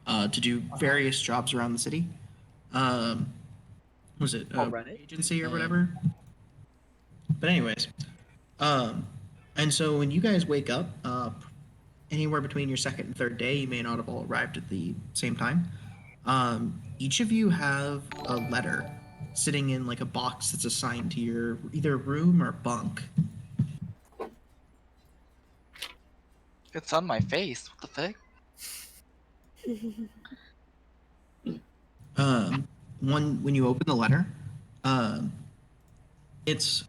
to do various jobs around the city. Was it a agency or whatever? But anyways, and so when you guys wake up, anywhere between your second and third day, you may not have all arrived at the same time. Each of you have a letter sitting in like a box that's assigned to your either room or bunk. It's on my face. What the fuck? When you open the letter, it's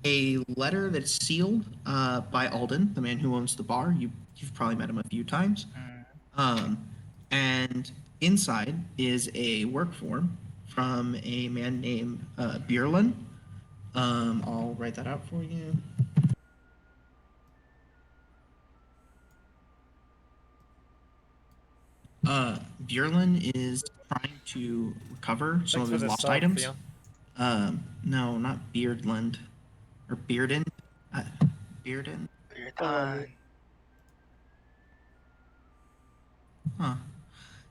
a letter that's sealed by Alden, the man who owns the bar. You've probably met him a few times. And inside is a work form from a man named Bierlin. I'll write that out for you. Bierlin is trying to recover some of his lost items. No, not Beardland. Or Bearden. Bearden? Beardon. Huh.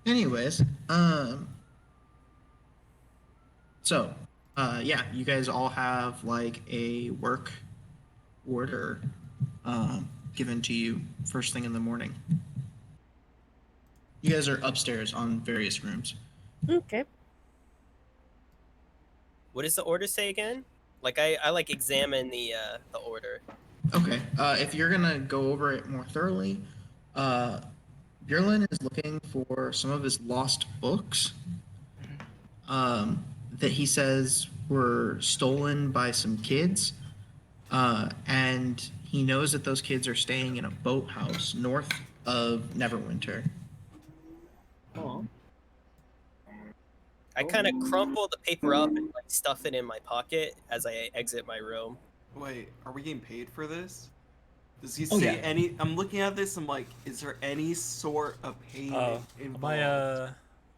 Anyways, so, yeah, you guys all have like a work order given to you first thing in the morning. You guys are upstairs on various rooms. Okay. What does the order say again? Like I like examine the order. Okay. If you're gonna go over it more thoroughly, Björlin is looking for some of his lost books that he says were stolen by some kids, and he knows that those kids are staying in a boathouse north of Neverwinter. Oh. I kind of crumple the paper up and like stuff it in my pocket as I exit my room. Wait, are we getting paid for this? Does he say any? I'm looking at this. I'm like, is there any sort of payment involved?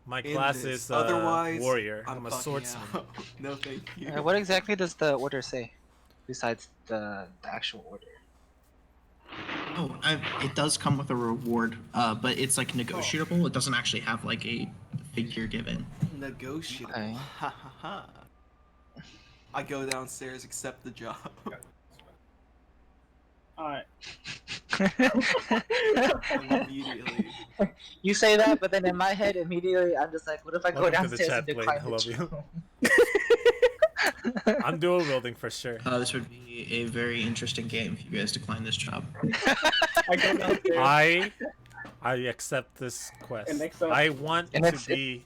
My class is Otherwise, warrior. I'm a swordsman. No, thank you. What exactly does the order say, besides the actual order? Oh, it does come with a reward, but it's like negotiable. It doesn't actually have like a figure given. Negotiable. Okay. Ha ha ha. I go downstairs, accept the job. Alright. Immediately. You say that, but then in my head, immediately, I'm just like, what if I go Welcome to the downstairs chat and plane. decline I love the you. I'm dual wielding for sure. This would be a very interesting game if you guys decline this job. I go downstairs. I accept this quest. And next up- I want And to be.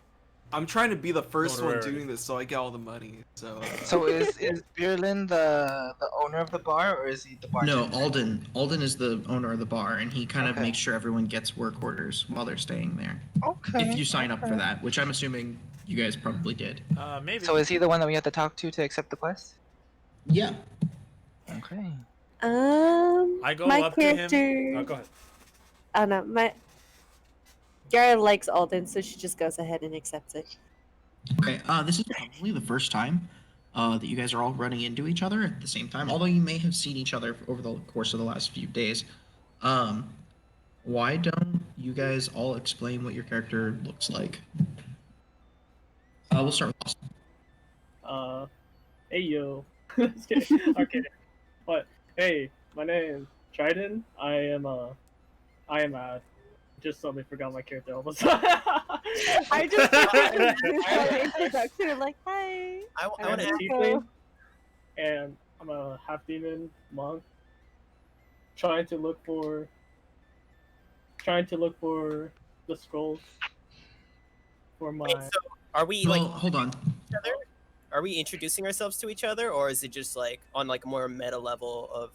I'm trying to be the first one Honorary. doing this, so I get all the money. So. So is Bierlin the owner of the bar, or is he the bartender? No, Alden. Alden is the owner of the bar, and he kind of Okay. makes sure everyone gets work orders while they're staying there. Okay. If you sign up for that, which I'm assuming you guys probably did. Maybe. So is he the one that we have to talk to accept the quest? Yeah. Okay. I go my up character... to him. Oh, go ahead. Oh no, Yara likes Alden, so she just goes ahead and accepts it. Okay. This is probably the first time that you guys are all running into each other at the same time, although you may have seen each other over the course of the last few days. Why don't you guys all explain what your character looks like? We'll start with Austin. Hey yo. Just kidding. Okay. But hey, my name is Trident. I am just suddenly forgot my character almost. I just introduction. I'm like, hi. I I'm want a to tiefling, and I'm a half demon monk. Trying to look for the scrolls for my. Wait, so are we Well, like hold on. each other? Are we introducing ourselves to each other, or is it just like on like a more meta level of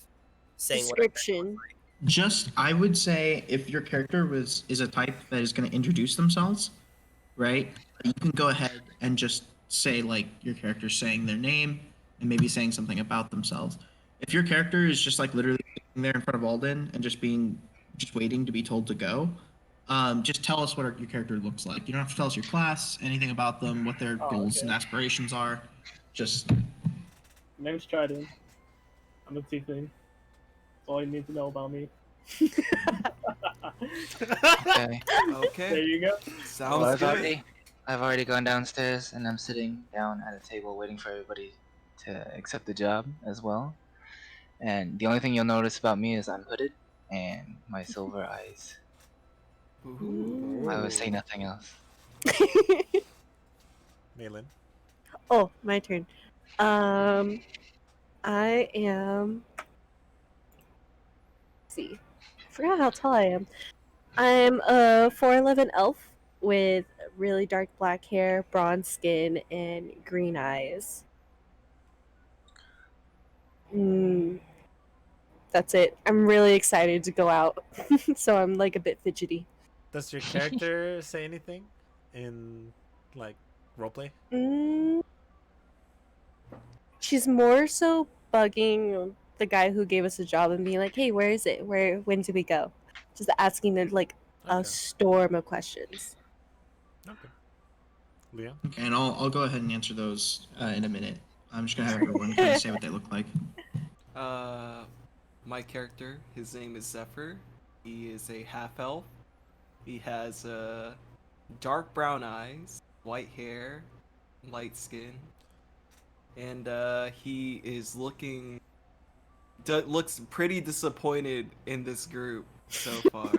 saying Description. Just, I would say, if your character is a type that is going to introduce themselves, right? You can go ahead and just say like your character's saying their name and maybe saying something about themselves. If your character is just like literally sitting there in front of Alden and just waiting to be told to go, just tell us what your character looks like. You don't have to tell us your class, anything about them, what their goals and aspirations are. Just. My name's Trident. I'm a tiefling. That's all you need to know about me. Okay. There Okay. you go. Sounds Well, good. I've already gone downstairs and I'm sitting down at a table waiting for everybody to accept the job as well. And the only thing you'll notice about me is I'm hooded and my silver eyes. Ooh. I would say nothing else. Malin. Oh, my turn. I am. Let's see, I forgot how tall I am. I'm a 4'11" elf with really dark black hair, bronze skin, and green eyes. That's it. I'm really excited to go out, so I'm like a bit fidgety. Does your character say anything in like roleplay? Mm, she's more so bugging the guy who gave us a job and being like, "Hey, where is it? When do we go?" Just asking them like a Okay. storm of questions. Okay. Leon. Okay, and I'll go ahead and answer those in a minute. I'm just gonna have everyone kind of say what they look like. My character, his name is Zephyr. He is a half elf. He has dark brown eyes, white hair, light skin, and he is looks pretty disappointed in this group so far.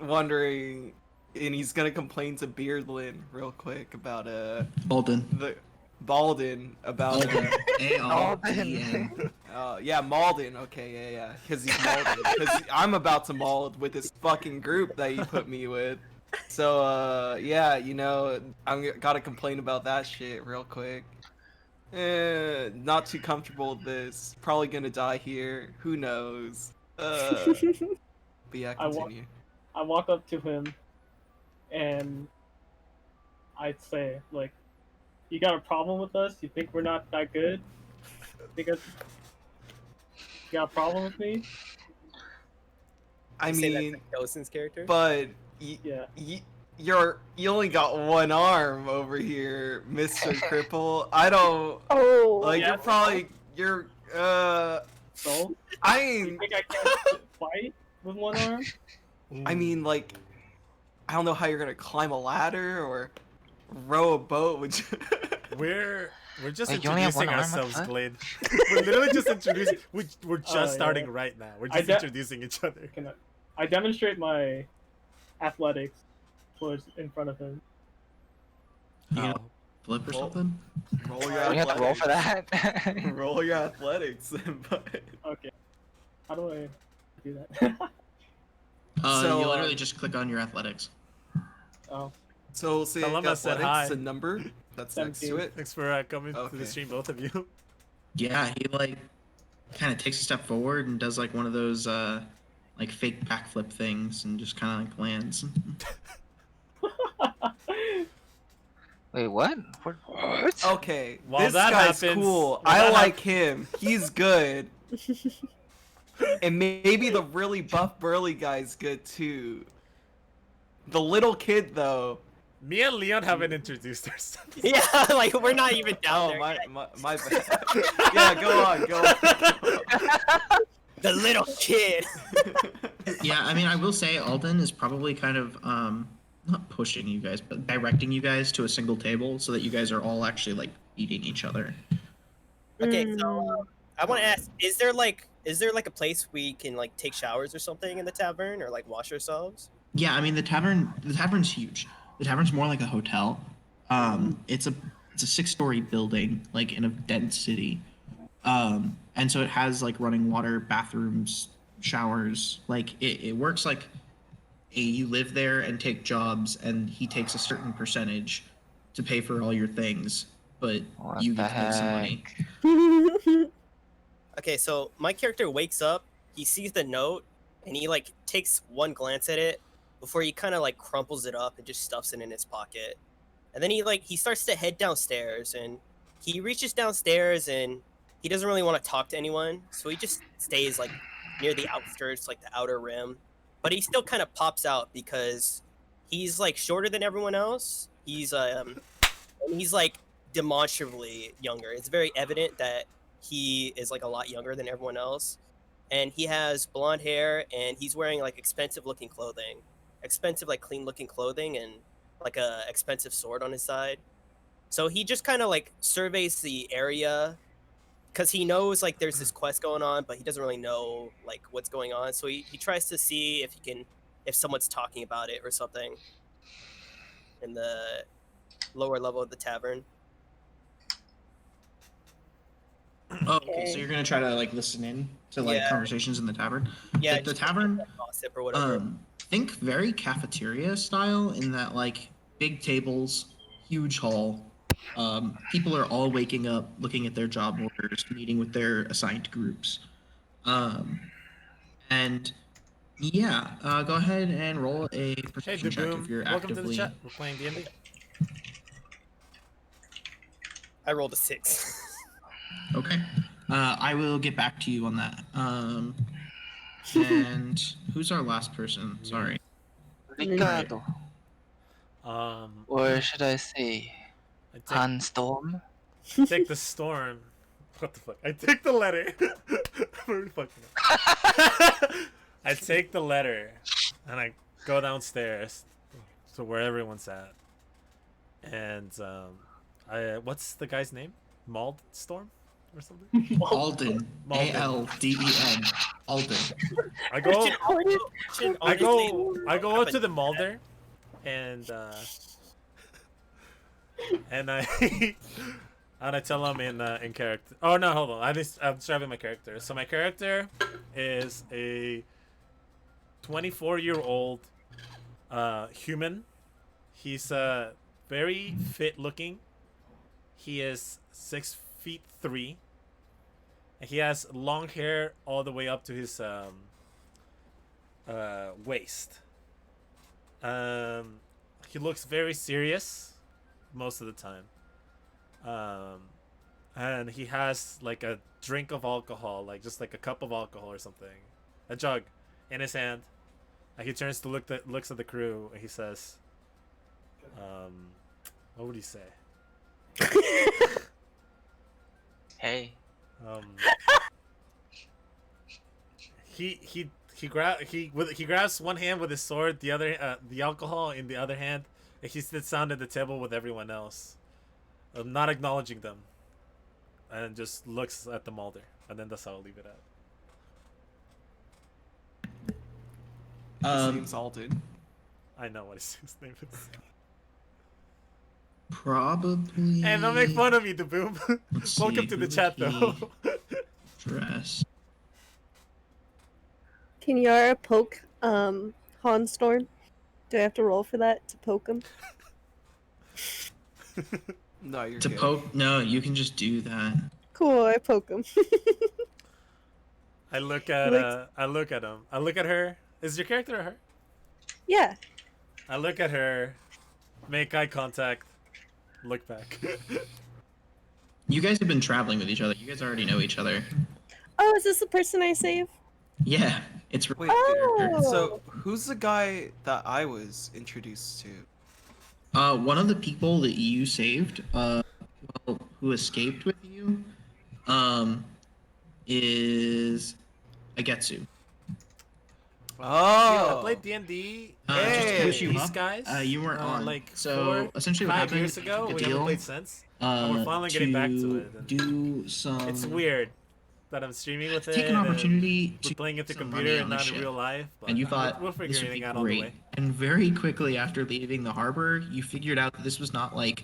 Wondering, and he's gonna complain to Beardlin real quick about Alden. the Balden about Alden. A-L-D-N. yeah, Malden. Okay, yeah, because he's Malden. Because I'm about to maul with this fucking group that you put me with. So yeah, you know, I'm gotta complain about that shit real quick. Not too comfortable with this. Probably gonna die here. Who knows? But yeah, continue. I walk up to him, and I'd say, like, "You got a problem with us? You think we're not that good? You got a problem with me?" I You say that mean, to Dosen's character? but Yeah. you only got one arm over here, Mr. Cripple. I don't Oh, like. Yeah. You're So, I you mean, think I can't fight with one arm? I mean, like, I don't know how you're gonna climb a ladder or row a boat. Which We're just Wait, you only have introducing one arm, ourselves, what? Glade. We're literally just introducing. We're just yeah. starting right now. We're I just de- introducing each other. I demonstrate my athletics towards in front of him. You How? know, flip or Roll. something? roll your Don't you have to roll for athletics. that? Roll your athletics, but Okay. How do I do that? So, You literally just click on your athletics. Oh, so say Dilemma said athletics, hi. a number that's next to 17. it. Thanks for coming to Okay. the stream, both of you. Yeah, he like kind of takes a step forward and does like one of those like fake backflip things and just kind of like lands. Wait, what? What? Okay, While this that guy's happens- cool. while I that like him. He's good. And maybe the really buff burly guy's good too. The little kid though. Me and Leon haven't introduced ourselves. Yeah, like we're not even down Oh there. my, yet. my bad. Yeah, go on. The little kid. Yeah, I mean, I will say Alden is probably kind of not pushing you guys, but directing you guys to a single table so that you guys are all actually like beating each other. Okay, so I want to ask: is there like a place we can like take showers or something in the tavern, or like wash ourselves? Yeah, I mean the tavern's huge. The tavern's more like a hotel. It's a 6-story building, like in a dense city. And so it has like running water, bathrooms, showers. Like it works like you live there and take jobs, and he takes a certain percentage to pay for all your things, but What you the get to make some money. heck? Okay, so my character wakes up, he sees the note, and he like takes one glance at it before he kind of like crumples it up and just stuffs it in his pocket. And then he starts to head downstairs, and he reaches downstairs and he doesn't really want to talk to anyone, so he just stays like near the outskirts, like the outer rim. But he still kind of pops out because he's like shorter than everyone else. He's like demonstrably younger. It's very evident that he is like a lot younger than everyone else. and he has blonde hair, and he's wearing like expensive looking clothing, expensive like clean looking clothing, and like a expensive sword on his side. So he just kind of like surveys the area because he knows like there's this quest going on, but he doesn't really know like what's going on. So he tries to see if he can if someone's talking about it or something in the lower level of the tavern. Oh, okay. So Okay. you're gonna try to like listen in to like Yeah. conversations in the tavern. Yeah, The just tavern. like, gossip or whatever. Think very cafeteria style in that like big tables, huge hall. People are all waking up, looking at their job orders, meeting with their assigned groups. Um, and yeah, go ahead and roll a Hey, perception check if Daboom. you're Welcome to the actively. chat. We're playing D&D. I rolled a 6. Okay. I will get back to you on that. And who's our last person? Sorry. Ricardo, Um, or should I say, I Hanstorm? take the storm. What the fuck? I take the letter. We're fucking up. I take the letter and I go downstairs to where everyone's at. And I what's the guy's name? Storm or something? Alden. Malden. Alden. Alden. I go Should I go honestly up to the Mulder and and I and I tell him in character. Oh no, hold on. I'm describing my character. So my character is a 24-year-old human. He's very fit looking. He is 6'3", and he has long hair all the way up to his waist. He looks very serious most of the time. And he has like a drink of alcohol, like just like a cup of alcohol or something, a jug in his hand. And he turns to looks at the crew and he says, what would he say? Hey. He grabs one hand with his sword, the other the alcohol in the other hand, and he sits down at the table with everyone else, not acknowledging them, and just looks at the Mulder, and then that's how I'll leave it at. His name's Alden. I know what his name is. Probably. And don't make fun of me, Daboom. Let's Welcome see, to the who chat, would though. Dress. Can Yara poke Hawnstorm? Do I have to roll for that to poke him? No, you're To good. poke? No, you can just do that. Cool, I poke him. I look at him. I look at her. Is your character a her? Yeah. I look at her, make eye contact, look back. You guys have been traveling with each other. You guys already know each other. Oh, is this the person I save? Yeah, it's Wait, Oh. so who's the guy that I was introduced to? one of the people that you saved, who escaped with you, is Agetsu. Yeah, I Oh, played D&D Just to Hey. catch with you these up, guys. you weren't on. Like So essentially, what 5 happened years is ago. you We took a haven't deal, played since. And we're finally getting back to it. And do some. it's weird that I'm streaming with it. Take an and opportunity We're to playing it to some computer money and on the not in ship. real life. But And you thought we'll figure this would be anything out on the great. way. And very quickly after leaving the harbor, you figured out that this was not like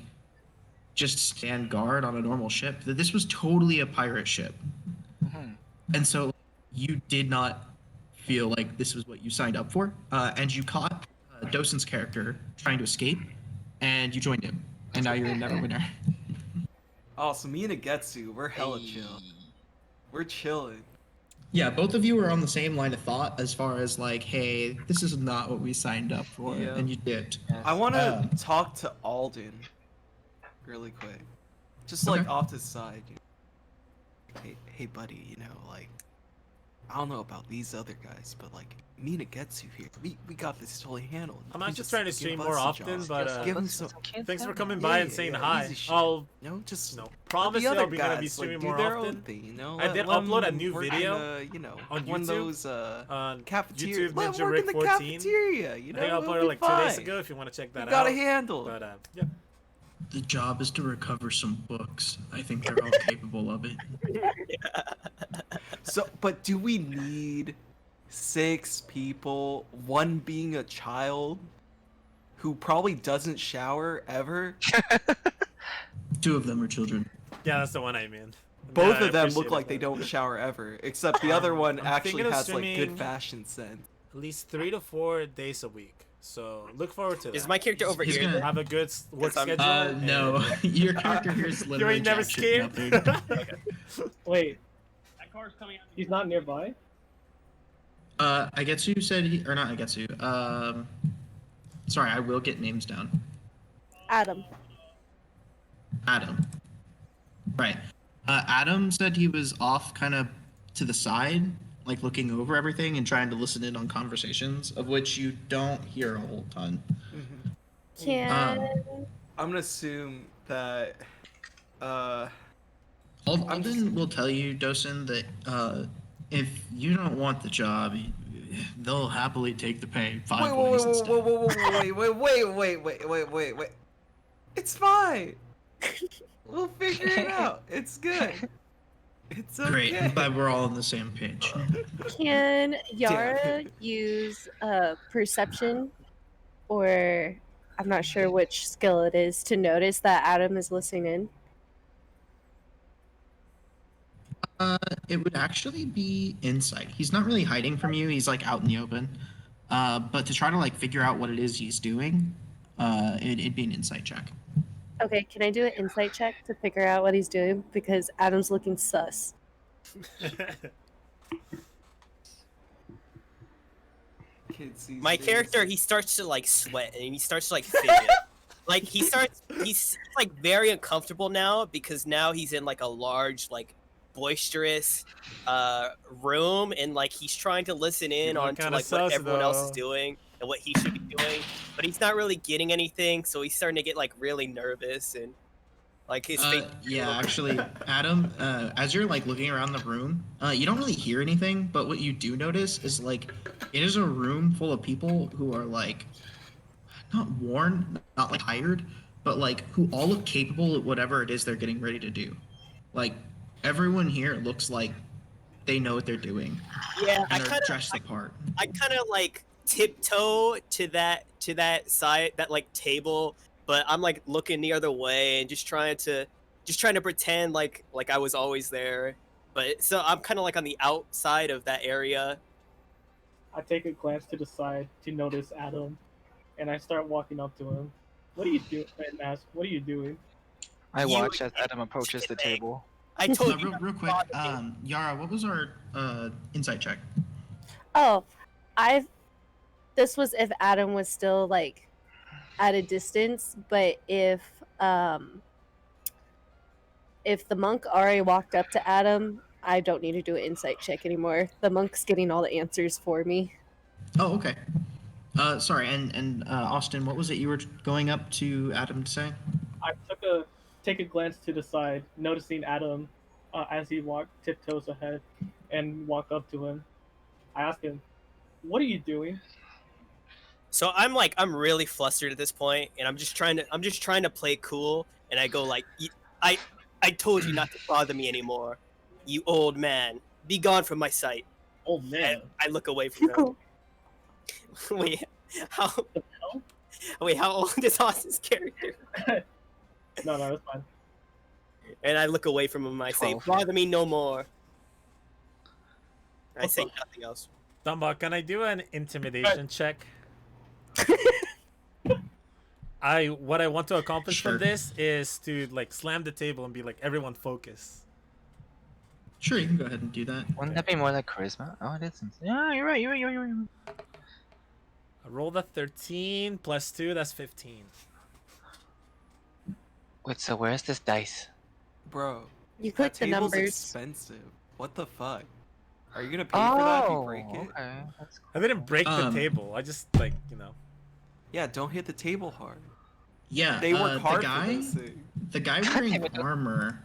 just stand guard on a normal ship. That this was totally a pirate ship. Mhm. And so you did not feel like this was what you signed up for. And you caught Dosen's character trying to escape, and you joined him. And now you're a Neverwinter. oh, so me and Agetsu, we're hella Hey. chill. We're chilling. Yeah, both of you were on the same line of thought as far as like, hey, this is not what we signed up for, Yeah. and you did. Yes. I want to Um, talk to Alden really quick. Just like Okay. off to the side. You know. Hey, buddy, you know, like, I don't know about these other guys, but like me and Getsu here, we got this totally handled. I'm You actually just trying to give stream us more a often, job. but give him Let's some. get some kids thanks for out coming there. by and saying hi. easy shit. I'll You know, just you know, let promise the you other I'll be gonna be guys, streaming like, more do their often. own thing, you know? I did let 'em upload a new work in video the, you know, on one of YouTube, those on cafeteria. YouTube Let 'em Ninja work Rick in the 14. cafeteria, you I know? think I It'll uploaded be like 2 days fine. ago if you want to check You that got out. a handle. But yeah. The job is to recover some books. I think they're all capable of it. So, but do we need 6 people, one being a child who probably doesn't shower ever? 2 of them are children. Yeah, that's the one I mean. Both Yeah, I of them appreciate look it, like they though. don't shower ever, except the other one I'm actually thinking of has like good streaming- fashion sense. At least 3 to 4 days a week. So look forward to that. Is my character over He's here? gonna- then? Have a good work I'm- schedule. No, and- your character here is You literally ain't never jack shit scared. nothing. Wait. He's not nearby? Agetsu said he, or not Agetsu. Sorry, I will get names down. Adam. Adam. Right. Adam said he was off kind of to the side, like looking over everything and trying to listen in on conversations, of which you don't hear a whole ton. Can I'm gonna assume that Alden will tell you, Dosen, that if you don't want the job, they'll happily take the pay 5 ways instead. wait. It's fine. We'll figure it out. It's good. It's okay. Great, I'm glad we're all on the same page. can Yara use perception, or I'm not sure which skill it is, to notice that Adam is listening in? It would actually be insight. He's not really hiding from you. He's like out in the open. But to try to like figure out what it is he's doing, it'd be an insight check. Okay, can I do an insight check to figure out what he's doing? Because Adam's looking sus. Kids these My days. character, he starts to like sweat and he starts to like fidget. Like he's like very uncomfortable now because now he's in like a large like boisterous room and like he's trying to listen in look on to kinda like what sus, everyone else is though. doing and what he should be doing, but he's not really getting anything, so he's starting to get like really nervous and like his face. Yeah, actually, Adam, as you're like looking around the room, you don't really hear anything, but what you do notice is like it is a room full of people who are like not worn, not like tired, but like who all look capable at whatever it is they're getting ready to do. Like everyone here looks like they know what they're doing Yeah, and they're dressed the part. I kind of like tiptoe to that side, that like table, but I'm like looking the other way and just trying to pretend like I was always there. But so I'm kind of like on the outside of that area. I take a glance to the side to notice Adam, and I start walking up to him. What are you doing? And ask, what are you doing? I You watch as Adam approaches the today. table. I told you. Real quick, Yara, what was our insight check? Oh, this was if Adam was still like at a distance, but if the monk already walked up to Adam, I don't need to do an insight check anymore. The monk's getting all the answers for me. Oh, okay. Sorry, and Austin, what was it you were going up to Adam to say? I take a glance to the side, noticing Adam as he tiptoes ahead, and walk up to him. I ask him, "What are you doing?" So I'm really flustered at this point, and I'm just trying to play cool, and I go like, I told you not to bother me anymore, you old man. Be gone from my sight. Oh man! I look away from him. Wait, how old is Austin's character? No, it's fine. And I look away from him. I say, 12. bother me no more. I What's say up? nothing else. Dumbo, can I do an intimidation check? What I want to accomplish Sure. from this is to like slam the table and be like, everyone focus. Sure, you can go ahead and do that. Wouldn't that be more like charisma? Oh, it is. Yeah, you're right. You're right. I rolled a 13 plus 2, that's 15. Wait, so where's this dice? Bro, You that click the table's numbers. expensive. What the fuck? Are you gonna pay for that if you break it? Okay. That's I didn't break the Um, table. I just you know. Yeah, don't hit the table hard. Yeah, They work hard the for guy, those things. the guy wearing armor,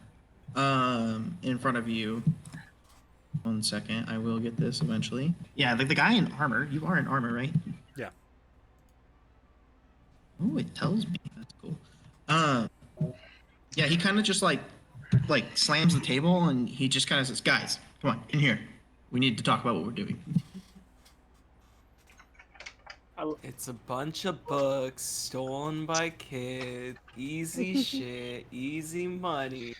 in front of you. 1 second, I will get this eventually. Yeah, the guy in armor. You are in armor, right? Yeah. Oh, it tells me. That's cool. Um, yeah, he kind of just like slams the table and he just kind of says, "Guys, come on, in here. We need to talk about what we're doing." It's a bunch of books stolen by kids. Easy shit, easy money.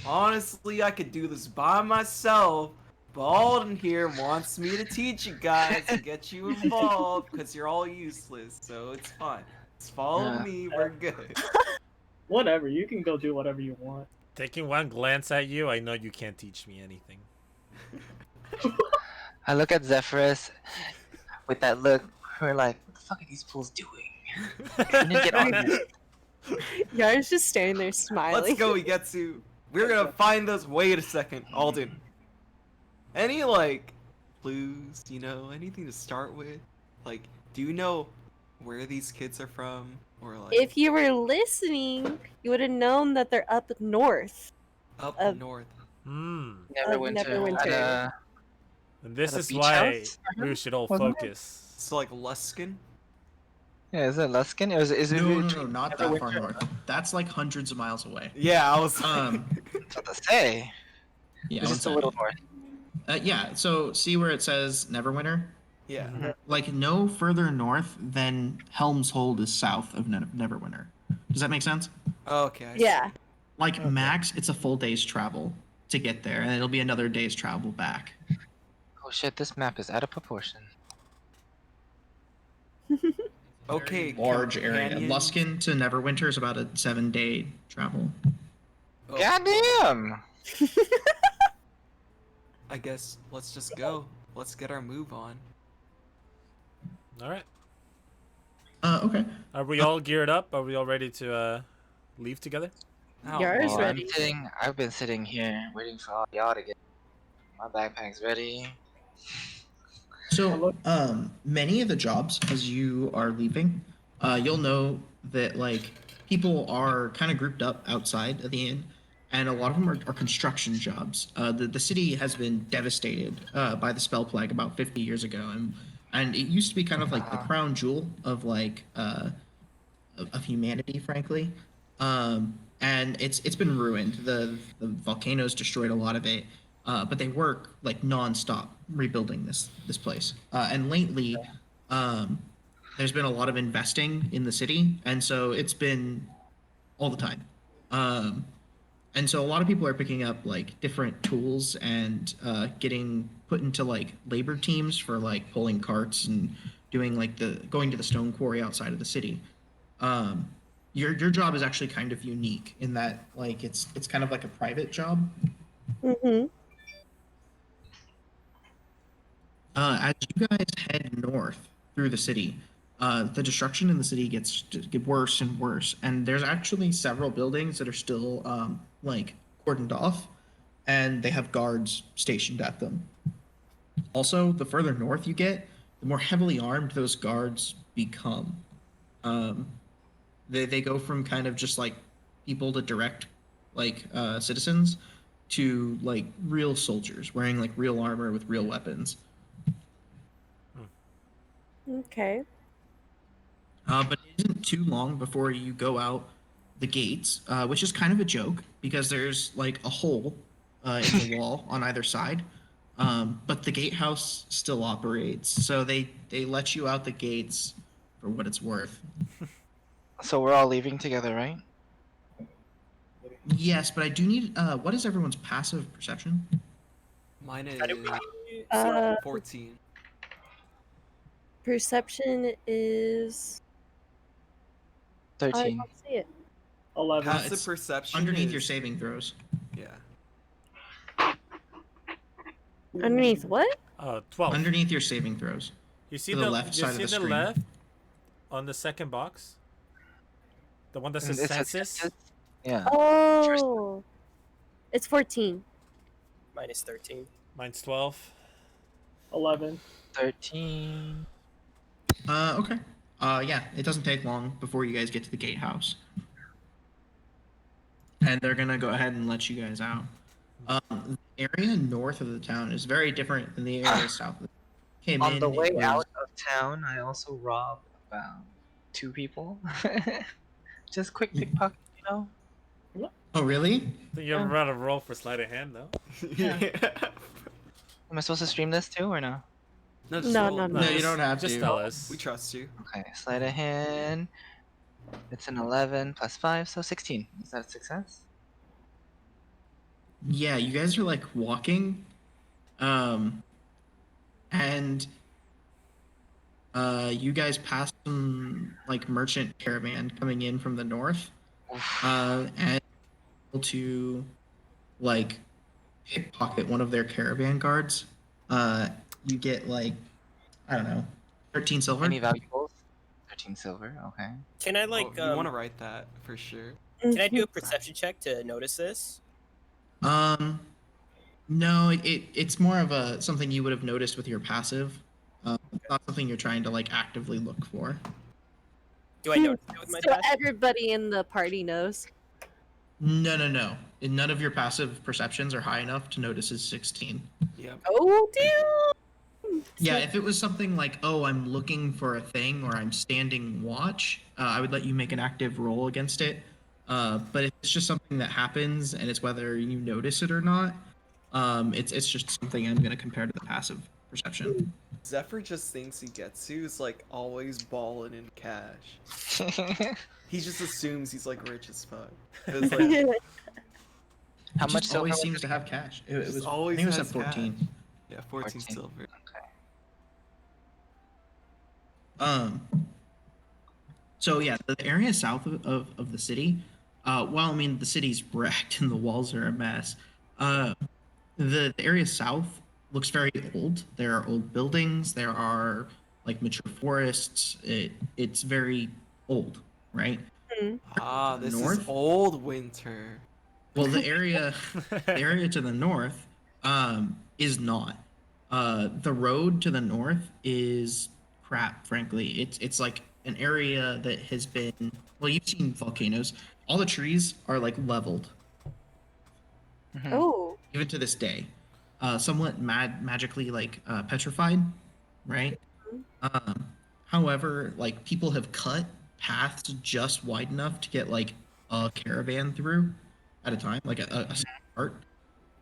Honestly, I could do this by myself. But Alden here wants me to teach you guys and get you involved because you're all useless. So it's fine. Just follow Yeah. me. We're good. Whatever, you can go do whatever you want. Taking one glance at you, I know you can't teach me anything. I look at Zephyrus with that look. We're like, what the fuck are these fools doing? Can you get on this? Yara's just standing there smiling. Let's go, Igetsu. We're gonna find those. Wait a second, Alden. Any like clues? You know, anything to start with? Like, do you know where these kids are from, or like If you were listening, you would have known that they're up north. up of- north? Hmm. Neverwinter. Neverwinter. And this At a is beach why house? we should all Wasn't it? focus. So like Luskin. Yeah, is it Luskin? Is it No, not that far Neverwinter? north. That's like hundreds of miles away. Yeah, I was. Um, That's what to say. yeah, It's one just a little second. north. Yeah. So see where it says Neverwinter? Yeah. Like no further north than Helm's Hold is south of Neverwinter. Does that make sense? Okay. I see. Yeah. Like max, it's a full day's travel to get there, and it'll be another day's travel back. Oh shit, this map is out of proportion. Okay. Large area. companion- Luskin to Neverwinter is about a 7-day travel. Oh, Goddamn! I guess let's just go. Let's get our move on. All right. Okay. Are we all geared up? Are we all ready to leave together? Oh, Yara's Oh, ready. I've been sitting here waiting for all y'all to get. My backpack's ready. So, many of the jobs as you are leaving, you'll know that like people are kind of grouped up outside of the inn, and a lot of them are construction jobs. The city has been devastated by the spell plague about 50 years ago, and it used to be kind of like the crown jewel of like of humanity, frankly. And it's been ruined. The volcanoes destroyed a lot of it. But they work like nonstop rebuilding this place. And lately, there's been a lot of investing in the city, and so it's been all the time. And so a lot of people are picking up like different tools and getting put into like labor teams for like pulling carts and doing like going to the stone quarry outside of the city. Your job is actually kind of unique in that like it's kind of like a private job. Mm-hmm. As you guys head north through the city, the destruction in the city gets worse and worse, and there's actually several buildings that are still like cordoned off, and they have guards stationed at them. Also, the further north you get, the more heavily armed those guards become. They go from kind of just like people to direct like citizens to like real soldiers wearing like real armor with real weapons. Okay. But it isn't too long before you go out the gates, which is kind of a joke because there's like a hole in the wall on either side. But the gatehouse still operates, so they let you out the gates for what it's worth. So we're all leaving together, right? Yes, but I do need. What is everyone's passive perception? Mine is Uh, 14. Perception is. I 13. don't see it. 11. Passive it's perception Underneath is, your saving throws. Yeah. Underneath what? 12. Underneath your saving throws. You see to the left you side of see the the screen. left on the second box? The one that says It says census? Yeah. Oh. It's 14. Minus 13. Mine's 12. 11. 13. Okay. Yeah, it doesn't take long before you guys get to the gatehouse. And they're gonna go ahead and let you guys out. The area north of the town is very different than the area south. Came On in, the way it was out of town, I also robbed about 2 people. Just quick pickpocket, you know? oh really? Think you're about to roll for sleight of hand though. Yeah. Am I supposed to stream this too or no? No, just No, roll. no, No, no. you don't have Just to. tell us. We trust you. Okay, sleight of hand. It's an 11 plus 5, so 16. Is that a success? Yeah, you guys are like walking, and you guys pass some like merchant caravan coming in from the north, Oof. and able to like pickpocket one of their caravan guards. You get like I don't know, 13 silver. Any valuables? 13 silver, okay. Can I like Oh, you want to write that for sure. can I do a perception check to notice this? No, it's more of a something you would have noticed with your passive. It's not something you're trying to like actively look for. Do I notice it with my So passive? everybody in the party knows. No. None of your passive perceptions are high enough to notice his 16. Yep. Oh, damn! Yeah, if it was something like, oh, I'm looking for a thing or I'm standing watch, I would let you make an active roll against it. But if it's just something that happens and it's whether you notice it or not, it's just something I'm going to compare to the passive perception. Zephyr just thinks he gets you is like always balling in cash. He just assumes he's like rich as fuck. It's like, How It much just silver always was seems it? to have cash. It Just was always I think it was at has 14. cash. yeah, 14 14. silver. Okay. So yeah, the area south of the city, well, I mean the city's wrecked and the walls are a mess. The area south looks very old. There are old buildings. There are like mature forests. It's very old, right? Ah, this is North? old winter. Well, the area to the north, is not. The road to the north is crap. Frankly, it's like an area that has been. Well, you've seen volcanoes. All the trees are like leveled, Mhm. Oh, even to this day. Somewhat magically like petrified, right? Um, However, like people have cut paths just wide enough to get like a caravan through at a time, like a single cart.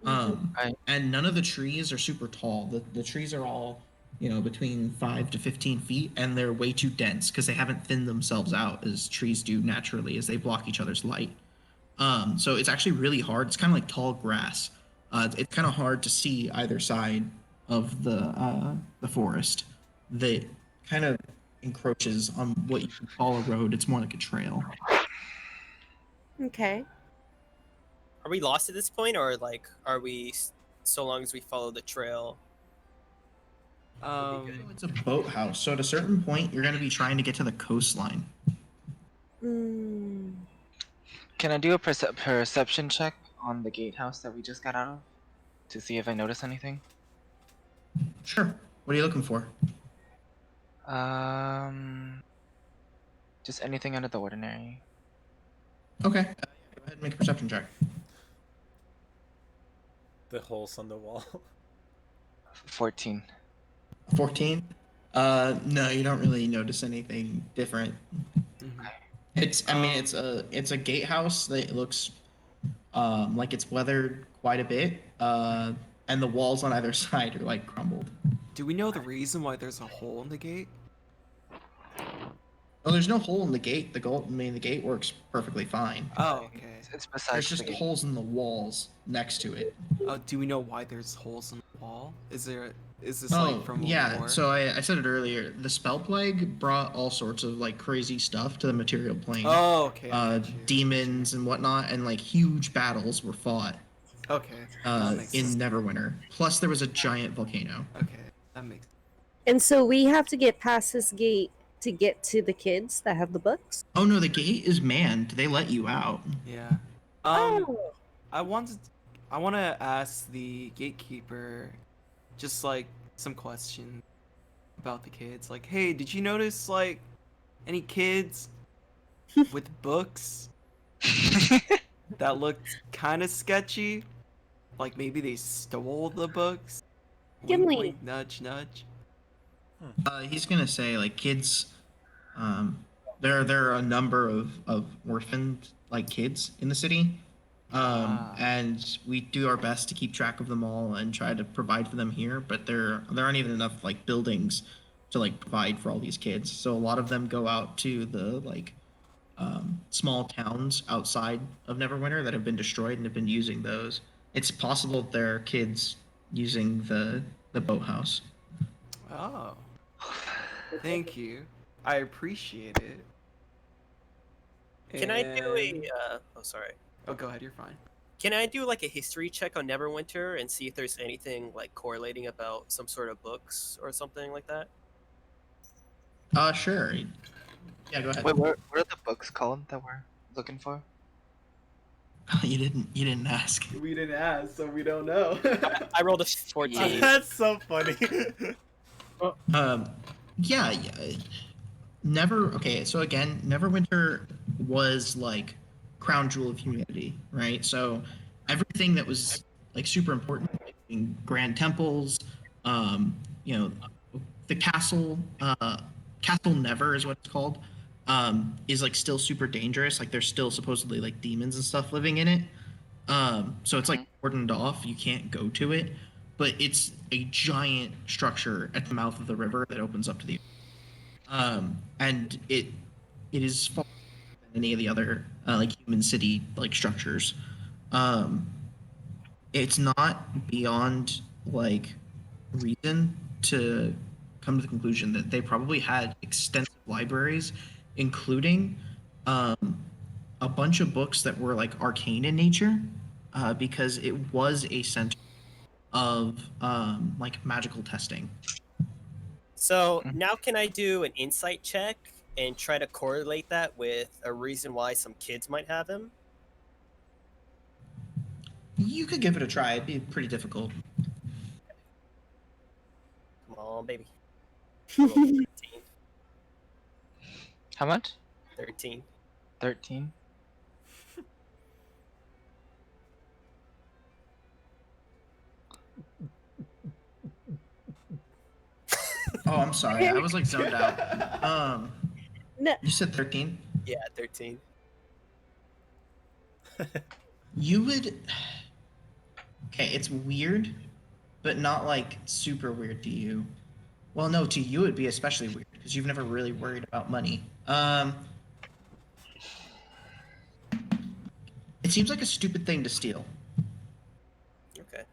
Right. And none of the trees are super tall. The trees are all, between 5 to 15 feet, and they're way too dense because they haven't thinned themselves out as trees do naturally as they block each other's light. So it's actually really hard. It's kind of like tall grass. It's kind of hard to see either side of the forest that kind of encroaches on what you could call a road. It's more like a trail. okay. Are we lost at this point, or like are we so long as we follow the trail? It's a boathouse, so at a certain point, you're going to be trying to get to the coastline. Mm. Can I do a perception check on the gatehouse that we just got out of? To see if I notice anything? Sure. What are you looking for? Just anything out of the ordinary. Okay. Go ahead and make a perception check. The holes on the wall. 14. 14. No, you don't really notice anything different. Mhm. It's a gatehouse that looks like it's weathered quite a bit, and the walls on either side are like crumbled. Do we know the reason why there's a hole in the gate? Oh, there's no hole in the gate. The gate works perfectly fine. Oh, okay. It's There's besides just the gate. holes in the walls next to it. Do we know why there's holes in the wall? Is this Oh, like from a yeah. war? So I said it earlier. The spell plague brought all sorts of like crazy stuff to the material plane. Oh, okay. I got you. Demons and whatnot, and like huge battles were fought Okay. That makes in sense. Neverwinter. Plus, there was a giant volcano. Okay, that makes. And so we have to get past this gate to get to the kids that have the books. Oh no, the gate is manned. They let you out. Yeah. Oh, I want to ask the gatekeeper, just like some questions about the kids. Like, hey, did you notice like any kids with books that looked kind of sketchy? Like maybe they stole the books. Wink, Gimli. wink, nudge, nudge. He's gonna say like kids. There are a number of orphaned like kids in the city, and we do our best to keep track of them all and try to provide for them here. But there aren't even enough like buildings to like provide for all these kids. So a lot of them go out to the like small towns outside of Neverwinter that have been destroyed and have been using those. It's possible there are kids using the boathouse. Oh, thank you. I appreciate it. Can I do a? And- Oh, sorry. Oh, go ahead. You're fine. Can I do like a history check on Neverwinter and see if there's anything like correlating about some sort of books or something like that? Sure. Yeah, go ahead. Wait, what are the books called that we're looking for? You didn't ask. We didn't ask, so we don't know. I rolled a 14. That's so funny. Yeah. Okay, so again, Neverwinter was like crown jewel of humanity, right? So everything that was like super important, like in grand temples, you know, the castle, Castle Never is what it's called, is like still super dangerous. Like there's still supposedly like demons and stuff living in it. So it's like cordoned off. You can't go to it, but it's a giant structure at the mouth of the river that opens up to the and it is far than any of the other like human city like structures. It's not beyond like reason to come to the conclusion that they probably had extensive libraries, including a bunch of books that were like arcane in nature, because it was a center of like magical testing. So now can I do an insight check and try to correlate that with a reason why some kids might have him? You could give it a try. It'd be pretty difficult. Come on, baby. I rolled 13. How much? 13. 13? Oh, I'm sorry. I was like zoned out. No. You said 13? Yeah, 13. You would. Okay, it's weird, but not like super weird to you. Well, no, to you it'd be especially weird because you've never really worried about money. It seems like a stupid thing to steal. Okay.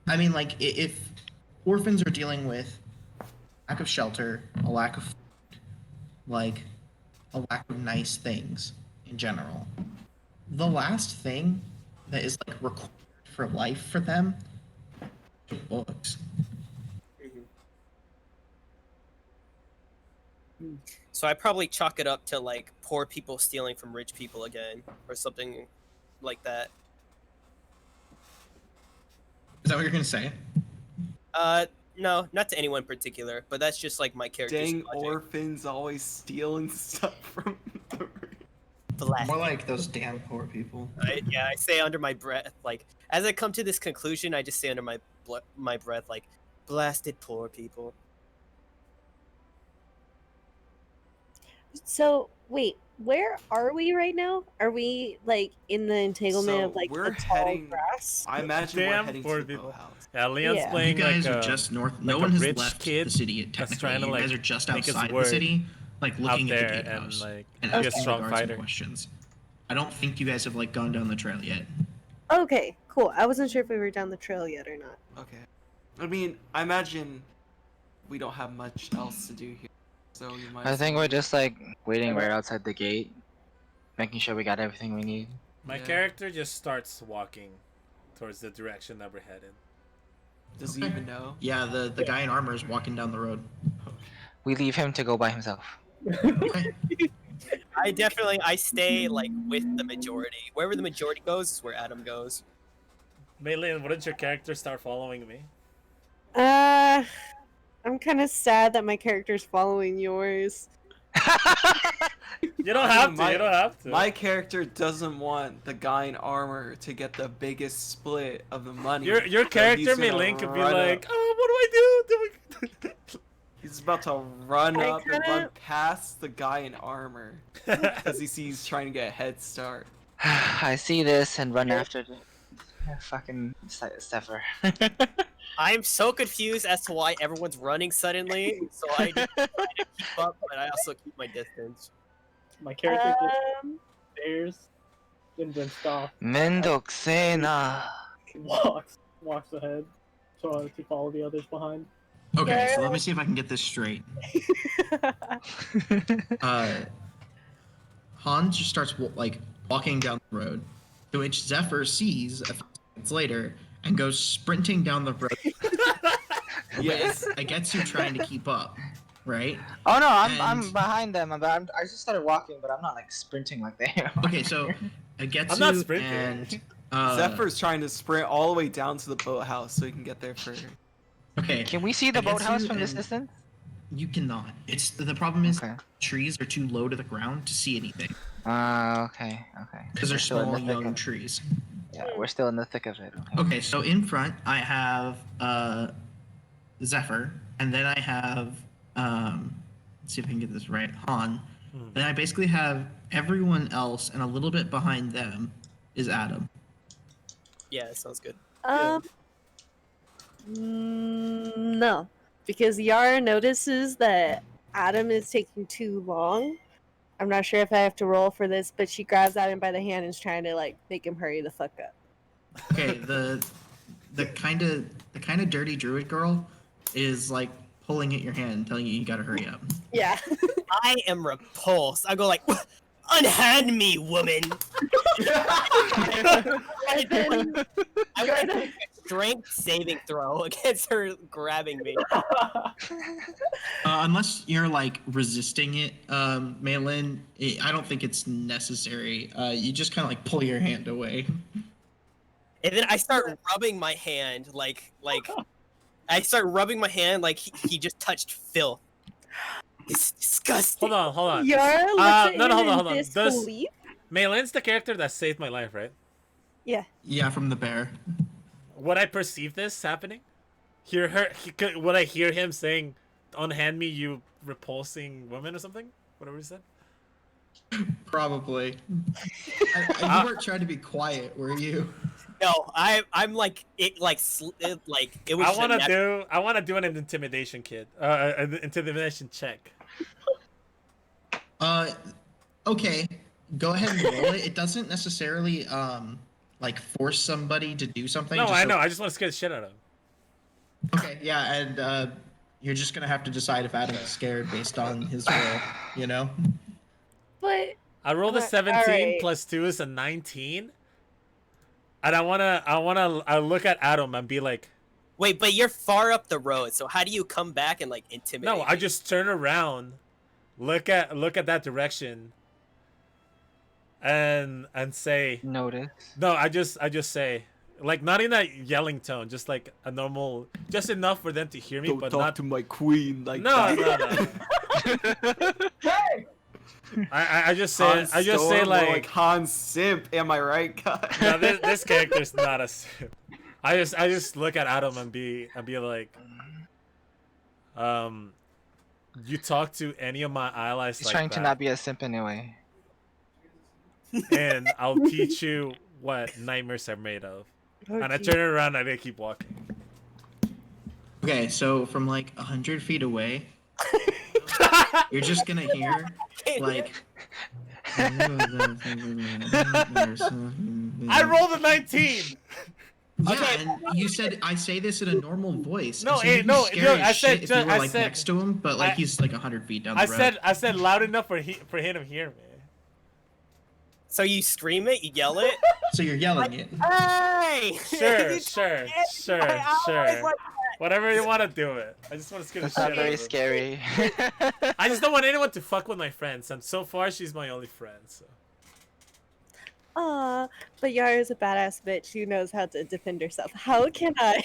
I mean, like if orphans are dealing with lack of shelter, a lack of food, like a lack of nice things in general, the last thing that is like required for life for them are books. So I probably chalk it up to like poor people stealing from rich people again, or something like that. Is that what you're gonna say? No, not to anyone in particular, but that's just like my character's Dang logic. orphans always stealing stuff from the Blasted. More like those damn poor people. Yeah, I say under my breath, like as I come to this conclusion, I just say under my my breath, like, blasted poor people. So wait, where are we right now? Are we like in the entanglement So of like we're the tall heading- grass? I imagine we're Damn heading poor to the people. boathouse. Yeah, Leon's Yeah. You playing guys like are a, just north. like No a one has rich left kid the city that's technically. trying to, You like, guys are just make his outside the word city, like out looking at there the and gatehouse like and be a asking strong the guards some fighter. questions. I don't think you guys have like gone down the trail yet. Okay, cool. I wasn't sure if we were down the trail yet or not. Okay. I mean, I imagine we don't have much else to do here, so we might. I as think well we're leave. just like waiting right outside the gate, making sure we got everything we need. My Yeah. character just starts walking towards the direction that we're headed. Does he Okay. even know? Yeah, the guy in armor is walking down the road. We leave him to go by himself. Okay. I stay like with the majority. Wherever the majority goes is where Adam goes. Maylin, wouldn't your character start following me? I'm kind of sad that my character's following yours. You don't have to. You don't have to. My character doesn't want the guy in armor to get the biggest split of the money. Your so character he's may gonna link and be run like, up. oh, what do I do? He's about to run I up and run kinda- past the guy in armor because he sees he's trying to get a head start. I see this and run after the fucking Zephyr. I'm so confused as to why everyone's running suddenly. So I just try to keep up, but I also keep my distance. My character just Um, stares and then stops. Mendokusena. Walks ahead to follow the others behind. Okay, so let me see if I can get this straight. Hans just starts like walking down the road, to which Zephyr sees a few seconds later and goes sprinting down the road. Yes. Agetsu trying to keep up, right? Oh no, I'm And- behind them. I just started walking, but I'm not like sprinting like they are. Okay, so Agetsu I'm not sprinting. and Zephyr's trying to sprint all the way down to the boathouse so he can get there first. Okay, Can we see the Agetsu boathouse from this and- distance? you cannot. It's the problem is Okay. trees are too low to the ground to see anything Okay. because they're We're still in small the thick young of- trees. Yeah, we're still in the thick of it. Okay. Okay, so in front I have Zephyr, and then I have let's see if I can get this right, Han. Then I basically have everyone else, and a little bit behind them is Adam. Yeah, that sounds good. No, because Yara notices that Adam is taking too long. I'm not sure if I have to roll for this, but she grabs Adam by the hand and is trying to like make him hurry the fuck up. Okay, the kind of dirty druid girl is like pulling at your hand, and telling you gotta hurry up. Yeah. I am repulsed. I go like, unhand me, woman. I want to make a strength saving throw against her grabbing me. Unless you're like resisting it, Malin, I don't think it's necessary. You just kind of like pull your hand away. And then I start rubbing my hand like I start rubbing my hand like he just touched filth. It's disgusting. Hold on. Yara looks at no, him hold in on. Does disbelief. Maylin's the character that saved my life, right? Yeah, from the bear. Would I perceive this happening? Would I hear him saying, "Unhand me, you repulsing woman" or something? Whatever he said. Probably. You weren't trying to be quiet, were you? No, I'm like it like it was. I want to do an intimidation an intimidation check. Okay. Go ahead and roll it. It doesn't necessarily like force somebody to do something. No, just I so- know. I just want to scare the shit out of him. Okay, yeah, and you're just gonna have to decide if Adam's scared based on his roll, you know? But I rolled a Alright, 17 alright. plus 2 is a 19. And I look at Adam and be like, Wait, but you're far up the road, so how do you come back and like intimidate? no, I me? just turn around, look at that direction, and say, Notice. no, I just say, like, not in a yelling tone, just like a normal, just enough for them to hear me, Don't but talk not to my queen like no, that. no. I just say Storm, more like Han Simp, am I right, guys? no, this character's not a simp. I just look at Adam and be like, you talk to any of my allies He's like trying that, to not be a simp anyway. and I'll teach you what nightmares are made of. And I turn around and I keep walking. Okay, so from like 100 feet away, you're just gonna hear like. I rolled a 19. Yeah, and you said I say this in a normal voice. No, so you'd be no, scary no, as I said shit if you were I like said- next to him, but like I- he's like 100 feet down the road. I said loud enough for him to hear me. So you scream it, you yell it. So you're yelling it. Hey! Sure. Whatever you want to do it. I just want to scare the That's shit not out very of him. scary. I just don't want anyone to fuck with my friends, and so far she's my only friend. So Aw, but Yara's a badass bitch who knows how to defend herself. How can I?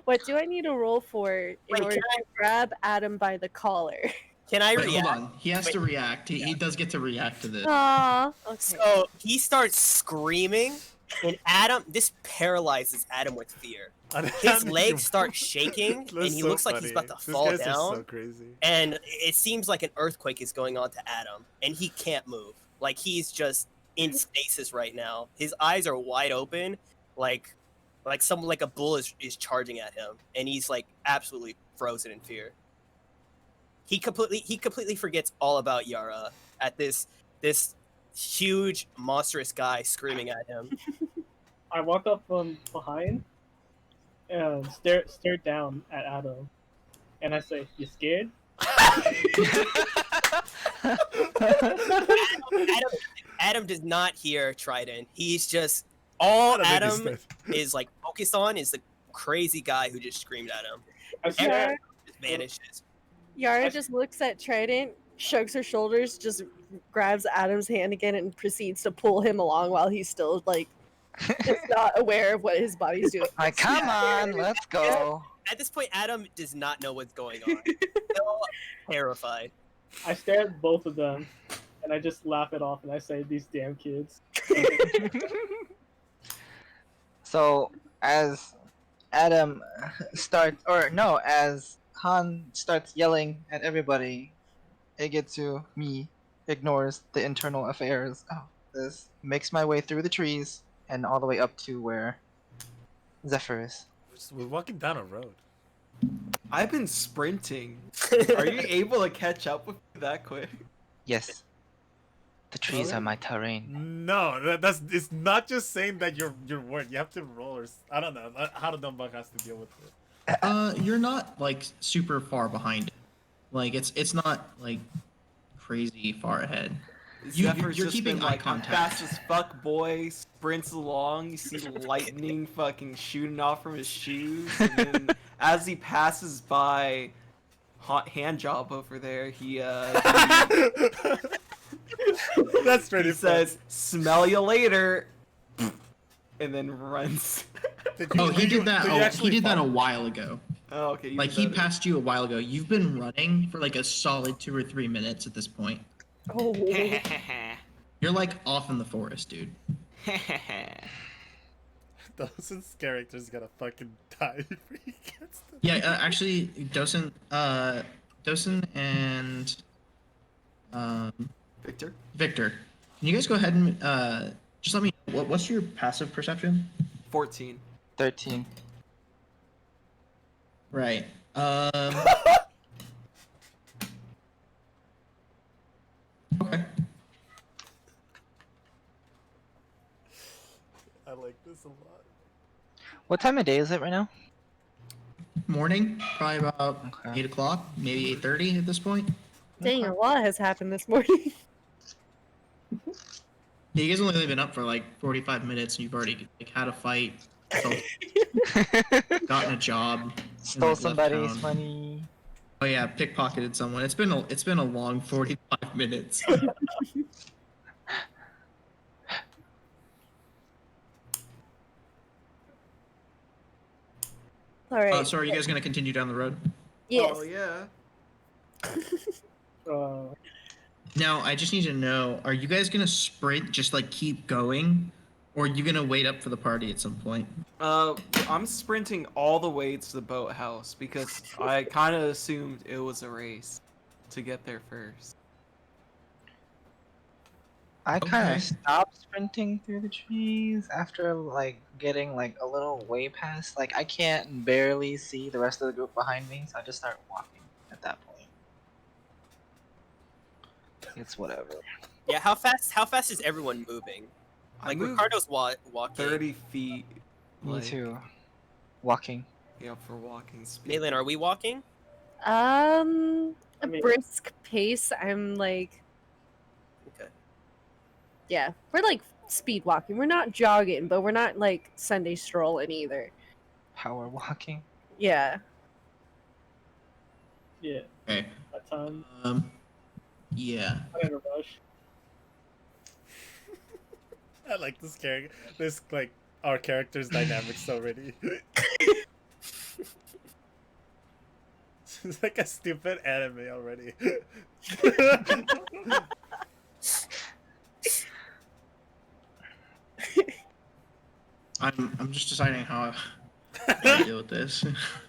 What do I need to roll for in Wait, order to grab Adam by the collar? Can I Wait, react? hold on. He has Wait. to react. He does get to react to this. Aw, okay. So he starts screaming, and Adam. This paralyzes Adam with fear. His legs start shaking, and he looks like he's about to fall This guy's just so down. crazy. And it seems like an earthquake is going on to Adam, and he can't move. Like he's just in stasis right now. His eyes are wide open, like a bull is charging at him, and he's like absolutely frozen in fear. He completely forgets all about Yara at this huge monstrous guy screaming at him. I walk up from behind and stare down at Adam, and I say, "You scared?" Adam does not hear Trident. He's just all Adam Adam understood. is like focused on is the crazy guy who just screamed at him. I Everything stare. just vanishes. Yara just looks at Trident, shrugs her shoulders, just grabs Adam's hand again, and proceeds to pull him along while he's still like just not aware of what his body's doing. Like, come on, let's go. At this point, Adam does not know what's going on. So terrified. I stare at both of them, and I just laugh it off, and I say, "These damn kids." So as Adam starts, or no, as Han starts yelling at everybody, Egetsu, me, ignores the internal affairs of this, makes my way through the trees and all the way up to where Zephyr is. We're walking down a road. I've been sprinting. Are you able to catch up with me that quick? Yes. The trees are my terrain. No, that's it's not just saying that you're word. You have to roll. I don't know how the dumb bug has to deal with it. You're not like super far behind it. Like it's not like crazy far ahead. Zephyr's You're just keeping been eye like, I'm contact. fast as fuck, boy. Sprints along. You see lightning fucking shooting off from his shoes, and then as he passes by hot hand job over there, he That's pretty. he says, "Smell you later," and then runs. Oh, he did that. Did you He actually did that a follow? while ago. Oh, okay. you Like did he that. passed you a while ago. You've been running for like a solid 2 or 3 minutes at this point. Oh, You're like off in the forest, dude. Dawson's character's gonna fucking die before he gets them. Yeah, actually, Dosen and Victor. Victor, can you guys go ahead and just let me know what's your passive perception? 14. 13. Right. Okay. I like this a lot. What time of day is it right now? Morning, probably about Okay. 8 o'clock, maybe 8:30 at this point. dang, a lot has happened this morning. Yeah, you guys only been up for like 45 minutes, and you've already like had a fight, gotten a job. Stole left somebody's town. money. Oh yeah, pickpocketed someone. It's been a long 45 minutes. All right. So are you guys gonna continue down the road? Yes. Oh yeah. Uh, Now I just need to know: are you guys gonna sprint, just like keep going, or are you gonna wait up for the party at some point? I'm sprinting all the way to the boathouse because I kind of assumed it was a race to get there first. I kind Okay. of stopped sprinting through the trees after like getting like a little way past. Like I can't barely see the rest of the group behind me, so I just start walking at that point. It's whatever. Yeah, how fast is everyone moving? I Like moved Ricardo's walking. 30 feet. Me like, too. Walking. Yeah, for walking speed. Malin, are we walking? A I mean- brisk pace. I'm like, Okay. yeah, we're like speed walking. We're not jogging, but we're not like Sunday strolling either. Power walking. Yeah. yeah, Okay. that time. Yeah. I'm in a rush. I like this character. This like our characters' dynamics already. It's like a stupid anime already. I'm just deciding how I deal with this.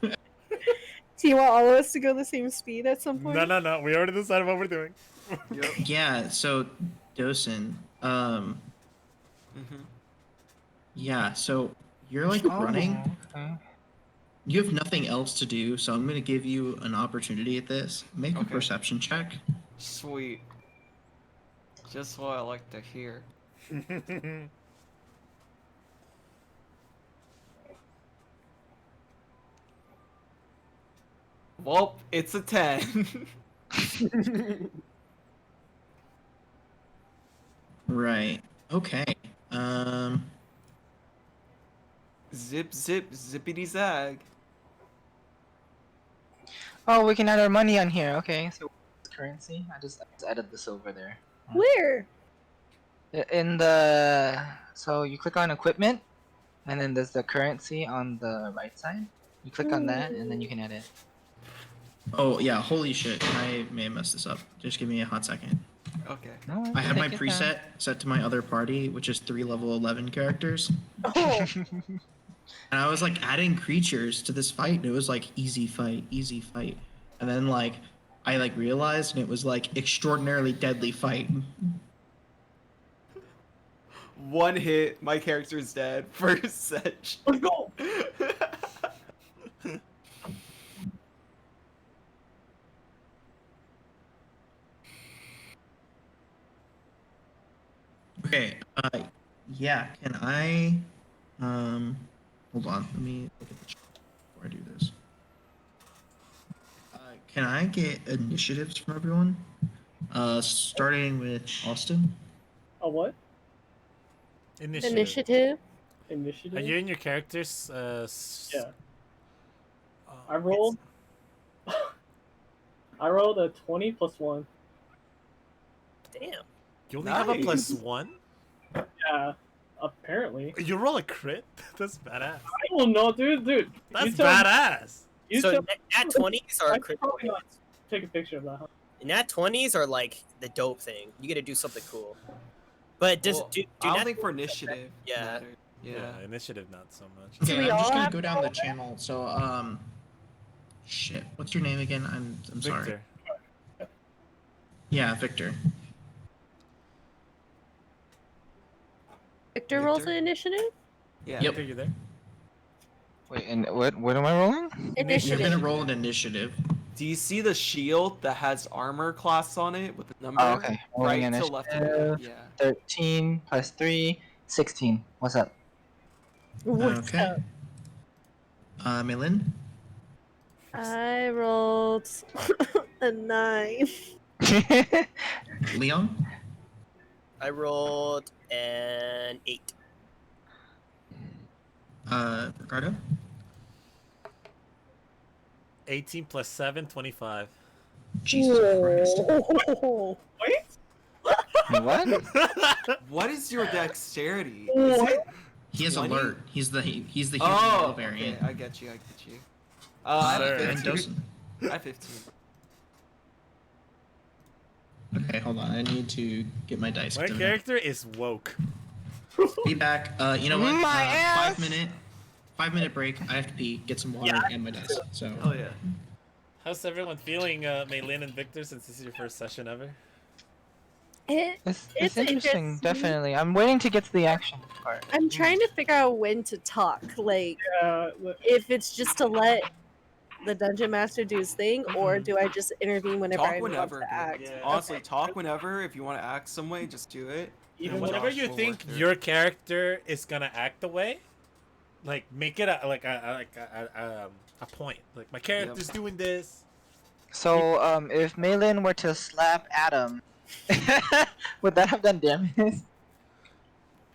Do you want all of us to go the same speed at some point? No. We already decided what we're doing. Yep. Yeah, so Dosen, Mm-hmm. yeah, so you're like running. Okay. You have nothing else to do, so I'm gonna give you an opportunity at this. Make a Okay. perception check. Sweet. Just what I like to hear. Well, it's a 10. Right. Okay. Zip, zip, zippity zag. Oh, we can add our money on here. Okay, so currency. I just added the silver there. Where? In the so you click on equipment, and then there's the currency on the right side. You click on that, and then you can add it. Oh yeah. Holy shit! I may have messed this up. Just give me a hot second. Okay. No, I have my take your preset set to my other party, which is 3 level 11 characters. Oh, time. And I was like adding creatures to this fight, and it was like easy fight, easy fight. And then like I like realized, and it was like extraordinarily deadly fight. One hit, my character is dead. First session. Let's go. Okay. Yeah. Can I? Hold on. Let me look at the chat before I do this. Can I get initiatives from everyone? Starting with Austin. A what? Initiative. Are Initiative? you and your characters? Yeah. Oh, I rolled. I rolled a 20 plus 1. Damn. You only have a Nice. +1. Yeah. Apparently. You roll a crit. That's badass. I don't know, dude. That's you tell, badass. You So tell, nat 20s I are should critical probably not hits. take a picture of that. Huh? Nat 20s are like the dope thing. You get to do something cool. But does Well, do I don't nat think for 20s initiative. Yeah. matter. Yeah. Initiative not so much. Do Okay, we I'm all just gonna have go to down the roll? channel. So shit. What's your name again? I'm sorry. Victor. Yeah, Victor. Victor rolls Victor? the initiative? Yeah. Yep. Victor, you there? Wait, and what am I rolling? You're Initiative. gonna roll an initiative. Do you see the shield that has armor class on it with the number? Oh, okay. Rolling Right to left of it. initiative. Yeah. 13 plus 3, 16. What's up? What's Okay. up? Milin. I rolled a 9. Leon. I rolled an 8. Ricardo. 18 plus 7, 25. Jesus Christ. Whoa. Wait? What? What is your dexterity? Is What? it? He has 20? alert. He's the human Oh, variant. okay. I get you. I Sir. have And 15. Dosen. I have 15. Okay, hold on. I need to get my dice. My character is woke. Be back. You know what? My ass! 5 minute break. I have to pee, get some water, and my dice. So. Oh yeah. How's everyone feeling, Maylin and Victor, since this is your first session ever? It's It's interesting, interesting. definitely. I'm waiting to get to the action part. I'm trying to figure out when to talk. Like, Look, if it's just to let the dungeon master do his thing, or do I just intervene whenever Talk I want whenever. to dude. act? Yeah. Honestly, talk whenever. If you want to act some way, just do it. even And when whenever Josh you will think work through it. your character is gonna act the way, like make it a point. Like my character's doing this. So, if Maylin were to slap Adam, would that have done damage?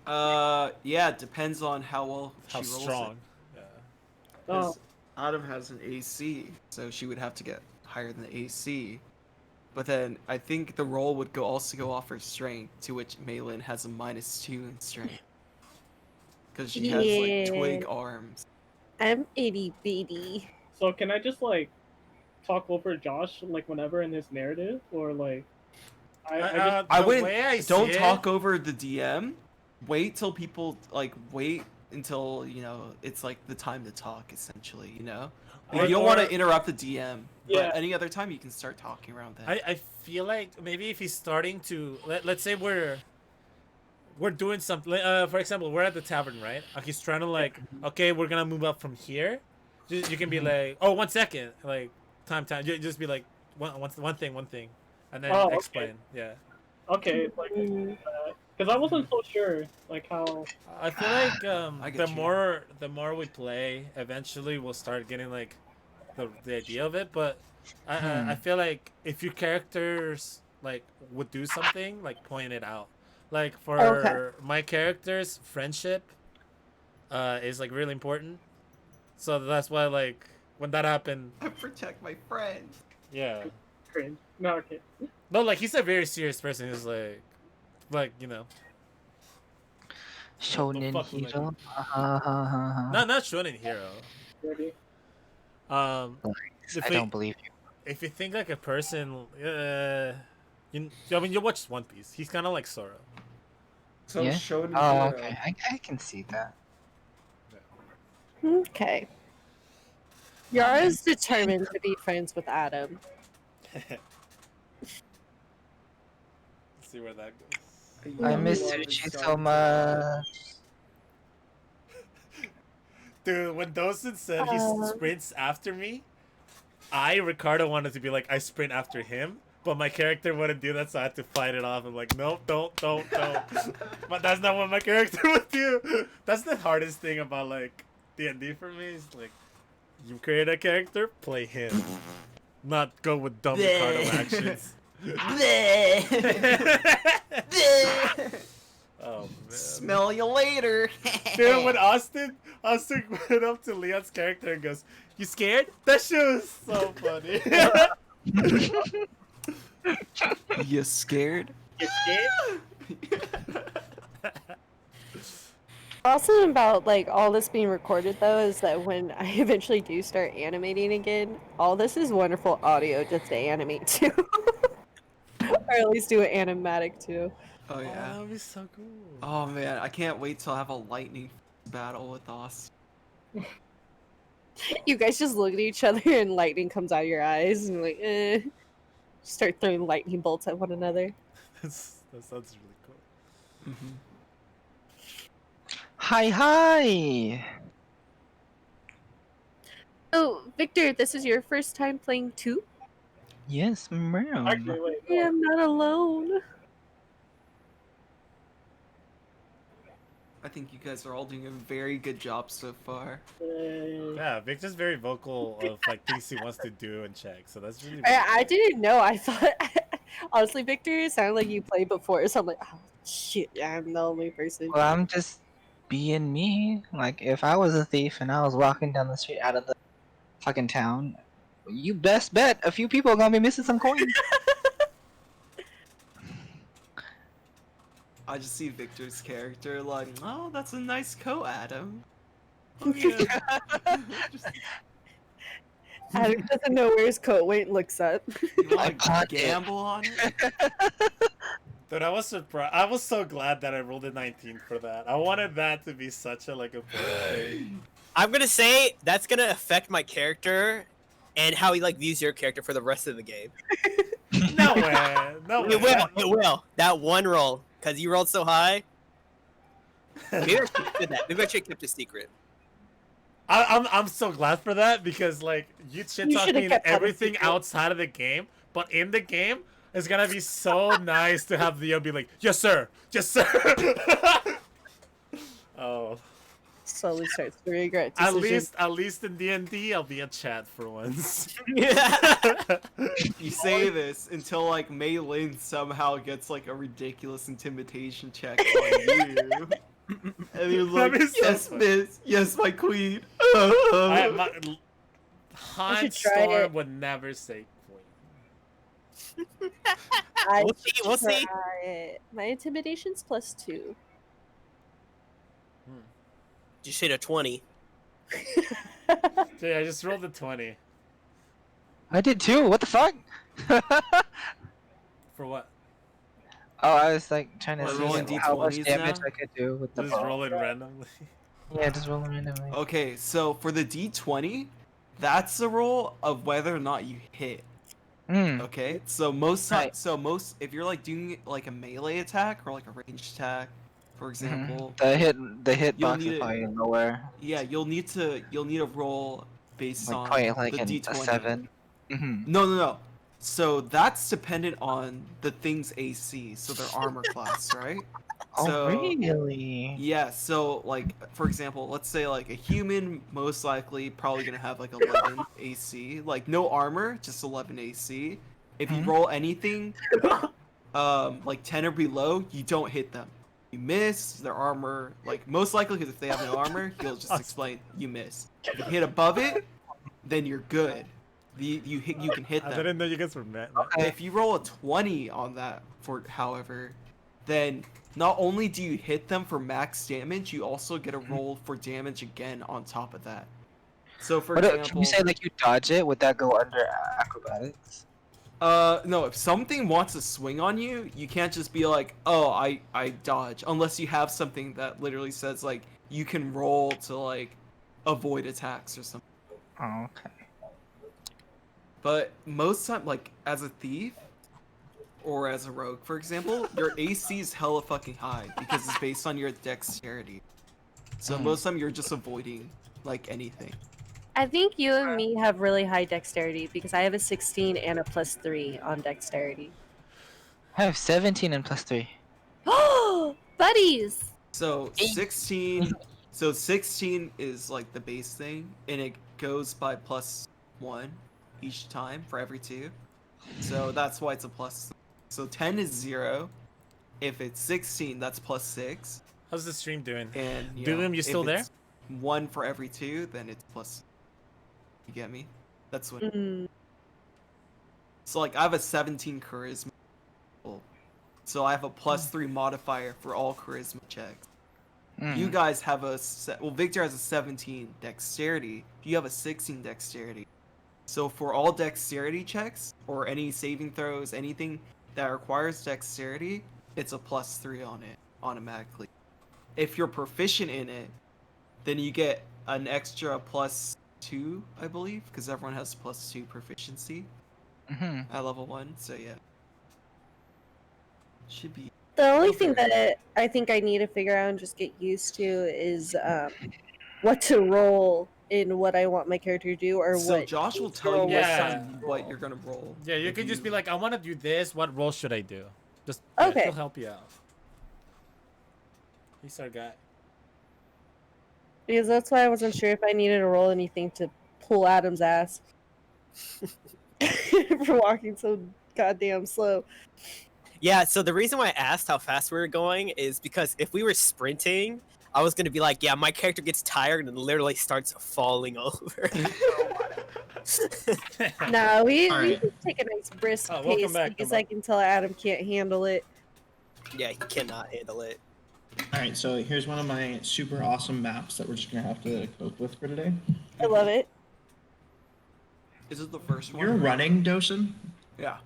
Yeah, it depends on how well How she rolls strong? Yeah. It. Oh, 'Cause Adam has an AC, so she would have to get higher than the AC. But then I think the roll would also go off her strength, to which Maylin has a -2 in strength. Because she has like twig Yeah. arms. I'm itty bitty. So can I just like talk over Josh like whenever in his narrative, or like I just I the wouldn't. way I Don't see talk it, over the DM. Wait till people wait until it's like the time to talk. Essentially, Or- you don't want or- to interrupt the DM. Yeah. But any other time you can start talking around that. I feel like maybe if he's starting to let's say we're doing something. For example, we're at the tavern, right? He's trying to like, okay, we're gonna move up from here. You can be like, oh, 1 second, like time. Just be like one thing, and then Oh, okay. explain. Yeah. okay like because I wasn't so sure like how. I feel like I get the you. more we play, eventually we'll start getting like the idea of it. But I feel like if your characters like would do something, like point it out. Like for Okay. my character's friendship, is like really important. So that's why like when that happened, I protect my friends. yeah. Cringe. No, okay. No, like he's a very serious person. He's like Shonen fuck with my hero. not shonen hero. Ready? If I we- don't believe you. if you think like a person, I mean, you watch One Piece. He's kind of like Sora. So Yeah? Shonen Oh, hero. okay. I can see that. Okay. Yara's determined to be friends with Adam. Let's see where that goes. I Mm. miss Sushi so much. Dude, when Dawson said he Uh. sprints after me, Ricardo wanted to be like, I sprint after him, but my character wouldn't do that, so I had to fight it off. I'm like, nope, don't. But that's not what my character would do. That's the hardest thing about like D&D for me. Is like, you create a character, play him, not go with dumb Ricardo actions. Oh man. Smell you later. Dude, when Austin went up to Leon's character and goes, "You scared?" That shit was so funny. You scared? You scared? Awesome about like all this being recorded though is that when I eventually do start animating again, all this is wonderful audio just to animate to. Or at least do an animatic too. Oh Oh, yeah. that'd be so cool. Oh man, I can't wait till I have a lightning battle with Austin. You guys just look at each other and lightning comes out of your eyes and like start throwing lightning bolts at one another. That sounds really cool. Mm-hmm. Hi. Oh, Victor, this is your first time playing too? Yes, ma'am. Actually, wait. I am not alone. I think you guys are all doing a very good job so far. Yeah, Victor's very vocal of like things he wants to do and check, so that's really. I didn't know. I thought honestly, Victor, it sounded like you played before, so I'm like, oh shit, I'm the only person. Well, I'm just being me. Like, if I was a thief and I was walking down the street out of the fucking town, you best bet a few people are gonna be missing some coins. I just see Victor's character like, oh, that's a nice coat, Adam. Oh, yeah. Just, Adam doesn't know where his coat went. Looks up. you I want caught to it. gamble on it? Dude, I was surprised. I was so glad that I rolled a 19 for that. I wanted that to be such a like a thing. I'm gonna say that's gonna affect my character and how he like views your character for the rest of the game. No way. No way. It will. It will. That one roll, cause you rolled so high. Maybe I should have did that. Maybe I should have kept a secret. I'm so glad for that because like you shit You should've talking kept that a everything secret. outside of the game, but in the game it's gonna be so nice to have Leo be like, yes sir, yes sir. Oh, Slowly starts to regret at decisions. least in D&D I'll be a chat for once. You say this until like Mei Lin somehow gets like a ridiculous intimidation check on you. And you're like, That'd be so yes, funny. miss, yes, my queen. Hans should try Storm it. would never say queen. I We'll see. We'll see. try it. My intimidation's +2. Just hit a 20. Yeah, I just rolled a 20. I did too. What the fuck? For what? Oh, I was like trying to We're see rolling how much D20s damage now? I could do with the Just bow. rolling randomly. Yeah, just rolling randomly. Okay, so for the D20, that's the roll of whether or not you hit. Hmm. Okay, so most time, Right. so most if you're like doing like a melee attack or like a ranged attack, for example, The hit you'll box need is it- probably lower. yeah, you'll need to roll based Like on probably like the a D20. 7. Mm-hmm. No. So that's dependent on the thing's AC, so their armor class, right? Oh, So really? yeah, so like for example, let's say like a human most likely probably gonna have like 11 AC, like no armor, just 11 AC. If you Mhm. roll anything like 10 or below, you don't hit them. You miss their armor, like most likely because if they have no armor, he'll just explain you miss. If you hit above it, then you're good. You can hit I them. didn't know you guys were mad. Okay. If you roll a 20 on that, for however, then not only do you hit them for max damage, you also get a roll for damage again on top of that. So for What, example, can you say like you dodge it? Would that go under acrobatics? no, if something wants to swing on you, you can't just be like, oh, I dodge, unless you have something that literally says like you can roll to like avoid attacks or something. Oh, okay. But most time, like as a thief or as a rogue, for example, your AC is hella fucking high because it's based on your dexterity. So most time you're just avoiding like anything. I think you and me have really high dexterity because I have a 16 and a +3 on dexterity. I have 17 and +3. Oh, buddies! So 16, so 16 is like the base thing, and it goes by +1 each time for every 2. So that's why it's a plus. So 10 is 0. If it's 16, that's +6. How's the stream doing? And Doom, you if still there? it's 1 for every 2, then it's plus. You get me? That's what. Mm, So like I have a 17 charisma. So I have a +3 modifier for all charisma checks. You guys have well, Victor has a 17 dexterity. You have a 16 dexterity. So for all dexterity checks or any saving throws, anything that requires dexterity, it's a +3 on it automatically. If you're proficient in it, then you get an extra +2, I believe, because everyone has +2 proficiency at level 1. So yeah, should be. The only thing Okay. that I think I need to figure out and just get used to is what to roll in what I want my character to do, or So what. Josh will each tell roll you was Yeah. supposed to what roll. you're gonna roll. Yeah, you if could just be like, I want to do this. What role should I do? Just Okay. he'll help you out. He's our guy. Because that's why I wasn't sure if I needed to roll anything to pull Adam's ass for walking so goddamn slow. Yeah, so the reason why I asked how fast we were going is because if we were sprinting, I was gonna be like, yeah, my character gets tired and literally starts falling over. No, we Alright. just take a nice brisk Oh, welcome pace back, because Dumbo. I can tell Adam can't handle it. Yeah, he cannot handle it. All right, so here's one of my super awesome maps that we're just gonna have to cope with for today. I love it. Is it the first one? You're running, Dosen, Yeah.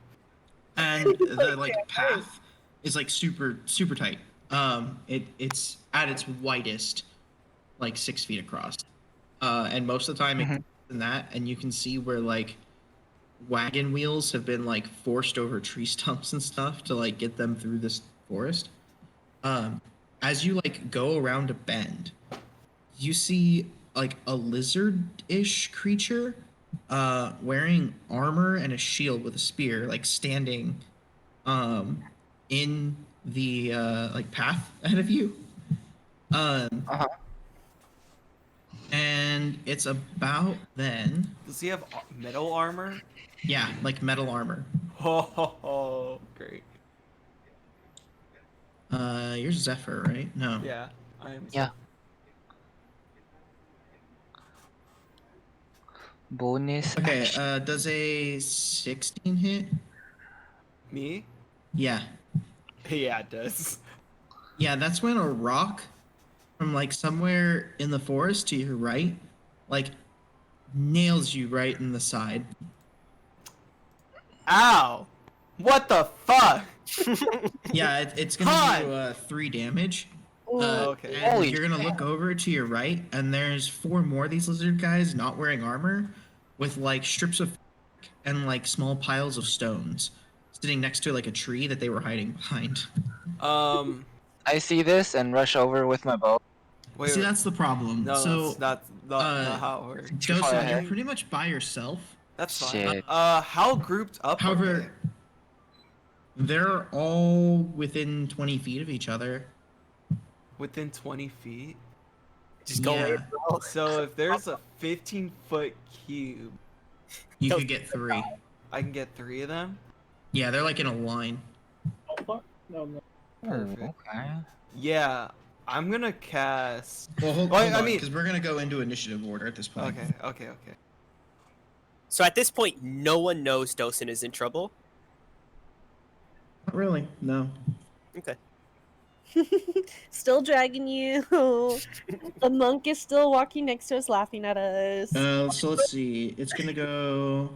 and the like path is like super tight. It's at its widest, like 6 feet across, and most of the time it's in that, and you can see where like wagon wheels have been like forced over tree stumps and stuff to like get them through this forest. As you like go around a bend, you see like a lizard-ish creature wearing armor and a shield with a spear, like standing in the like path ahead of you. And it's about then. Does he have metal armor? Yeah, like metal armor. Oh, great. You're Zephyr, right? No. Yeah, I am. Yeah. Bonus. Okay, does a 16 hit? Me? Yeah. Yeah, it does. Yeah, that's when a rock from like somewhere in the forest to your right, like nails you right in the side. Ow! What the fuck? Yeah, it's gonna Han! do 3 damage. Ooh. Okay. And Holy you're gonna look over to your right, and there's 4 more of these lizard guys not wearing armor, with like strips of and like small piles of stones sitting next to like a tree that they were hiding behind. Um. I see this and rush over with my bow. Wait. See, wait. that's the problem. No, So, that's not how it works. Too far Dosen, you're ahead. pretty much by yourself. That's fine. Shit. How grouped up are However, they're all within 20 feet of each other. they? Within 20 feet? Just go away, Yeah. bro. So if there's a 15-foot cube, You could get 3. I can get 3 of them? Yeah, they're like in a line. Oh, fuck. No. Perfect. Okay. Yeah, I'm gonna cast... Well, hold Well, I on, mean- because we're gonna go into initiative order at this point. Okay. So at this point, no one knows Dosen is in trouble. Not really. No. Okay. Still dragging you. The monk is still walking next to us, laughing at us. So let's see. It's gonna go.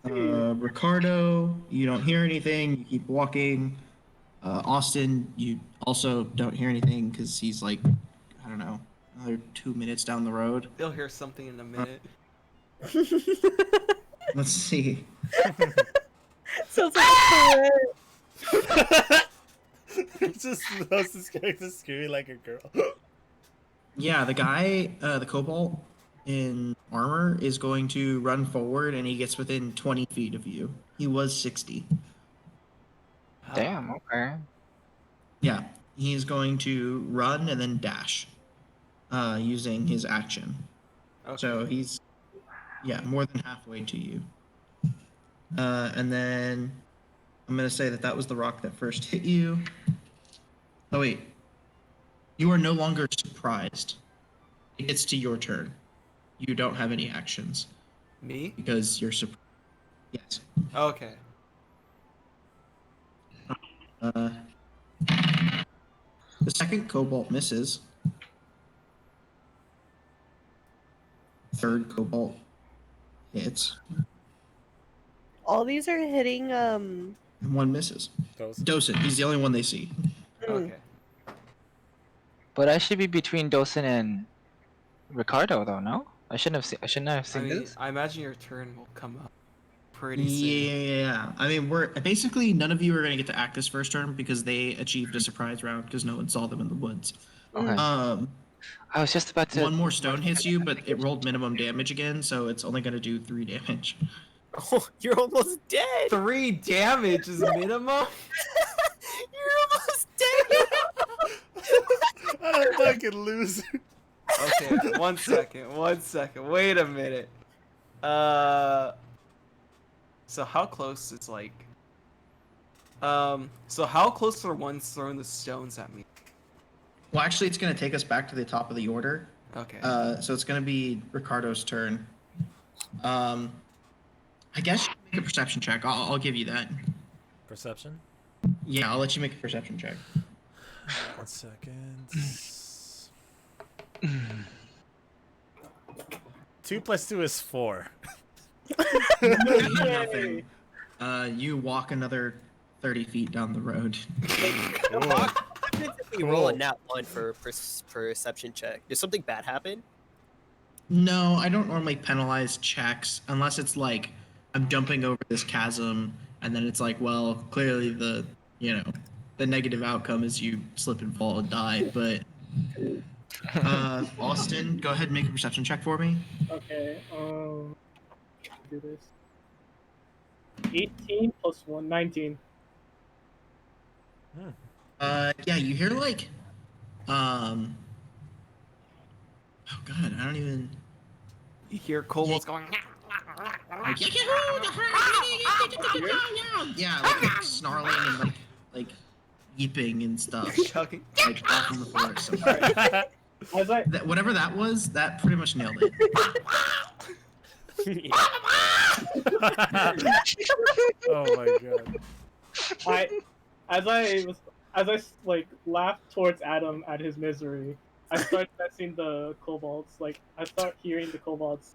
Ricardo, you don't hear anything. You keep walking. Austin, you also don't hear anything because he's like, I don't know, another 2 minutes down the road. They'll hear something in a minute. Let's see. Sounds like It's just Rose's character screaming like a girl. Yeah, the guy, the Cobalt in armor, is going to run forward, and he gets within 20 feet of you. He was 60. Damn. Okay. Yeah, he's going to run and then dash, using his action. Okay. So he's, yeah, more than halfway to you. And then I'm gonna say that was the rock that first hit you. Oh wait, you are no longer surprised. It gets to your turn. You don't have any actions Me? because you're surprised. Yes. Okay. The second cobalt misses. Third cobalt hits. all these are hitting. And one misses. Those. Dosen, he's the only one they see. Okay. But I should be between Dosen and Ricardo, though. No, I shouldn't have I seen mean, this. I imagine your turn will come up pretty soon. Yeah. I mean, we're basically none of you are gonna get to act this first turn because they achieved a surprise round because no one saw them in the woods. Okay. I was just about to. One more stone hits you, but it rolled minimum damage again, so it's only gonna do 3 damage. Oh, you're almost dead. 3 damage is minimum? You're almost dead. What a fucking loser. Okay, 1 second. Wait a minute. So how close is like... so how close are ones throwing the stones at me? Well, actually, it's gonna take us back to the top of the order. Okay. So it's gonna be Ricardo's turn. I guess you can make a perception check. I'll give you that. Perception? Yeah, I'll let you make a perception check. 1 second. 2 plus 2 is 4. Nothing. You walk another 30 feet down the road. We roll a nat 1 for perception check. Did something bad happen? No, I don't normally penalize checks unless it's like I'm jumping over this chasm, and then it's like, well, clearly the negative outcome is you slip and fall and die. But Austin, go ahead and make a perception check for me. Okay. Do this. 18 plus 1, 19. Yeah, you hear like, oh god, I don't even. You hear kobolds going... Like, yeah, like snarling and like weeping and stuff, chugging. like off in the forest somewhere. As I Whatever that was, that pretty much nailed it. Oh my god. I, as I was, like laughed towards Adam at his misery, I start sensing the kobolds. Like I start hearing the kobolds'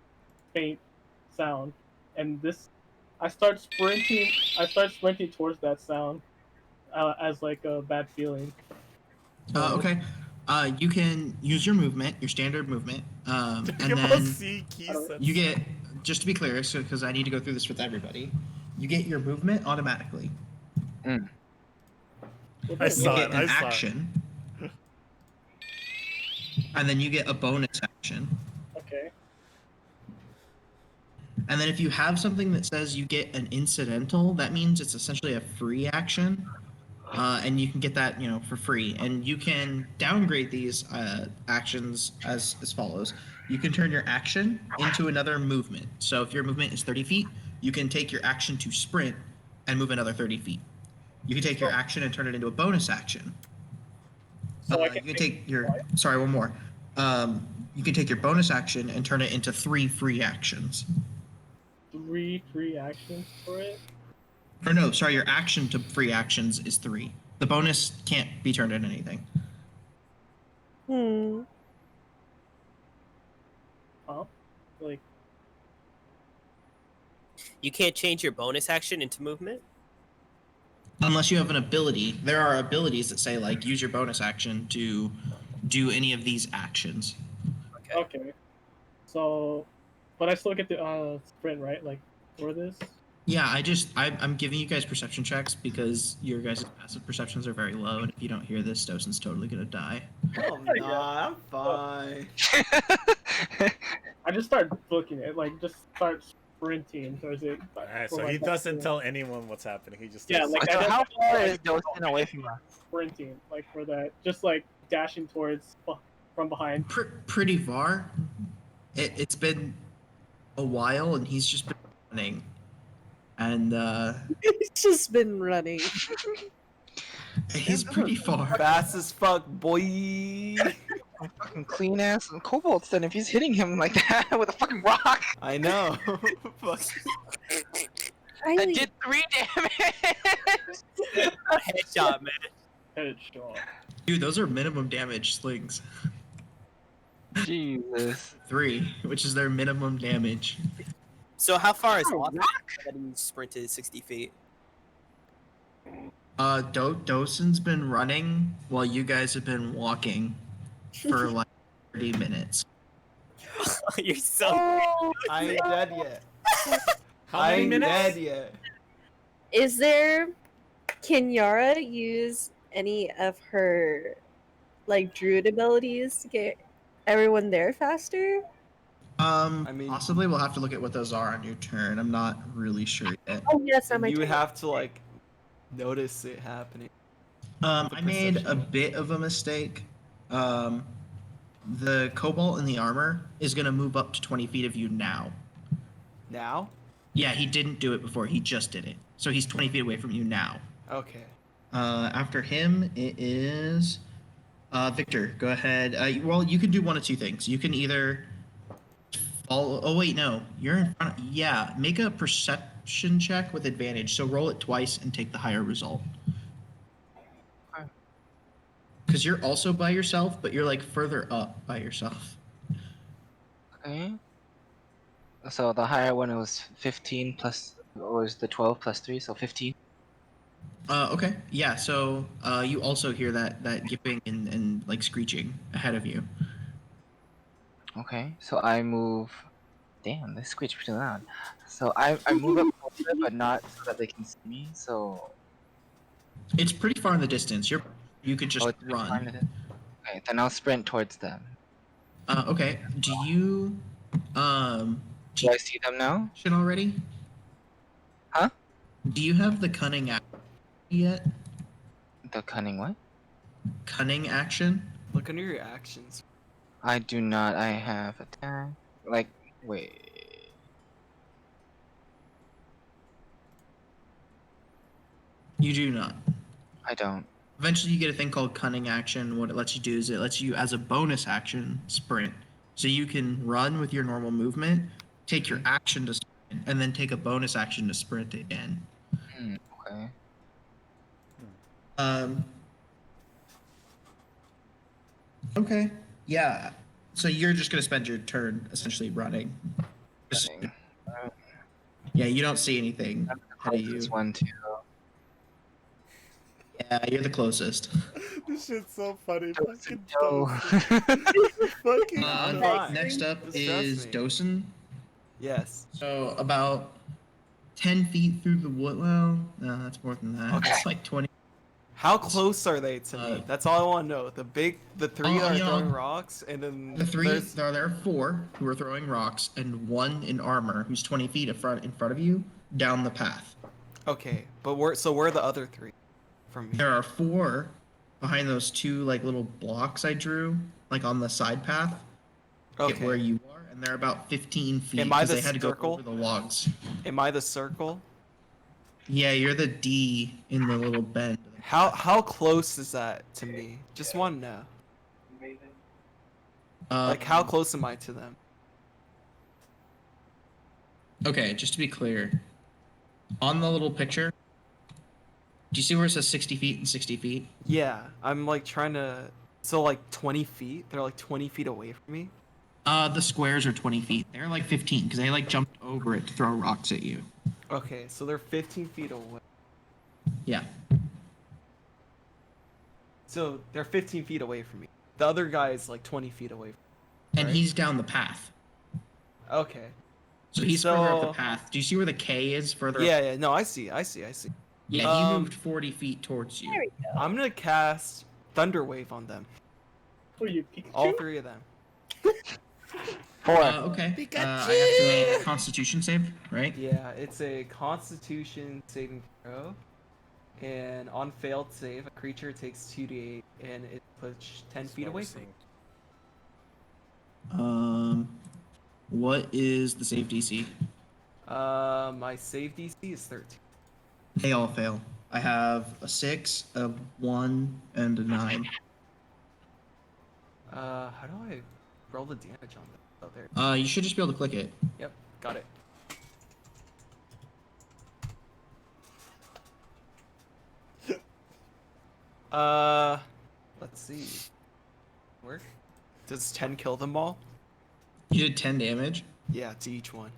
faint sound, and this, I start sprinting. I start sprinting towards that sound, as like a bad feeling. So, Okay. You can use your movement, your standard movement, and Give us then C key sets. you get, just to be clear, so because I need to go through this with everybody, you get your movement automatically. Mm. what I the- You saw get it. an I saw it. action, and then you get a bonus action. Okay. And then if you have something that says you get an incidental, that means it's essentially a free action. And you can get that, for free. And you can downgrade these actions as follows. You can turn your action into another movement. So if your movement is 30 feet, you can take your action to sprint and move another 30 feet. You can take your action and turn it into a bonus action. So I You can take your, what? sorry, one more. You can take your bonus action and turn it into 3 free actions. 3 free actions for it. Or no, sorry, your action to free actions is 3. The bonus can't be turned into anything. Hmm. Huh? Like, You can't change your bonus action into movement. Unless you have an ability. There are abilities that say, like, use your bonus action to do any of these actions. okay. So, but I still get the sprint, right? Like for this. Yeah, I'm giving you guys perception checks because your guys' passive perceptions are very low, and if you don't hear this, Dosen's totally gonna die. Oh, I'm not. I'm fine. I just start booking it, like just start sprinting towards it. Alright, for so my he doesn't best- tell anyone what's happening. He just Yeah, does. like So I how don't- far I is just- Dosen away from us? sprinting, like for that, just like dashing towards from behind. Pretty far. It's been a while, and he's just been running. And It's just been running. he's pretty far. Fast as fuck, boy. Fucking clean ass kobolds then if he's hitting him like that with a fucking rock. I know. Fuck. I Riley, did 3 damage. Headshot, man. Headshot. Dude, those are minimum damage slings. Jesus. 3, which is their minimum damage. So how far is Oh, off that he sprinted 60 feet? Dosen's been running while you guys have been walking for like 30 minutes. You're so. I ain't dead yet. How I many ain't minutes? dead yet. is there? Can Yara use any of her like druid abilities to get everyone there faster? I mean- Possibly we'll have to look at what those are on your turn. I'm not really sure yet. Oh yes, on And my you turn. have to like notice it happening. The I made a perception. bit of a mistake. The cobalt in the armor is going to move up to 20 feet of you now. Now? Yeah, he didn't do it before. He just did it. So he's 20 feet away from you now. Okay. After him, it is Victor. Go ahead. Well, you can do one of two things. You can either follow. Oh wait, no, you're in front. Yeah, make a perception check with advantage. So roll it twice and take the higher result. Okay. Because you're also by yourself, but you're like further up by yourself. Okay. So the higher one was 15 plus, or was the 12 plus 3, so 15. Okay. Yeah. So you also hear that yipping and like screeching ahead of you. Okay, so I move. Damn, this screech pretty loud. So I move up closer, but not so that they can see me. So It's pretty far in the distance. You could just it's pretty far run. into the- Okay, then I'll sprint towards them. Okay. Do you Do I see them now? action already? Huh? Do you have the cunning action yet? The cunning what? Cunning action? Look under your actions. I do not. I have attack. Like, wait. You do not. I don't. Eventually, you get a thing called cunning action. What it lets you do is it lets you, as a bonus action, sprint. So you can run with your normal movement, take your action to sprint, and then take a bonus action to sprint again. Okay. Um. Okay. Yeah. So you're just gonna spend your turn essentially running. Just- Running. yeah, you don't see anything I'm the ahead of you. closest one too. Yeah, you're the closest. This shit's so funny. Doesn't Fucking know. fucking I'm Um, fine. next up Just trust is me. Dosen. Yes. So about 10 feet through the wood. Well, no, that's more than that. Okay. It's like 20. How close are they to me? That's all I want to know. The three that are you know, throwing rocks, and then The three, there's there are four who are throwing rocks, and one in armor who's 20 feet in front of you down the path. okay, but where are the other three from me? There are four behind those two like little blocks I drew, like on the side path. Get where Okay. you are, and they're about 15 feet Am I because the they had to go circle? over the logs. Am I the circle? Yeah, you're the D in the little bend. How close is that to me? Just want to know. Like how close am I to them? Okay, just to be clear, on the little picture, do you see where it says 60 feet and 60 feet? Yeah, I'm like trying to. So like 20 feet? They're like 20 feet away from me. The squares are 20 feet. They're like 15 because they like jumped over it to throw rocks at you. Okay, so they're 15 feet away. Yeah. So they're 15 feet away from me. The other guy is like 20 feet away. And Right. he's down the path. Okay. So he's further up So- the path. Do you see where the K is further Yeah, up? yeah. No, I see. Yeah, he Um, moved 40 feet towards you. There we go. I'm gonna cast Thunder Wave on them. Who are you, Pikachu? All three of them. 4. Okay. I have to make a Constitution save, right? Yeah, it's a Constitution saving throw, and on failed save, a creature takes 2d8, and it puts 10 feet away from me. What is the save DC? My save DC is 13. They all fail. I have a 6, a 1, and a 9. How do I roll the damage on them? Oh, there. You should just be able to click it. Yep, got it. Let's see. Work? Does 10 kill them all? You did 10 damage. Yeah, to each one.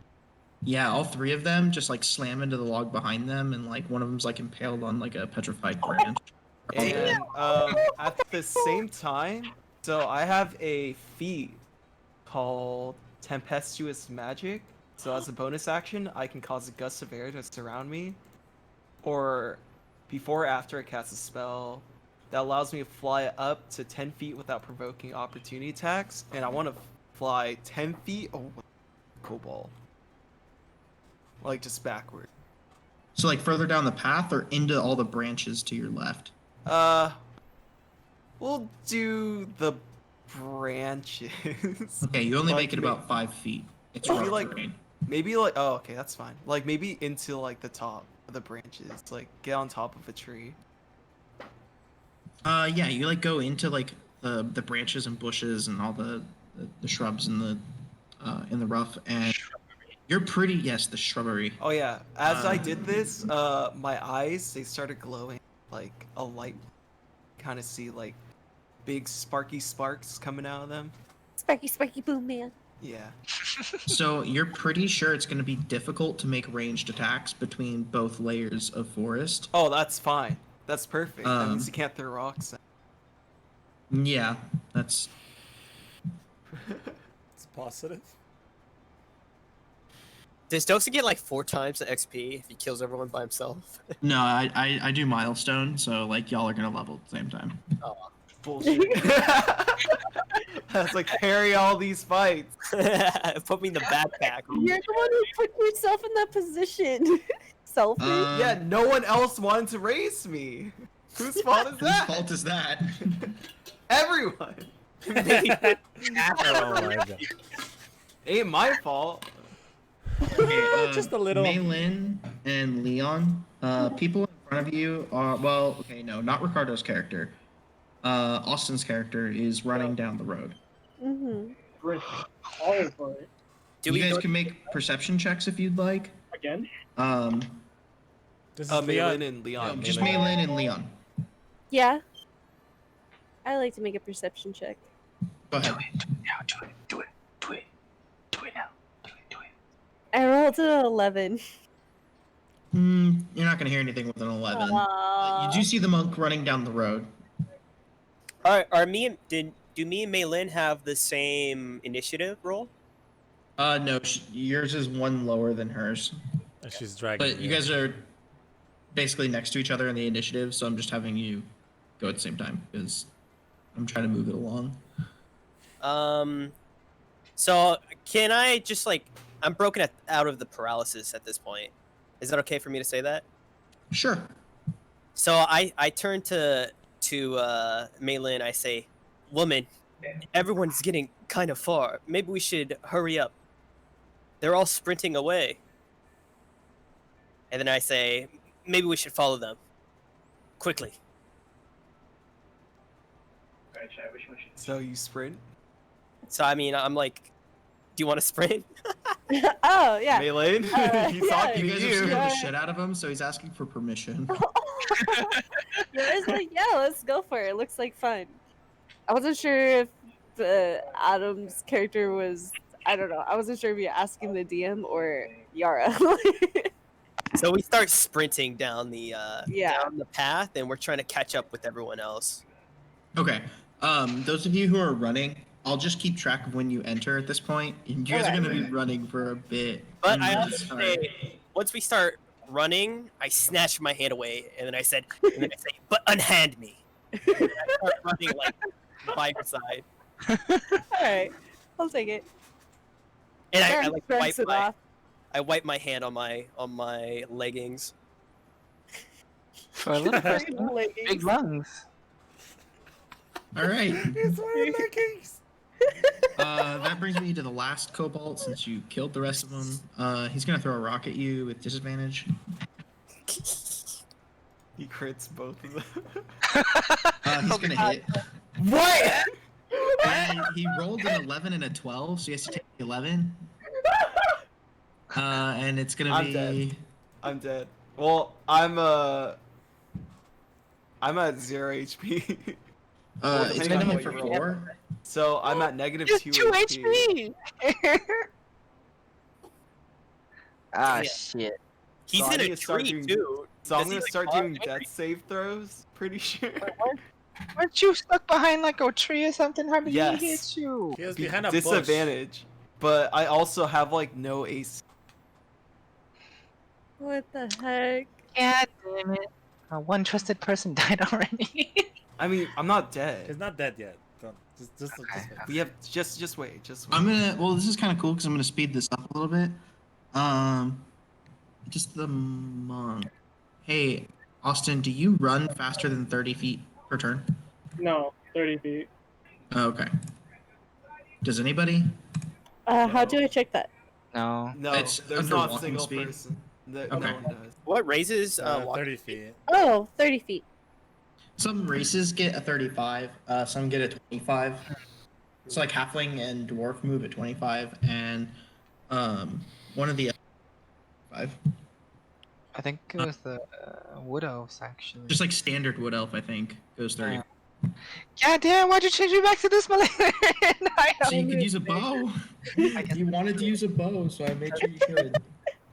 Yeah, all three of them just like slam into the log behind them, and like one of them's like impaled on like a petrified branch. And at the same time, so I have a feat called Tempestuous Magic. So as a bonus action, I can cause a gust of air to surround me, or before or after I cast a spell that allows me to fly up to 10 feet without provoking opportunity attacks. And I want to fly 10 feet away from the Cobalt. Like just backward. So like further down the path or into all the branches to your left. We'll do the branches. Okay, you only Like, make it about 5 feet. It's Maybe rough like- terrain. Maybe like, oh, okay, that's fine. Like maybe into like the top of the branches, like get on top of a tree. Yeah, you like go into like the branches and bushes and all the shrubs in the rough, and you're pretty. Yes, the shrubbery. Oh yeah, as I did this, my eyes they started glowing like a light. Kind of see like big sparky sparks coming out of them. Sparky, sparky, boom, man. Yeah. So you're pretty sure it's going to be difficult to make ranged attacks between both layers of forest. Oh, that's fine. That's perfect. That means Um, you can't throw rocks. Yeah, that's. It's positive. Does Dosa get like 4 times the XP if he kills everyone by himself? No, I do milestone, so like y'all are gonna level at the same time. Bullshit. That's like carry all these fights. Put me in the backpack. You're the one who put yourself in that position. Selfish. Yeah, no one else wanted to race me. Whose fault is Whose that? fault is that? Everyone. Oh my god. Ain't my fault. Okay, Just a little. Maylin and Leon, people in front of you are well. Okay, no, not Ricardo's character. Austin's character is running down the road. Mm-hmm. Great. All for it. Do You we guys go- can make perception checks if you'd like. Again? This is Maylin Leon. and Leon. Just Maylin. Maylin and Leon. Yeah. I like to make a perception check. Go ahead. Now do it. Do it. Do it. Do it now. Do it. Do it. I rolled an 11. You're not gonna hear anything with an 11. You do see the monk running down the road. Are do me and Maylin have the same initiative roll? No, yours is one lower than hers. And she's dragging. But you guys are basically next to each other in the initiative, so I'm just having you go at the same time because I'm trying to move it along. So can I just like I'm broken out of the paralysis at this point. Is that okay for me to say that? Sure. So I turn to Maylin. I say, "Woman, everyone's getting kind of far. Maybe we should hurry up. They're all sprinting away." And then I say, "Maybe we should follow them quickly." So you sprint? So I mean, I'm like, "Do you want to sprint?" Oh, yeah. Maylin? He's yeah. talking You to guys are you. scared the shit out of him, so he's asking for permission. It's like, yeah, let's go for it. Looks like fun. I wasn't sure if Adam's character was. I don't know. I wasn't sure if you're asking the DM or Yara. So we start sprinting down the Yeah. down the path, and we're trying to catch up with everyone else. Okay. Those of you who are running, I'll just keep track of when you enter at this point. You guys are Okay. gonna be running for a bit. But I Mm, also say, once we start running, I snatch my hand away, and then I say, "But unhand me." And I start running like by your side, All right, I'll take it. and I Aaron like shrugs it off. I wipe my hand on my leggings. For a little person, big lungs. All right. He's wearing leggings. That brings me to the last cobalt since you killed the rest of them. He's gonna throw a rock at you with disadvantage. He crits both of them. He's gonna hit. What? And he rolled an 11 and a 12, so he has to take 11. And it's gonna I'm be. dead. I'm dead. Well, I'm at 0 HP. It's depending gonna on hit what for you roll. 4. So I'm at negative Just 2 2 HP. HP. Ah, Yeah. shit. He's So I in need a to start tree doing- too. So I'm Does he, gonna like, start talk doing angry? death save throws. Pretty sure. Weren't you stuck behind like a tree or something? How did Yes. he hit you? He was Be- behind a bush. disadvantage. But I also have like no ace. What the heck? God damn it. One trusted person died already. I mean, I'm not dead. He's not dead yet. Don't, just Okay. wait. We have just wait, just wait. I'm gonna. Well, this is kind of cool because I'm gonna speed this up a little bit. Just the monk. Hey, Austin, do you run faster than 30 feet per turn? No, 30 feet. Okay. Does anybody? How do I check that? No. No, It's there's under not a walking single speed. person. That Okay. No one does. What raises? 30 feet. Oh, 30 feet. Some races get a 35. Some get a 25. So like halfling and dwarf move at 25, and one of the 5. I think it was the widows actually. Just like standard wood elf, I think, goes 30. God damn, why'd you change me back to this millennium? So you could use a bow. You wanted to use a bow, so I made sure you could.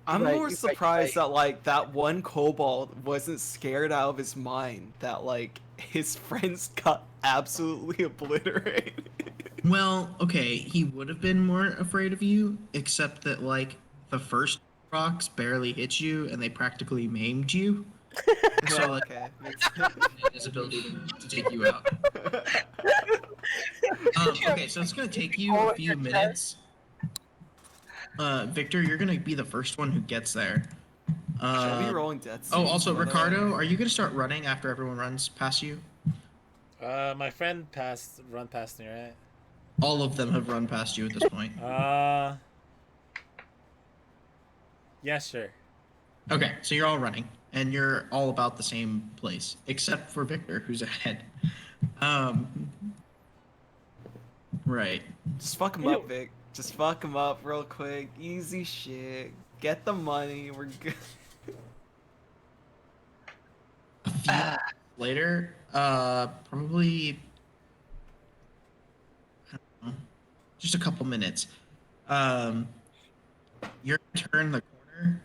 I'm Right, more you're right, surprised that like that one kobold wasn't scared out of his mind that like his friends got absolutely obliterated. Well, okay, he would have been more afraid of you, except that like the first rocks barely hit you, and they practically maimed you. So like okay. his ability to take you out. Okay, so it's gonna take you a few minutes. Victor, you're gonna be the first one who gets there. Should I be rolling death Oh, saves also, for that? Ricardo, are you gonna start running after everyone runs past you? My friend run past me, right? All of them have run past you at this point. Yeah, sure. Okay, so you're all running, and you're all about the same place, except for Victor, who's ahead. Right. Just fuck him up, Vic. Just fuck him up real quick. Easy shit. Get the money. We're good. later, probably I don't know, just a couple minutes. Um, you're gonna turn the corner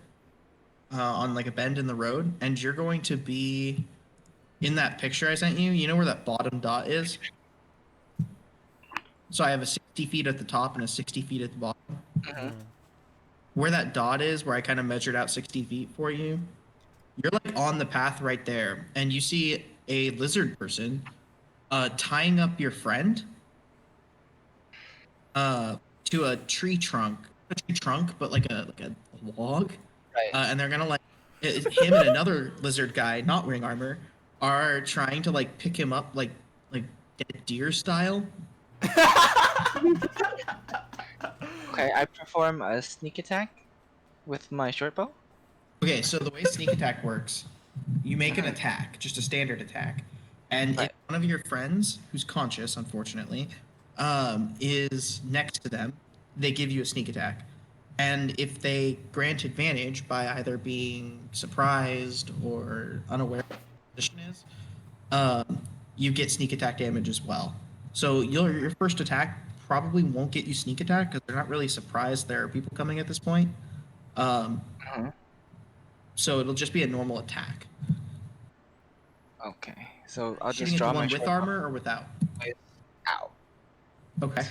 on like a bend in the road, and you're going to be in that picture I sent you. You know where that bottom dot is? So I have a 60 feet at the top and a 60 feet at the bottom. Mhm. Where that dot is, where I kind of measured out 60 feet for you, you're like on the path right there, and you see a lizard person tying up your friend uh, to a tree trunk, but like a log, Right. and they're gonna like him and another lizard guy, not wearing armor, are trying to like pick him up like dead deer style. Okay, I perform a sneak attack with my short bow. Okay, so the way sneak attack works, you make an Mhm. attack, just a standard attack, and if Right. one of your friends, who's conscious, unfortunately, is next to them, they give you a sneak attack. And if they grant advantage by either being surprised or unaware of what the position is, you get sneak attack damage as well. So your first attack probably won't get you sneak attack because they're not really surprised there are people coming at this point. Um, Mhm. so it'll just be a normal attack. Okay, so Are you I'll shooting just at the draw my one with short bow armor or without? with ow. Okay.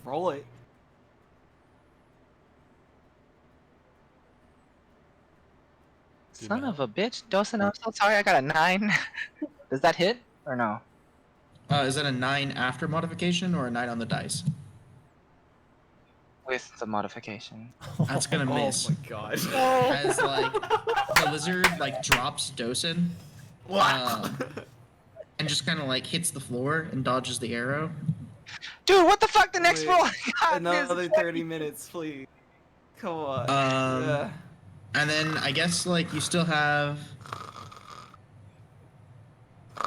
Roll it. Son of a bitch, Dawson, I'm so sorry. I got a 9. Does that hit or no? Is that a 9 after modification or a 9 on the dice? With the modification. That's gonna Oh miss. my god. As like the lizard like drops Dosen, and just kind of like hits the floor and dodges the arrow. Dude, what the fuck? The next Wait, roll I got Another is 30 minutes, please. Come on. Um, And then I guess like you still have.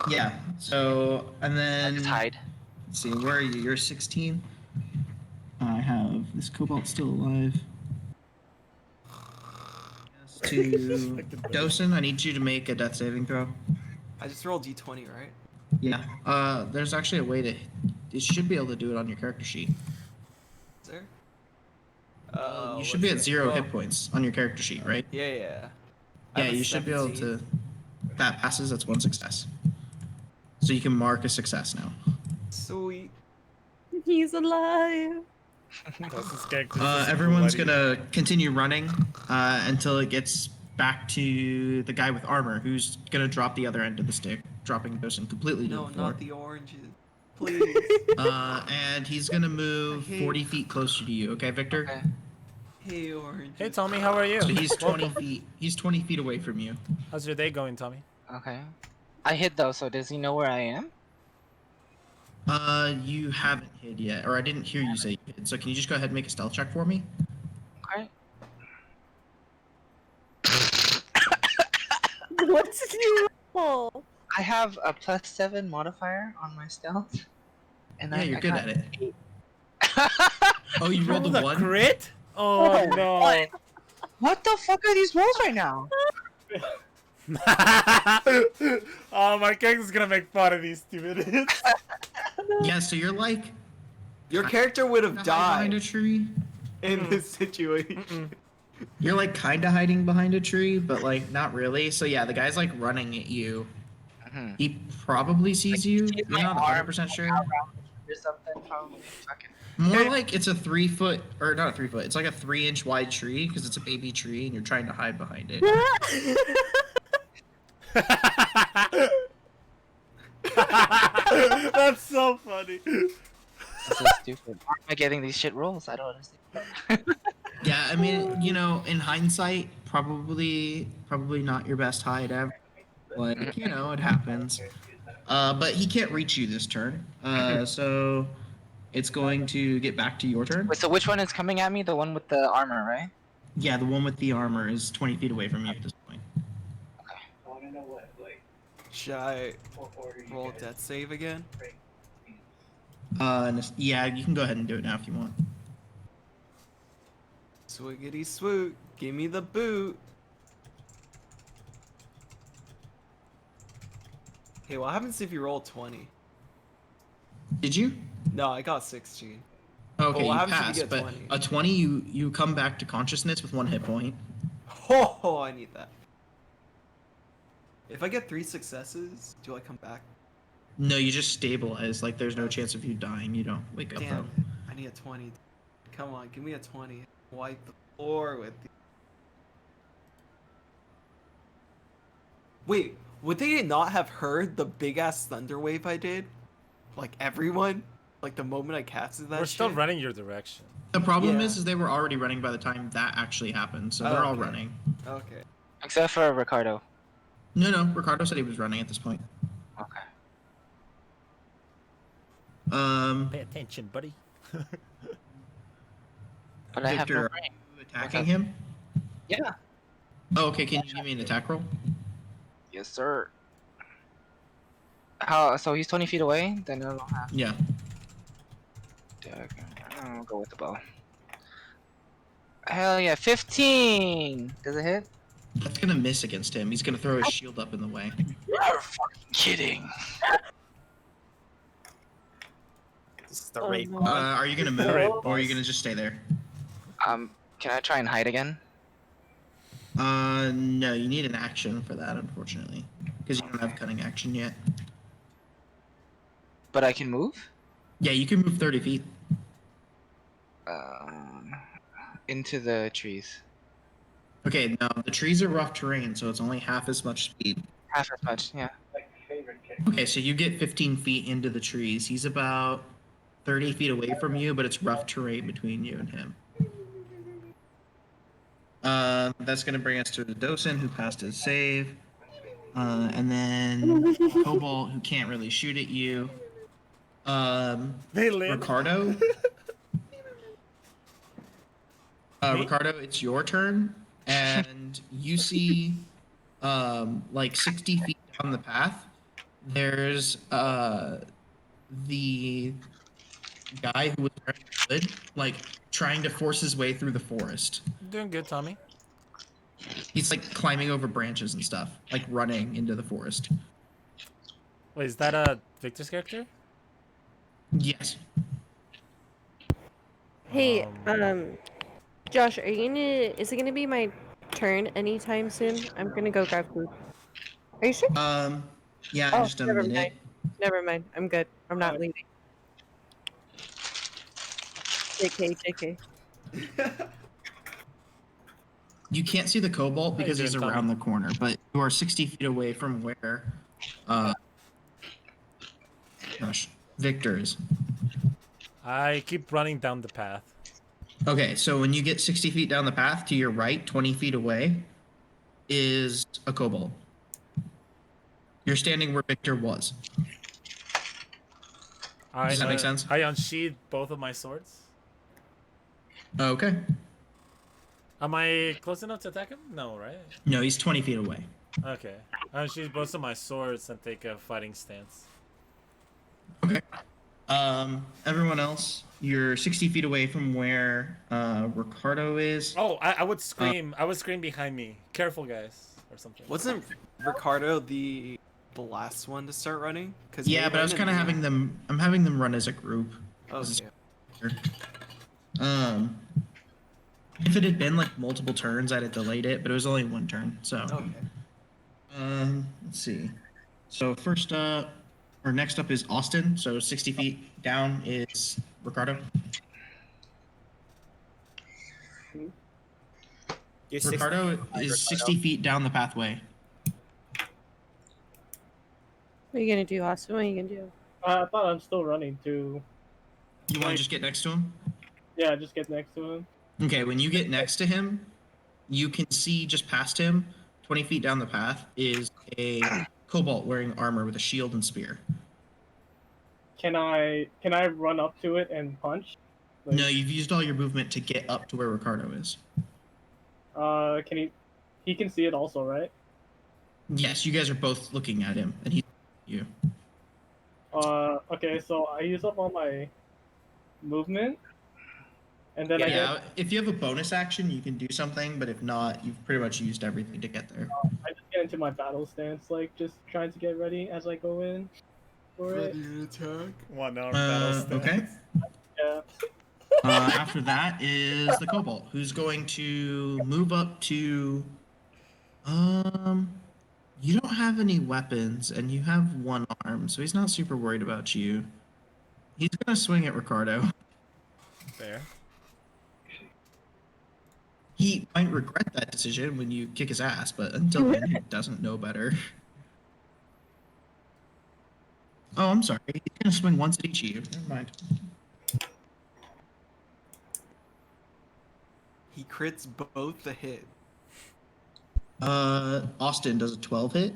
Yeah. So and I then just hide. let's see, where are you? You're 16. I have this cobalt still alive. Yes, to Dosen, I need you to make a death saving throw. I just rolled d20, right? Yeah. There's actually a way to. You should be able to do it on your character sheet. Is there? You should be at what's 0 that? hit points on your character sheet, right? Yeah. I Yeah, have a you should be able 17. to. That passes. That's one success. So you can mark a success now. Sweet. He's alive. Dawson's character is Everyone's bloody. gonna continue running until it gets back to the guy with armor, who's gonna drop the other end of the stick, dropping Dosen completely to No, the floor. not the oranges. Please. And he's gonna move I hate- 40 feet closer to you. Okay, Victor. Okay. Hey, oranges. Hey Tommy, how are you? So he's 20 Welcome. feet. He's 20 feet away from you. How's your day going, Tommy? Okay. I hid though, so does he know where I am? You haven't hid yet, or I didn't hear you say you hid. So can you just go ahead and make a stealth check for me? Okay. What's the roll? I have a +7 modifier on my stealth. And Yeah, you're I good got at it. 8. Oh, you rolled Rolled a a 1? crit? Oh Oh, no. what? What the fuck are these rolls right now? Oh, my character's gonna make fun of these 2 minutes. Yeah, so you're like Your character would have behind a died tree. in this situation. You're like kind of hiding behind a tree, but like not really. So yeah, the guy's like running at you. Mhm. He probably sees you. sees You're my not arm 100% sure. Or something, probably. Fucking. More like it's a 3 foot, or not a 3 foot. It's like a 3-inch wide tree because it's a baby tree and you're trying to hide behind it. That's so funny. This is stupid. Why am I getting these shit rolls? I don't understand. Yeah, I mean, you know, in hindsight, probably not your best hide ever. Like, you know, it happens. But he can't reach you this turn. So it's going to get back to your turn. Wait, so which one is coming at me? The one with the armor, right? Yeah, the one with the armor is 20 feet away from you at this point. Should I roll a death save again? Yeah, you can go ahead and do it now if you want. Swiggity swoot. Give me the boot. Okay, what happens if you roll 20? Did you? No, I got 16. Okay, Well, what you happens if you passed, get but 20? a 20, you come back to consciousness with 1 hit point. Oh, I need that. If I get 3 successes, do I come back? No, you just stabilize. Like there's no chance of you dying. You don't wake up Damn though. it. I need a 20. Come on, give me a 20. Wipe the floor with you. Wait, would they not have heard the big ass thunder wave I did? Like everyone? Like the moment I casted that We're still shit? running your direction. The problem Yeah. is they were already running by the time that actually happened, so they're all Okay. running. Okay. Except for Ricardo. No, Ricardo said he was running at this point. Okay. Pay attention, buddy. But I have no Victor, brain. are you attacking Okay. him? Yeah. Oh, okay. Can you give me an attack roll? Yes, sir. How? So he's 20 feet away. Then I don't have. Yeah. I'll go with the bow. Hell yeah, 15. Does it hit? That's gonna miss against him. He's gonna throw his shield up in the way. You're fucking kidding. This is the Oh, raid no. pod. Are you gonna move, Alright, or are you boss. gonna just stay there? Can I try and hide again? No. You need an action for that, unfortunately, because you don't have cutting action yet. But I can move. Yeah, you can move 30 feet. Into the trees. Okay, now the trees are rough terrain, so it's only half as much speed. Half as much. Yeah. Okay, so you get 15 feet into the trees. He's about 30 feet away from you, but it's rough terrain between you and him. That's going to bring us to the docent, who passed his save. And then Cobalt, who can't really shoot at you. They live. Ricardo? Me? Ricardo, it's your turn, and you see, like 60 feet down the path, there's the guy who was wearing the hood, like trying to force his way through the forest. Doing good, Tommy. He's like climbing over branches and stuff, like running into the forest. Wait, is that a Victor's character? Yes. Hey, Josh, are you gonna? Is it gonna be my turn anytime soon? I'm gonna go grab food. Are you sure? Yeah, Oh, just a never minute. mind. Never mind. I'm good. I'm not leaving. JK. You can't see the cobalt because you he's doing, around Tommy? the corner, but you are 60 feet away from where, Victor is. I keep running down the path. Okay, so when you get 60 feet down the path, to your right, 20 feet away, is a kobold. You're standing where Victor was. Does that make sense? I unsheathed both of my swords. Okay. Am I close enough to attack him? No, right? No, he's 20 feet away. Okay. I unsheathe both of my swords and take a fighting stance. Okay. Everyone else, you're 60 feet away from where Ricardo is. Oh, I would scream. I would scream behind me. Careful, guys, or something. Wasn't Ricardo the last one to start running? Cause Yeah, but I was kind of having them. I'm having them run as a group. Okay. If it had been like multiple turns, I'd have delayed it, but it was only one turn. So, Okay. let's see. So first up, or next up is Austin. So 60 feet down is Ricardo. You're Ricardo 65, is Ricardo. 60 feet down the pathway. What are you gonna do, Austin? What are you gonna do? I thought I'm still running to. You want to just get next to him? Yeah, just get next to him. Okay, when you get next to him, you can see just past him, 20 feet down the path, is a kobold wearing armor with a shield and spear. Can I run up to it and punch? Like, No, you've used all your movement to get up to where Ricardo is. Can he? He can see it also, right? Yes, you guys are both looking at him, and he's you. Okay, so I use up all my movement, and then I get. Yeah, if you have a bonus action, you can do something, but if not, you've pretty much used everything to get there. I just get into my battle stance, like just trying to get ready as I go in for it. Ready to attack. 1 hour battle stance. Okay. Yeah. After that is the Cobalt, who's going to move up to. You don't have any weapons, and you have one arm, so he's not super worried about you. He's gonna swing at Ricardo. Fair. He might regret that decision when you kick his ass, but until then, he doesn't know better. Oh, I'm sorry. He's gonna swing once at each of you. Never mind. He crits both the hit. Austin, does a 12 hit?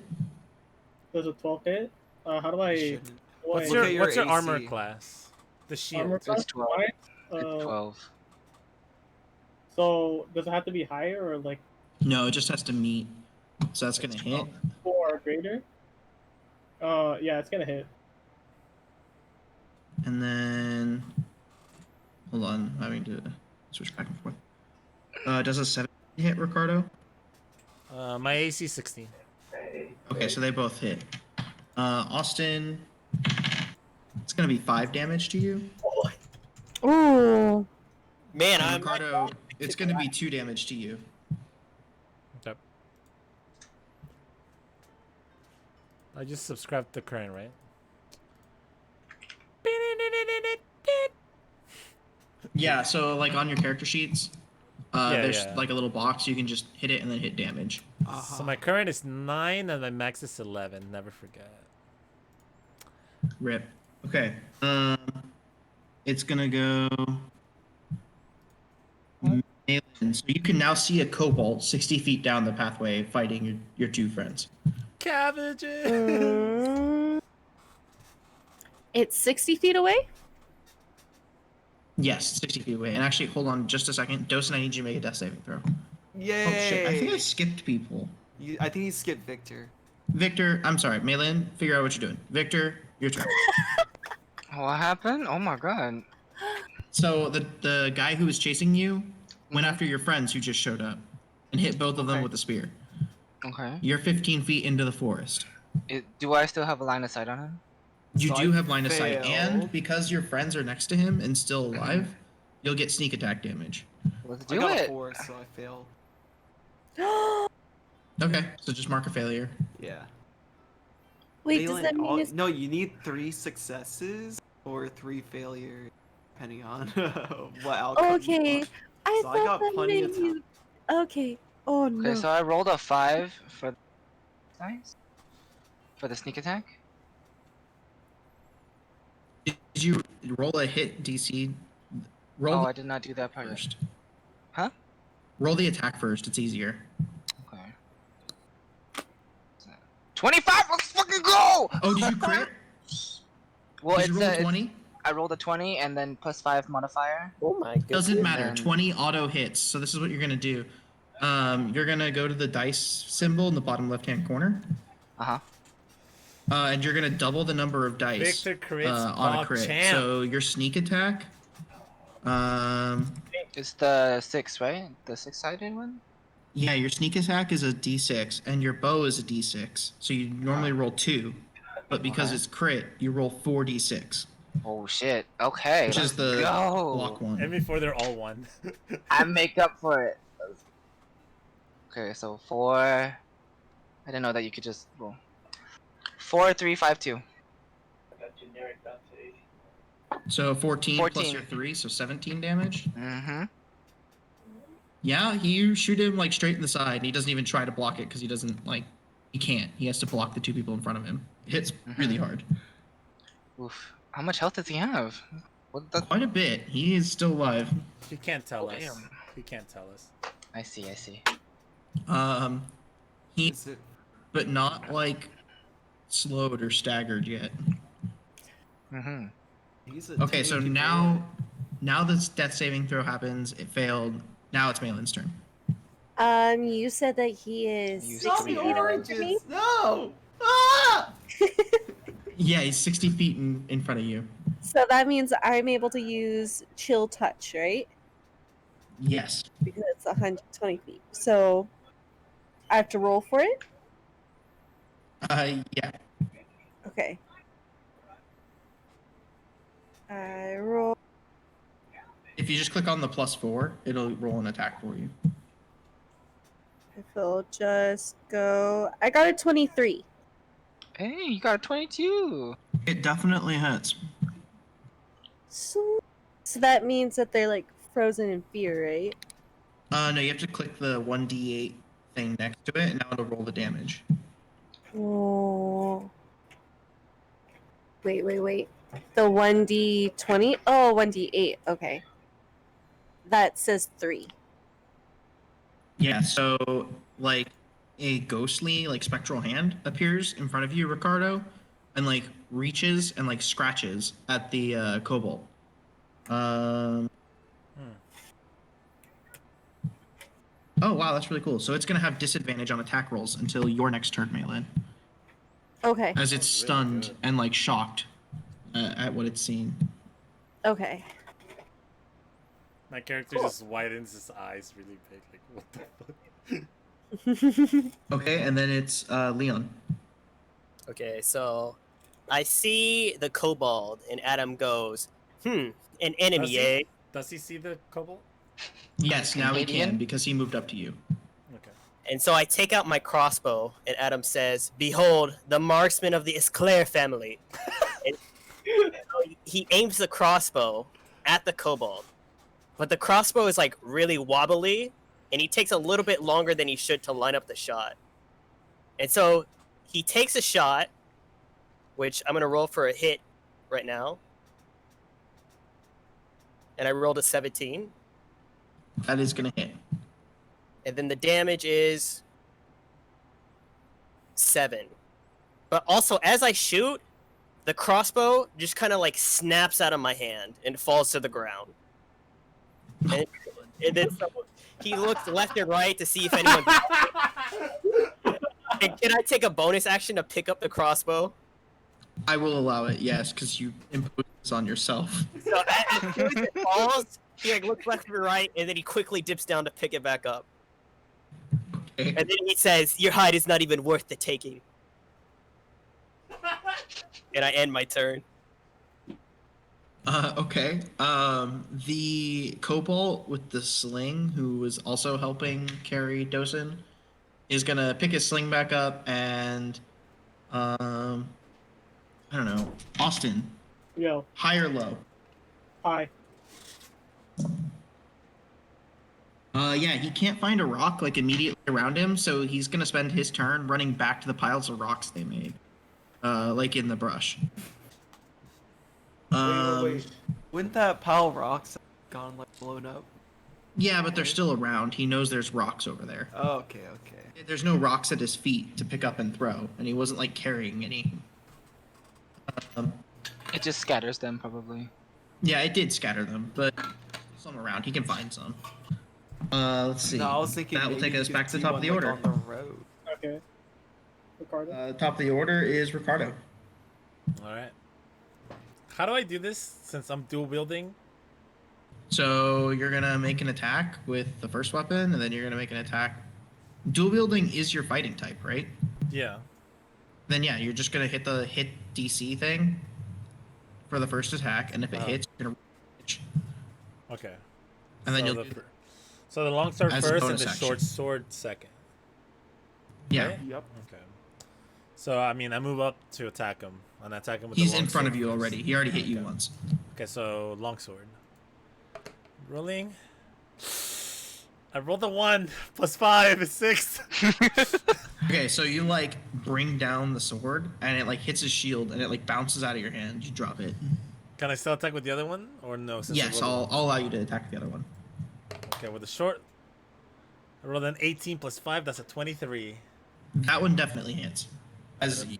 Does a 12 hit? How do I? Shouldn't. What's Look your at your what's your armor AC. class? The shield. Armor class? 12. Mine? It's 12. So does it have to be higher or like No, it just has to meet. So that's gonna It's hit. 12. 4 or greater? Yeah, it's gonna hit. And then. Hold on, I'm having to switch back and forth. Does a 17 hit, Ricardo? My AC 16. Okay, so they both hit. Austin. It's gonna be 5 damage to you. Ooh. Man, And I'm Ricardo, it's gonna be 2 damage to you. Okay. I just subscribed to current, right? Yeah, so like on your character sheets, Yeah, there's yeah. like a little box you can just hit it and then hit damage. So my current is 9 and my max is 11. Never forget. Rip. Okay. It's gonna go. Malin. So you can now see a Cobalt 60 feet down the pathway fighting your 2 friends. Cabbages. Mm. It's 60 feet away? Yes, 60 feet away. And actually, hold on just a second. Dosen, I need you to make a death saving throw. Yay! Oh shit! I think I skipped people. I think he skipped Victor. Victor, I'm sorry. Malin, figure out what you're doing. Victor, your turn. What happened? Oh my god. So the guy who was chasing you went after your friends who just showed up and hit both of them Okay. with a spear. Okay. You're 15 feet into the forest. Do I still have a line of sight on him? You So do I have line of sight, and failed. because your friends are next to him and still alive, you'll get sneak attack damage. Let's I do got it. a 4, so I failed. Okay, so just mark a failure. Yeah. Wait, does Malin, that mean it's... No, you need 3 successes or 3 failures, depending on what outcome. you Okay. want. I So I thought got that plenty of meant time. you... Okay. Oh no. Okay, so I rolled a 5 for nice for the sneak attack. Did you roll a hit DC? Roll Oh, the I did not do that part yet. first. Huh? Roll the attack first. It's easier. Okay. 25. Let's fucking go! Oh, did you crit? Well, Did you roll it's 20? I rolled a 20 and then +5 modifier. Oh my goodness. Doesn't matter. then- 20 auto hits. So this is what you're gonna do. You're gonna go to the dice symbol in the bottom left-hand corner, Uh-huh. and you're gonna double the number of dice Victor crits on a Bob crit. Champ. So your sneak attack. It's the 6, right? The 6-sided one? Yeah, your sneak attack is a D6, and your bow is a D6. So you normally roll 2, but because Okay. it's crit, you roll 4d6, Oh shit. Okay. which let's is the go. block one. And before they're all one. I make up for it. Okay, so 4. I didn't know that you could just roll. 4, 3, 5, 2. So 14 plus 14. your 3, so 17 damage. Mm-hmm. Yeah, you shoot him like straight in the side, and he doesn't even try to block it because he doesn't like. He can't. He has to block the 2 people in front of him. It hits really hard. Oof. How much health does he have? What the? Quite a bit. He is still alive. He can't tell us. Damn. He can't tell us. I see. I see. He, Is it? but not like slowed or staggered yet. Mm-hmm. He's a Okay, so tanky now this death saving throw happens. It failed. Now it's Malin's turn. You said that he is You 60 said feet the away from me? No! Ah! Yeah, he's 60 feet in front of you. So that means I'm able to use chill touch, right? Yes. Because it's 120 feet. So I have to roll for it? Yeah. Okay. I roll. If you just click on the +4, it'll roll an attack for you. If it'll just go. I got a 23. Hey, you got a 22. It definitely hits. So that means that they're like frozen in fear, right? No, you have to click the 1d8 thing next to it, and now it'll roll the damage. Oh. Wait. The 1d20? Oh, 1d8. Okay. That says 3. Yeah, so like a ghostly, like spectral hand appears in front of you, Ricardo, and like reaches and like scratches at the kobold. Oh wow, that's really cool. So it's gonna have disadvantage on attack rolls until your next turn, Malin, Okay. as it's Sounds really stunned good. and like shocked at what it's seen. Okay. My character Cool. just widens his eyes really big. Like, what the fuck? Okay, and then it's Leon. Okay, so I see the kobold, and Adam goes, an enemy, eh? Does he see the kobold? Yes, now he Canadian? can because he moved up to you. Okay. And so I take out my crossbow, and Adam says, "Behold, the marksman of the Esclair family." And so he aims the crossbow at the kobold, but the crossbow is like really wobbly, and he takes a little bit longer than he should to line up the shot. And so he takes a shot, which I'm gonna roll for a hit right now, and I rolled a 17. That is gonna hit. And then the damage is 7. But also, as I shoot, the crossbow just kind of like snaps out of my hand and falls to the ground. And then he looks left and right to see if anyone. And can I take a bonus action to pick up the crossbow? I will allow it, yes, because you imposed this on yourself. So as soon as it falls, he like looks left and right, and then he quickly dips down to pick it back up. Okay. And then he says, "Your hide is not even worth the taking." And I end my turn. Okay. The kobold with the sling, who was also helping carry Dosen, is gonna pick his sling back up and, I don't know, Austin, Yo, high or low? hi. Yeah, he can't find a rock like immediately around him, so he's gonna spend his turn running back to the piles of rocks they made, like in the brush. Wait. Wouldn't that pile of rocks have gone like blown up? Yeah, but they're still around. He knows there's rocks over there. Oh, okay. There's no rocks at his feet to pick up and throw, and he wasn't like carrying any. It just scatters them, probably. Yeah, it did scatter them, but some around. He can find some. Let's see. No, I was thinking that will maybe take us you back could to the see top of one, the like, order. on the road. Okay. Ricardo? Top of the order is Ricardo. All right. How do I do this since I'm dual wielding? So you're gonna make an attack with the first weapon, and then you're gonna make an attack. Dual wielding is your fighting type, right? Yeah. Then yeah, you're just gonna hit the hit DC thing for the first attack, and if it hits, you're gonna reach. Okay. And then so you'll the, do fir- so the long sword as a first and bonus the action. short sword second. Yeah. Right? Yep. Okay. So I mean, I move up to attack him, and I attack him with He's the long in front of sword you first. already. He already hit you Okay. once. Okay, so longsword. Rolling. I rolled a 1 plus 5 is 6. Okay, so you like bring down the sword, and it like hits his shield, and it like bounces out of your hand. You drop it. Can I still attack with the other one, or no? Since I Yes, rolled I'll allow you to attack the other one. Okay, with the short. I rolled an 18 plus 5. That's a 23. That one definitely hits. As you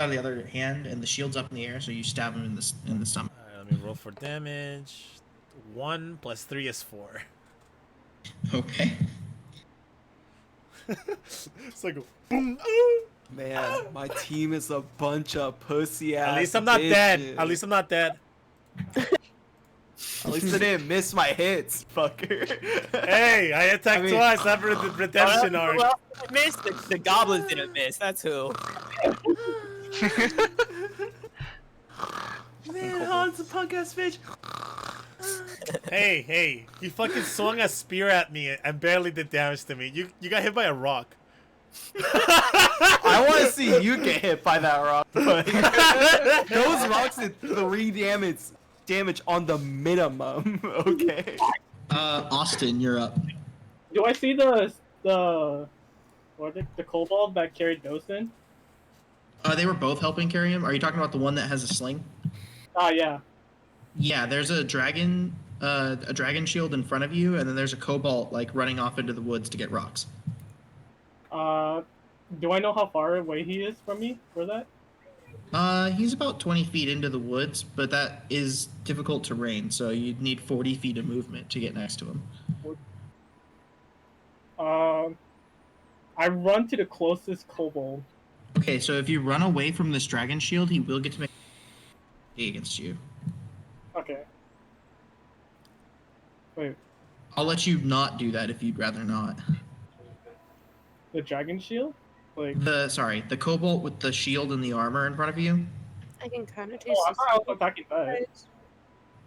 out of the other hand, and the shield's up in the air, so you stab him in the stomach. All right, let me roll for damage. 1 plus 3 is 4. Okay. It's like boom. Man, my team is a bunch of pussy ass. At least I'm not dead. At least I'm not dead. At least I didn't miss my hits, fucker. Hey, I attacked I mean- twice after the redemption arc. Well, I missed. The goblins didn't miss. That's who. Man, Han's a punk ass bitch. Hey, you fucking swung a spear at me and barely did damage to me. You got hit by a rock. I want to see you get hit by that rock, but those rocks did 3 damage on the minimum. Okay. Austin, you're up. Do I see the kobold that carried Dosen? They were both helping carry him. Are you talking about the one that has a sling? Ah, yeah. Yeah, there's a dragon shield in front of you, and then there's a cobalt like running off into the woods to get rocks. Do I know how far away he is from me for that? He's about 20 feet into the woods, but that is difficult terrain, so you'd need 40 feet of movement to get next to him. I run to the closest kobold. Okay, so if you run away from this dragon shield, he will get to make a against you. Okay. Wait, I'll let you not do that if you'd rather not. the dragon shield? Like, The cobalt with the shield and the armor in front of you. I can kind of taste oh, I thought I was attacking that. Right.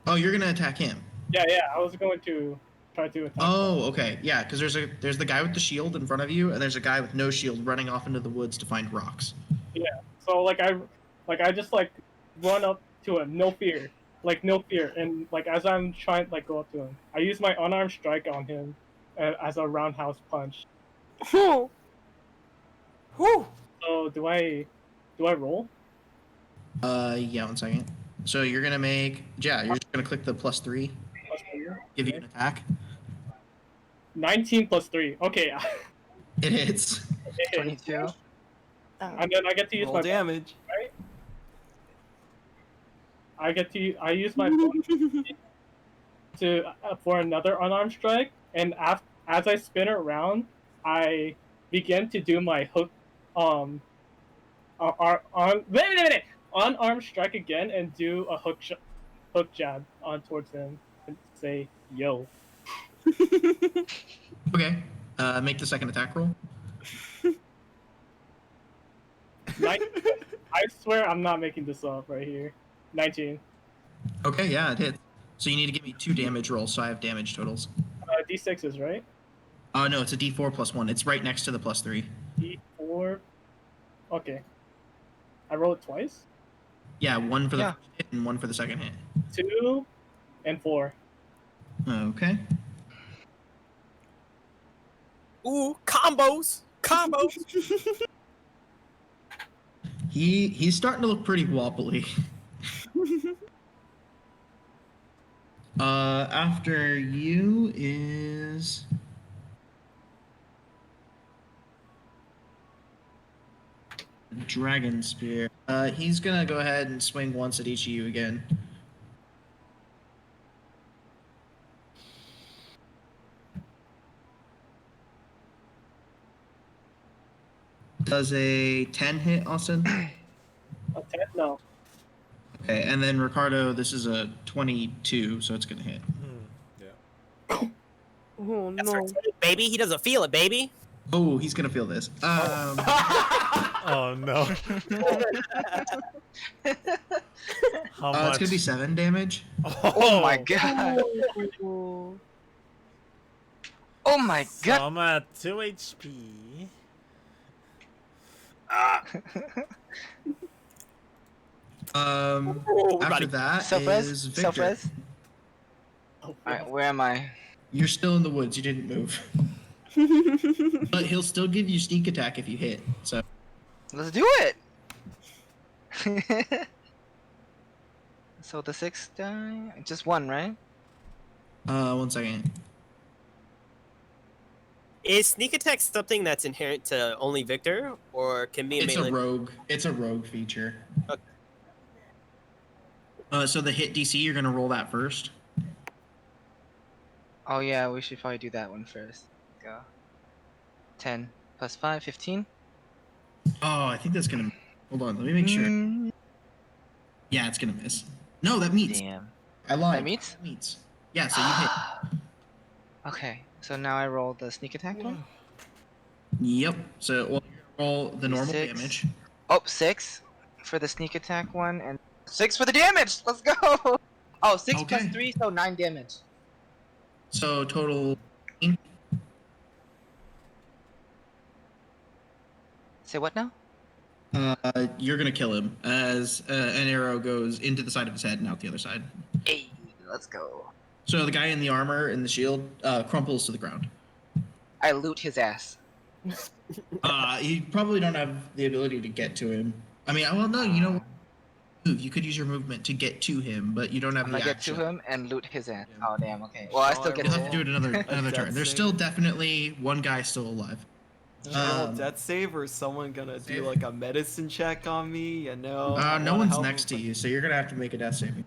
Oh, you're gonna attack him. Yeah, I was going to try to attack. Oh, okay, yeah, because there's the guy with the shield in front of you, and there's a guy with no shield running off into the woods to find rocks. Yeah. So I just like run up to him, no fear, and like as I'm trying to go up to him, I use my unarmed strike on him as a roundhouse punch. Oh, Whew. So do I roll? Yeah, 1 second. So you're gonna make you're just gonna click the +3, Plus three. give you an attack. 19 plus 3. Okay. It hits. 22. And then I get to use Roll my damage. I use my bonus to for another unarmed strike, and as I spin around, I begin to do my hook, wait, unarmed strike again, and do a hook jab on towards him, and say yo. Okay. Make the second attack roll. I swear I'm not making this up right here. 19. Okay, yeah, it hits. So you need to give me 2 damage rolls, so I have damage totals. D6s, right? Oh no, it's a D4 +1. It's right next to the +3. D4. Okay. I roll it twice. Yeah, 1 for the Yeah. first hit and 1 for the second hit. 2 and 4. Okay. Ooh, combos. He's starting to look pretty wobbly. After you is Dragon Spear. He's gonna go ahead and swing once at each of you again. Does a 10 hit, Austin? A 10? No. Okay, and then Ricardo, this is a 22, so it's gonna hit. Yeah. oh That's no. right, baby. He doesn't feel it, baby. Oh, he's gonna feel this. Oh no. How much? It's gonna be 7 damage. Oh my god. Oh. Oh my So god. I'm at 2 HP. After buddy. that Self-res? is Victor. Self-res? Oh, Alright, where am I? You're still in the woods. You didn't move. But he'll still give you sneak attack if you hit. So Let's do it! So the 6 die? Just 1, right? 1 second. Is sneak attack something that's inherent to only Victor, or can be a It's melee? a rogue. It's a rogue feature. Okay. So the hit DC, you're gonna roll that first. Oh yeah, we should probably do that one first. Go. 10 plus 5, 15? Oh, I think that's gonna. Hold on, let me make sure. Mm, Yeah, it's gonna miss. No, that meets. Damn. I lied. That meets? That meets. Yeah, so you hit. Okay, so now I roll the sneak attack one? Yep. So well, you're gonna roll the normal D6. damage. Oh, 6 for the sneak attack one, and 6 for the damage. Let's go. Oh, 6 plus Okay. 3, so 9 damage. So total. Say what now? You're gonna kill him as an arrow goes into the side of his head and out the other side. Hey, let's go. So the guy in the armor and the shield crumples to the ground. I loot his ass. You probably don't have the ability to get to him. I mean, well, no, you know what? Move. You could use your movement to get to him, but you don't have I'm the gonna get action. to him and loot his ass. Yeah. Oh damn. Okay. Well, I still get You'll to have to do it another death turn. There's still save. definitely one guy still alive. Roll death save, or is someone gonna do like a medicine check on me? You know. No one's next to you, so you're gonna have to make a death saving.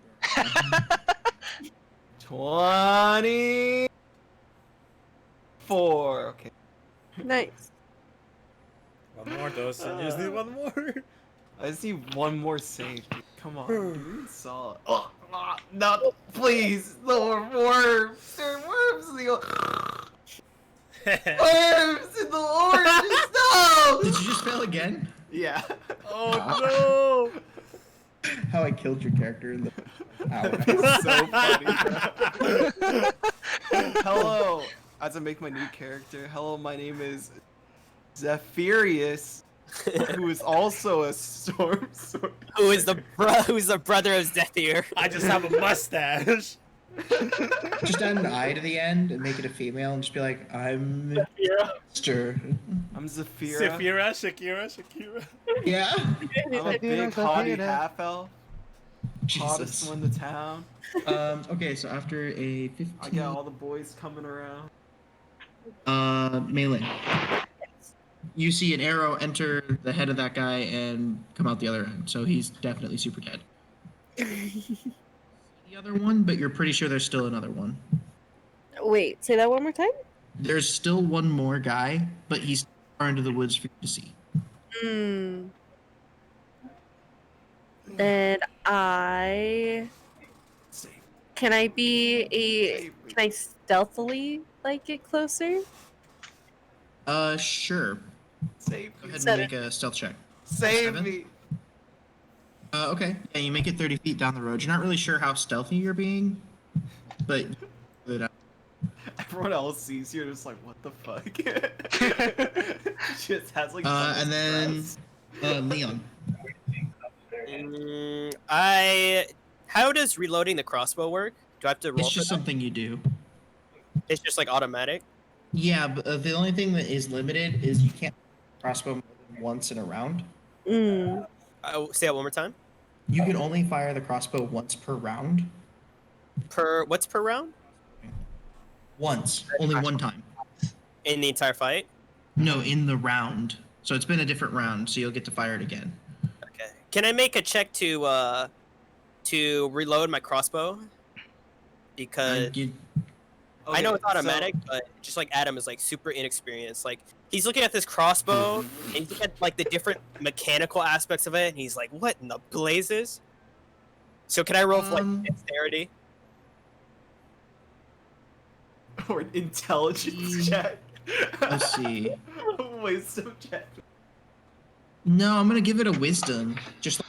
24. Okay. Nice. One more dose, and you just need one more. I just need one more save. Dude. Come on, dude. Solid. Oh, no, please. No more worms. There are worms in the worms in the oranges. No. Did you just fail again? Yeah. Oh How I killed your character in the hour. It's so funny. Hello. As I make my new character, hello, my name is Zephyrus, who is also a storm sword. Who's the brother of Zephyr? I just have a mustache. Just add an I to the end and make it a female and just be like, I'm Yeah. Mr. I'm Zephyrus. Shakira. Yeah. I'm a big haughty half elf. Hottest Jesus. one in the town. Okay, so after a 15. I got all the boys coming around. Melee. You see an arrow enter the head of that guy and come out the other end, so he's definitely super dead. The other one, but you're pretty sure there's still another one. Wait, say that one more time? There's still one more guy, but he's far into the woods for you to see. Hmm. Then Save. can I be a Save me. can I stealthily like get closer? Sure. Save Go me. ahead and make a stealth check. Save 7? me. Okay. Yeah, you make it 30 feet down the road. You're not really sure how stealthy you're being, but Everyone else sees you and is like, what the fuck? Just has like. and then stress. Leon. How does reloading the crossbow work? Do I have to roll? It's for just that? something you do. It's just like automatic. Yeah, but the only thing that is limited is you can't crossbow more than once in a round. Hmm. Say that one more time. You can only fire the crossbow once per round. What's per round Once. Only one time. in the entire fight? No, in the round. So it's been a different round, so you'll get to fire it again. Okay. Can I make a check to reload my crossbow? Because I know Okay, it's automatic, so- but just like Adam is like super inexperienced. Like he's looking at this crossbow and he's looking at like the different mechanical aspects of it, and he's like, "What in the blazes?" So can I roll for like dexterity? Or an intelligence check. Let's see. Wisdom check. No, I'm gonna give it a wisdom. Just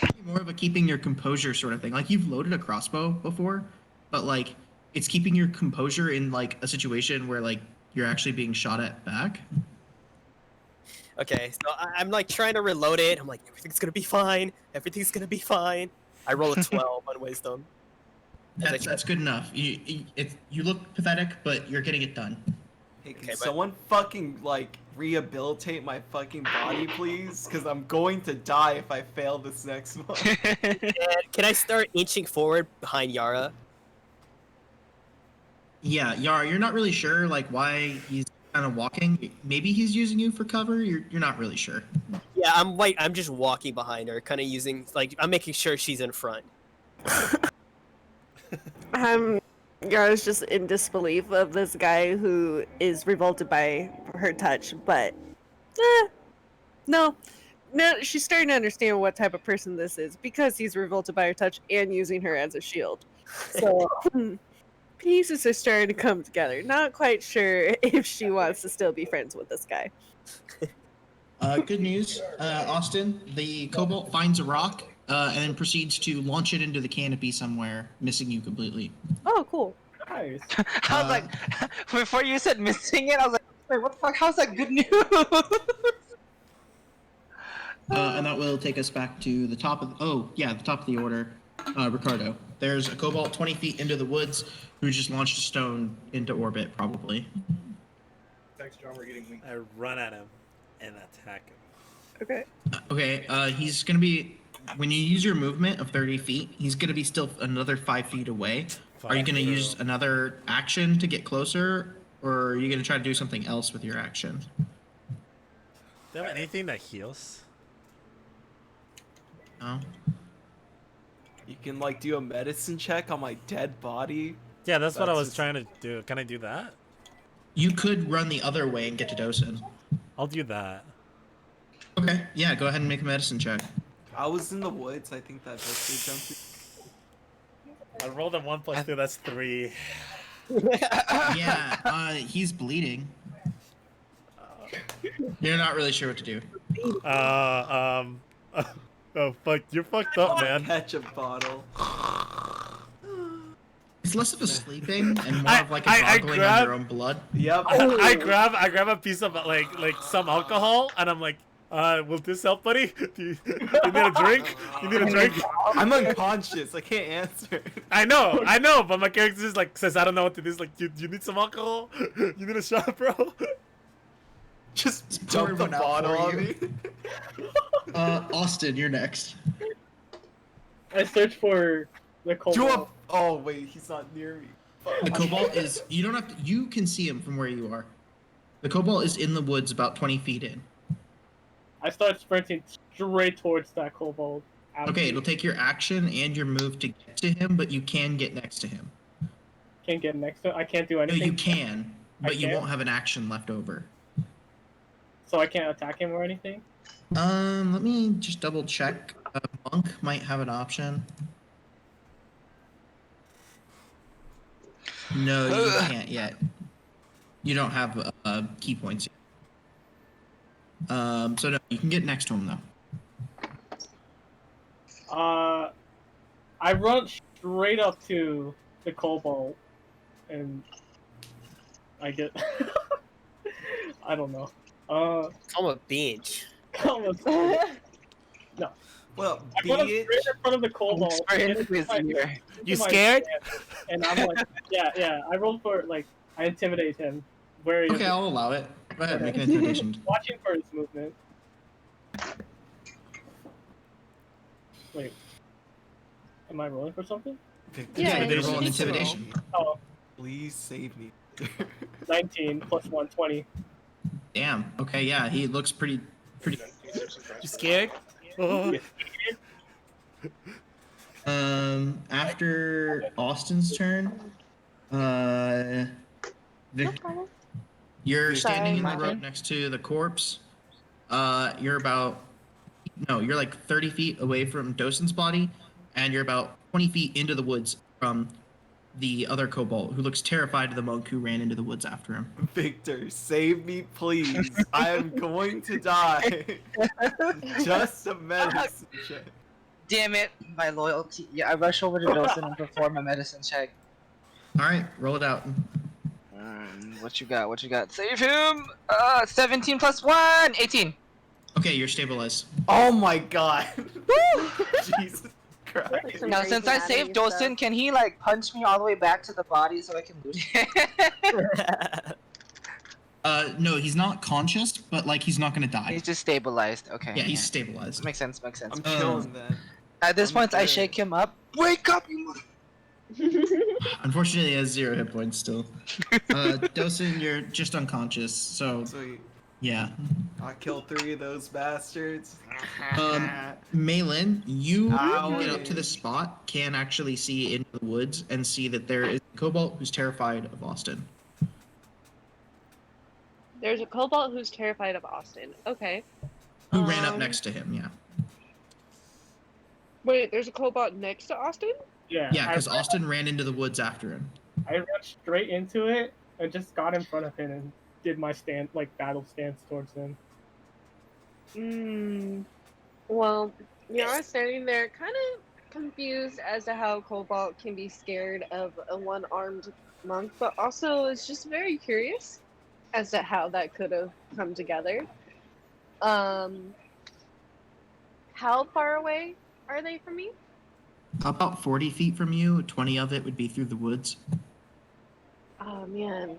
like, more of a keeping your composure sort of thing. Like you've loaded a crossbow before, but like it's keeping your composure in like a situation where like you're actually being shot at back. Okay, so I'm like trying to reload it. I'm like, everything's gonna be fine. Everything's gonna be fine. I roll a 12 on wisdom. That's good enough. You look pathetic, but you're getting it done. Hey, can Okay, but- someone fucking like rehabilitate my fucking body, please? Because I'm going to die if I fail this next one. And can I start inching forward behind Yara? Yeah, Yar, you're not really sure like why he's kind of walking. Maybe he's using you for cover. You're not really sure. Yeah, I'm just walking behind her, kind of using like I'm making sure she's in front. Yara's just in disbelief of this guy who is revolted by her touch, but no, she's starting to understand what type of person this is because he's revolted by her touch and using her as a shield. So pieces are starting to come together. Not quite sure if she wants to still be friends with this guy. Good news, Austin. The Cobalt finds a rock and then proceeds to launch it into the canopy somewhere, missing you completely. Oh, cool. Nice. I was like, before you said missing it, I was like, wait, what the fuck? How's that good news? And that will take us back to the top of the top of the order. Ricardo. There's a Cobalt 20 feet into the woods who just launched a stone into orbit, probably. Thanks, John. We're getting weak. I run at him and attack him. Okay. Okay, he's gonna be when you use your movement of 30 feet, he's gonna be still another 5 feet away. Are you gonna use another action to get closer, or are you gonna try to do something else with your action? Do you have anything that heals? No. You can like do a medicine check on my dead body. Yeah, that's what I That's was just- trying to do. Can I do that? You could run the other way and get to Dosen. I'll do that. Okay, yeah, go ahead and make a medicine check. I was in the woods. I think that basically jumped. I rolled a 1 + 2. That's 3. Yeah, he's bleeding. You're not really sure what to do. Oh fuck! You're fucked up, man. Ketchup bottle. It's less of a sleeping and more I- of like a I goggling grab- on your own blood. Yep. I grab a piece of like some alcohol, and I'm like, will this help, buddy? Do you need a drink? You need a drink? I'm unconscious. I can't answer. I know, but my character just like says, I don't know what to do. He's like, you need some alcohol? You need a shot, bro? Just pour dump the one out bottle for on you. me. Austin, you're next. I search for the Do cobalt. a. Oh wait, he's not near me. The Cobalt is, you don't have to, you can see him from where you are. The Cobalt is in the woods about 20 feet in. I start sprinting straight towards that cobalt. Okay, it'll take your action and your move to get to him, but you can get next to him. Can't get next to. I can't do No, anything. you can, but you can't? won't have an action left over. So I can't attack him or anything. Let me just double check. Monk might have an option. No, you can't yet. You don't have key points yet. So no, you can get next to him though. I run straight up to the cobalt, and I get. I don't know. Call him a bench. Come on. Well, I put him bitch. straight in front of the cobalt. Whisper in and his my- ear. You my scared? stance, and I'm like, yeah. I rolled for like I intimidate him. Where he Okay, is I'll allow it. Go ahead, make an intimidation. watching for his movement. Wait, am I rolling for something? Victor, Yeah, they you roll an need to roll. intimidation. Oh, Please save me. 19 plus 1, 20. Damn. Okay, yeah, he looks pretty. You scared? Oh. After Austin's turn, Vic, you're standing in the Sorry, road next to the corpse. You're like 30 feet away from Dosen's body, and you're about 20 feet into the woods from the other kobold, who looks terrified of the monk who ran into the woods after him. Victor, save me, please. I am going to die. Just a medicine check. Damn it, my loyalty. Yeah, I rush over to Dawson and perform a medicine check. All right, roll it out. What you got? What you got? Save him! 17 plus 1! 18! Okay, you're stabilized. Oh my god. Jesus Christ. Now, since I saved Dawson, can he, like, punch me all the way back to the body so I can loot it? No, he's not conscious, but like he's not gonna die. He's just stabilized. Okay. Yeah, he's stabilized. Makes sense, makes sense. I'm chilling then. At this I'm point, I good. shake him up. Wake up, you mother... Unfortunately, he has 0 hit points still. Dosen, you're just unconscious, so Sweet. yeah. I killed 3 of those bastards. Malin, you Ow. get up to the spot, can actually see into the woods and see that there is a kobold who's terrified of Austin. There's a cobalt who's terrified of Austin. Okay. Who ran up Um, next to him, yeah. Wait, there's a cobalt next to Austin? Yeah. Yeah, because I ran- Austin ran into the woods after him. I ran straight into it and just got in front of him and did my battle stance towards him. Well, Yara's standing there, kind of confused as to how Cobalt can be scared of a one-armed monk, but also is just very curious as to how that could have come together. Um, how far away are they from me? About 40 feet from you, 20 of it would be through the woods. Oh man.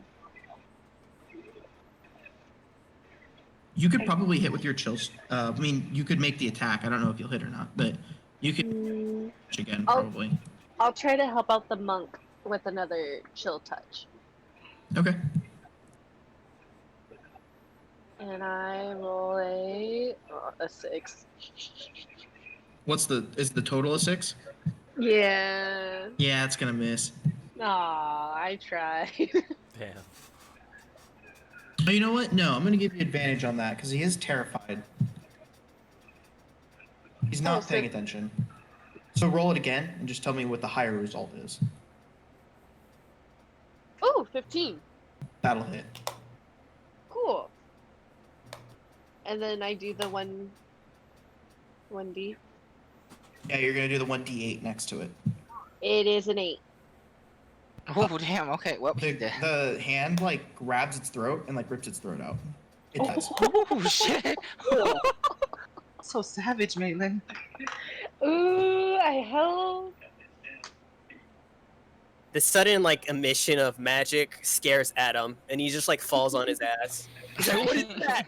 You could probably hit with your chills. I mean, you could make the attack. I don't know if you'll hit or not, but you could Mm, again I'll probably. I'll try to help out the monk with another chill touch. Okay. And I roll a 6. Is the total a 6? Yeah. Yeah, it's gonna miss. Aw, I tried. Damn. Oh, you know what? No, I'm gonna give you advantage on that because he is terrified. He's not paying attention. So roll it again and just tell me what the higher result is. Oh, 15. That'll hit. Cool. And then I do the 1d. Yeah, you're gonna do the 1d8 next to it. It is an 8. Oh damn. Okay. Well, The hand like grabs its throat and like rips its throat out. It does. oh shit. So savage, Maitland. Ooh, I hope. The sudden like emission of magic scares Adam, and he just like falls on his ass. He's like, "What is that?"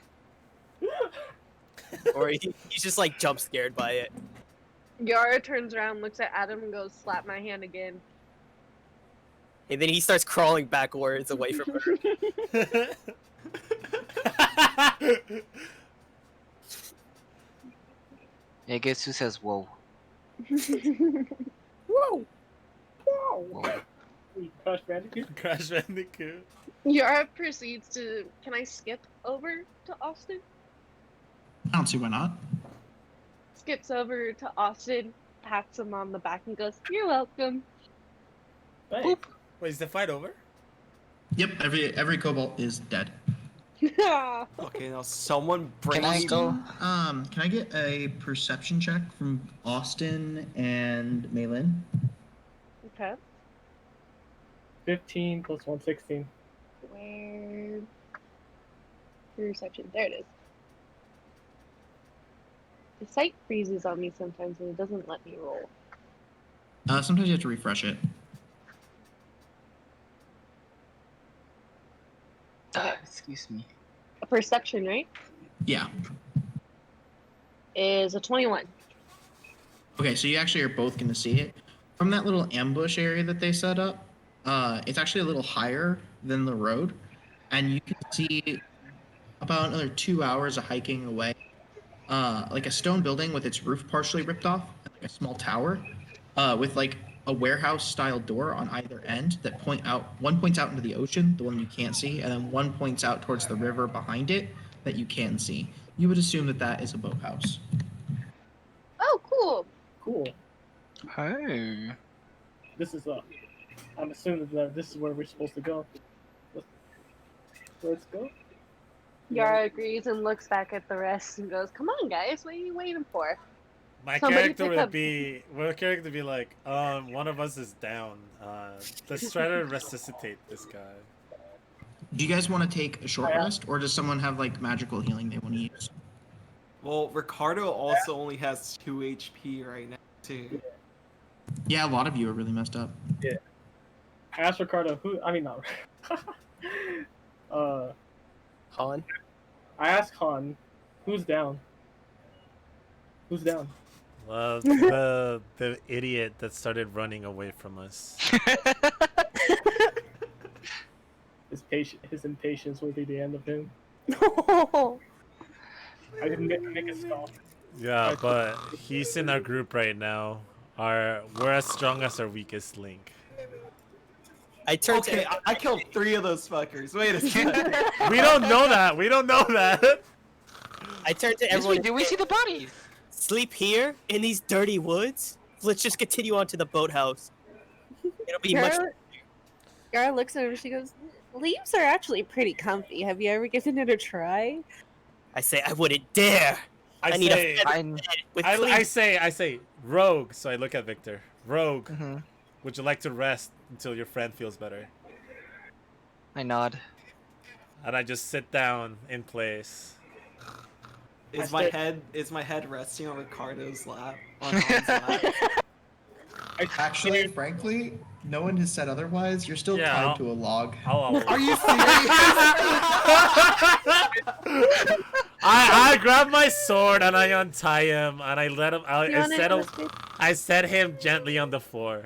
Or he's just like jump scared by it. Yara turns around, looks at Adam, and goes, "Slap my hand again." And then he starts crawling backwards away from her. Yeah, guess who says whoa? Whoa! Crash Bandicoot. Crash Bandicoot. Yara proceeds to. Can I skip over to Austin? I don't see why not. Skips over to Austin, pats him on the back, and goes, "You're welcome." Thanks. Wait, is the fight over? Yep, every kobold is dead. Okay, now someone bring Can I me. go? Can I get a perception check from Austin and Maylin? Okay. 15 plus 116. Where? Perception. There it is. The site freezes on me sometimes and it doesn't let me roll. Sometimes you have to refresh it. Excuse me. A perception, right? Yeah. Is a 21. Okay, so you actually are both going to see it. From that little ambush area that they set up, it's actually a little higher than the road. And you can see about another 2 hours of hiking away, like a stone building with its roof partially ripped off, and like a small tower, with like a warehouse-style door on either end that point out. One points out into the ocean, the one you can't see, and then one points out towards the river behind it that you can see. You would assume that that is a boathouse. Oh, cool. Cool. Hey. This is I'm assuming that this is where we're supposed to go. Let's go. Yara agrees and looks back at the rest and goes, "Come on, guys, what are you waiting for?" My Somebody character pick would up- be like, one of us is down. Let's try to resuscitate this guy. Do you guys want to take a short rest, or does someone have like magical healing they want to use? Well, Ricardo also only has 2 HP right now too. Yeah, a lot of you are really messed up. I asked Ricardo not. Han? I asked Han, who's down? Who's down? Well, the idiot that started running away from us. His impatience will be the end of him. I didn't make a stop. Yeah, but he's in our group right now. We're as strong as our weakest link. I turned Okay, to I killed 3 of those fuckers. Wait a second. We don't know that. We don't know that. I turned to Yes, everyone. we do. We see the bodies. Sleep here in these dirty woods? Let's just continue on to the boathouse. It'll be much. Yara looks at her and she goes, "Leaves are actually pretty comfy. Have you ever given it a try?" I say I wouldn't dare. I need a say, feather I. with I clean. say, Rogue. So I look at Victor. Rogue, hmm would you like to rest until your friend feels better? I nod. And I just sit down in place. Is I my head resting on Ricardo's lap? On Han's lap? Actually, frankly, no one has said otherwise. You're still Yeah, tied to a log. Are you serious? I grab my sword and I untie him and I let him. You want it? I set him gently on the floor.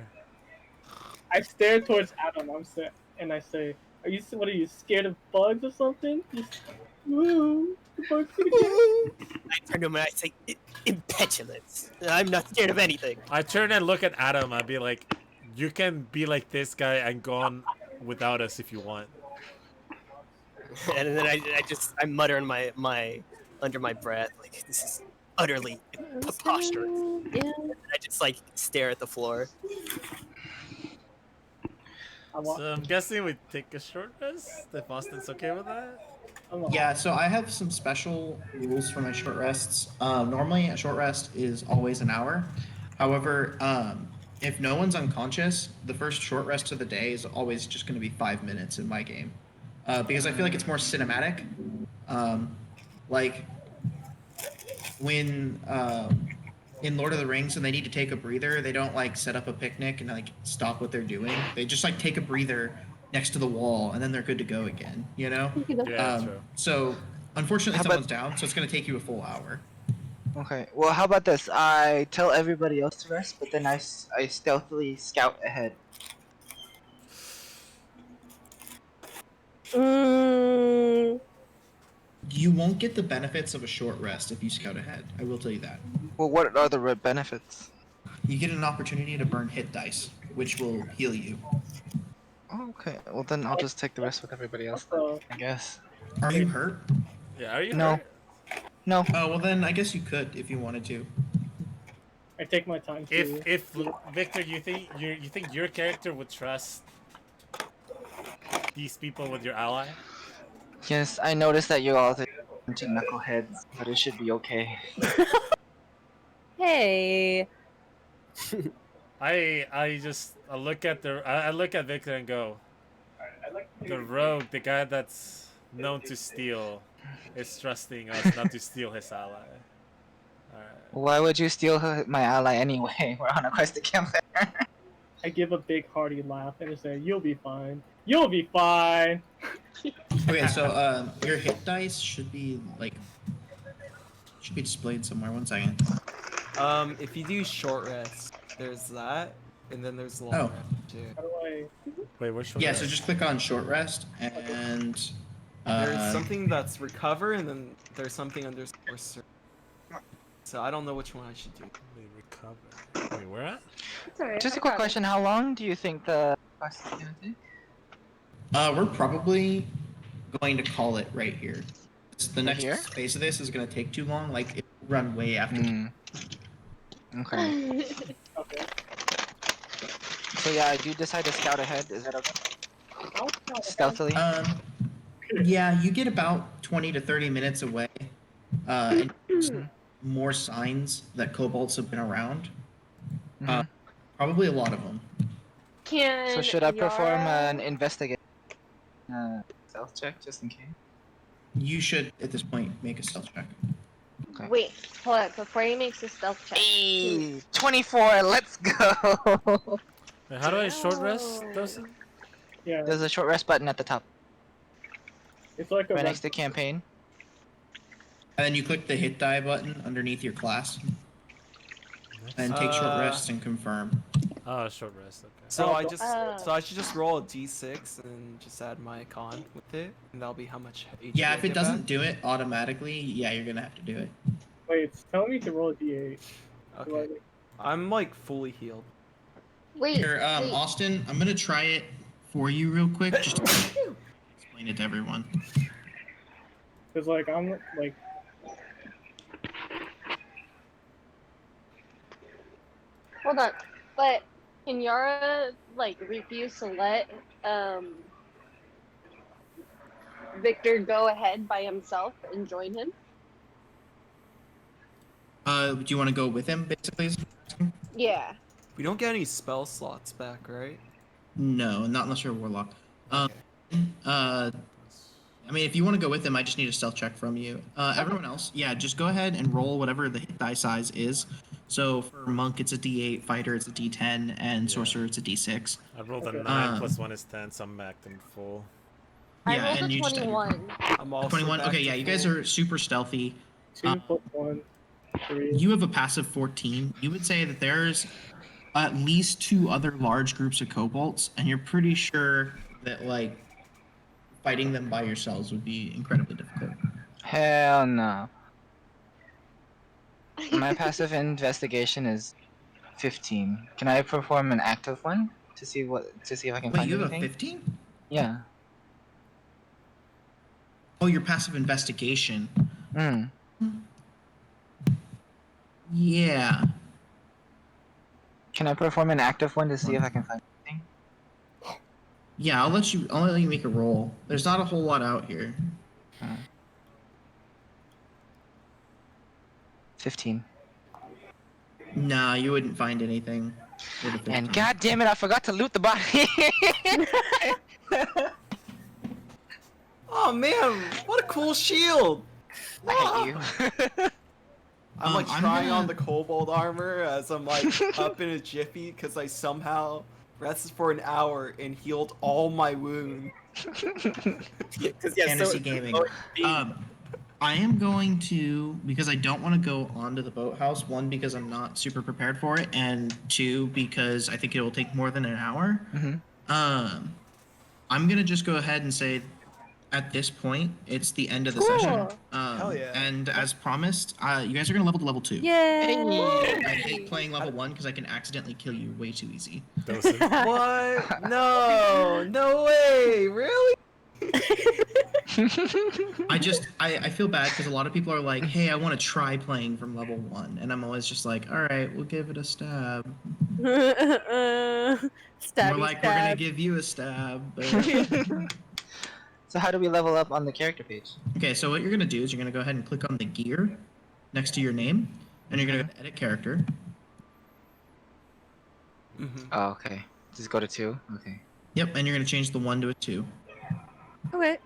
I stare towards Adam. And I say, What are you scared of bugs or something? Woo, the bug's gonna get me." I turn to him and I say, impetulance. I'm not scared of anything. I turn and look at Adam. I'd be like, "You can be like this guy and go on without us if you want." And then I mutter in my under my breath, like, this is utterly preposterous. Yeah. I just like stare at the floor. So I'm guessing we take a short rest. If Austin's okay with that. Yeah, so I have some special rules for my short rests. Normally, a short rest is always an hour. However, if no one's unconscious, the first short rest of the day is always just going to be 5 minutes in my game, because I feel like it's more cinematic. Like when in Lord of the Rings, when they need to take a breather, they don't like set up a picnic and like stop what they're doing. They just like take a breather next to the wall and then they're good to go again. You know? Yeah, true. So unfortunately, How about- someone's down, so it's going to take you a full hour. Okay. Well, how about this? I tell everybody else to rest, but then I stealthily scout ahead. Mm, You won't get the benefits of a short rest if you scout ahead. I will tell you that. Well, what are the benefits? You get an opportunity to burn hit dice, which will heal you. Oh, okay. Well, then I'll just take the rest with everybody else. Also, I guess. Are you hurt? Yeah, are you? No. hurt? No. Oh, well then I guess you could if you wanted to. I take my time to. If Victor, you think your character would trust these people with your ally? Yes, I noticed that you all are into knuckleheads, but it should be okay. hey. I look at I look at Victor and go, the rogue, the guy that's known to steal, is trusting us not to steal his ally. Alright. Why would you steal my ally anyway? We're on a quest to kill her. I give a big hearty laugh and I say, "You'll be fine. You'll be fine." Okay, so your hit dice should be displayed somewhere. 1 second. If you do short rest, there's that, and then there's long Oh. rest too. How do I? Wait, which one? Yeah, so just click on short rest and There's something that's recover, and then there's something under search. So I don't know which one I should do. Recover. Wait, where at? It's alright. Just a quick question: how long do you think the quest is gonna take? we're probably going to call it right here. The next here? phase of this is going to take too long. Like, it will run way after. Hmm. Okay. Okay. So yeah, I do decide to scout ahead. Is that okay? I'll count it. Stealthily. Yeah, you get about 20 to 30 minutes away. And there's more signs that kobolds have been around. Mhm. Probably a lot of them. Can So should I perform Yara- an investigate stealth check just in case? You should, at this point, make a stealth check. Okay. Wait, hold on. Before he makes a stealth check. Hey, 24. Let's go. Wait, how do I short rest, Dawson? Yeah, There's a short rest button at the top, it's like a right red- next to campaign. And then you click the hit die button underneath your class. And take short rests and confirm. Oh, short rest. Okay. So Oh, I but- just so I should just roll a d6 and just add my con with it, and that'll be how much HP Yeah, I if it get doesn't back? do it automatically, yeah, you're going to have to do it. Wait, it's telling me to roll a d8. Do I- Okay. I'm like fully healed. Wait, Here, wait. Austin, I'm going to try it for you real quick. Just to explain it to everyone. Cause like I'm like Hold on. But can Yara like refuse to let Victor go ahead by himself and join him? Do you want to go with him, basically? is what you're asking? Yeah. We don't get any spell slots back, right? No, not unless you're a warlock. Okay. I mean, if you want to go with him, I just need a stealth check from you. Everyone else, yeah, just go ahead and roll whatever the hit die size is. So for monk, it's a D8, fighter, it's a D10, and Yeah. sorcerer, it's a D6. I rolled a Okay. 9 plus 1 is 10, so I'm backed in full. I Yeah, rolled and a you just add your- 21. I'm also 21. back Okay, to yeah, you guys full. are super stealthy. 2 plus 1, 3. You have a passive 14. You would say that there's at least 2 other large groups of kobolds, and you're pretty sure that like fighting them by yourselves would be incredibly difficult. Hell no. My passive investigation is 15. Can I perform an active one to see if I can Wait, find you have a anything? 15? Yeah. Oh, your passive investigation. Mm. Yeah. Can I perform an active one to see if I can find anything? Yeah, I'll let you make a roll. There's not a whole lot out here. 15. Nah, you wouldn't find anything with a 15. And god damn it, I forgot to loot the body. Oh man, what a cool shield! I hate you. I'm like I'm trying gonna- on the kobold armor as I'm like up in a jiffy because I somehow rested for an hour and healed all my wounds. Because yeah, Fantasy gaming. I am going to, because I don't want to go onto the boathouse, one, because I'm not super prepared for it, and two, because I think it will take more than an hour. Mhm. I'm going to just go ahead and say at this point, it's the end of the Cool. session. Hell yeah. And as promised, you guys are going to level to level 2. Yay! I hate playing level 1 because I can accidentally kill you way too easy. Dosing. What? No, no way, really? I feel bad because a lot of people are like, hey, I want to try playing from level 1. And I'm always just like, all right, we'll give it a stab. Stabby More like, we're going to stab. give you a stab. But... So how do we level up on the character page? Okay, so what you're going to do is you're going to go ahead and click on the gear next to your name. And you're going to edit character. Oh, okay. Just go to 2. Okay. Yep, and you're going to change the 1 to a 2. Okay.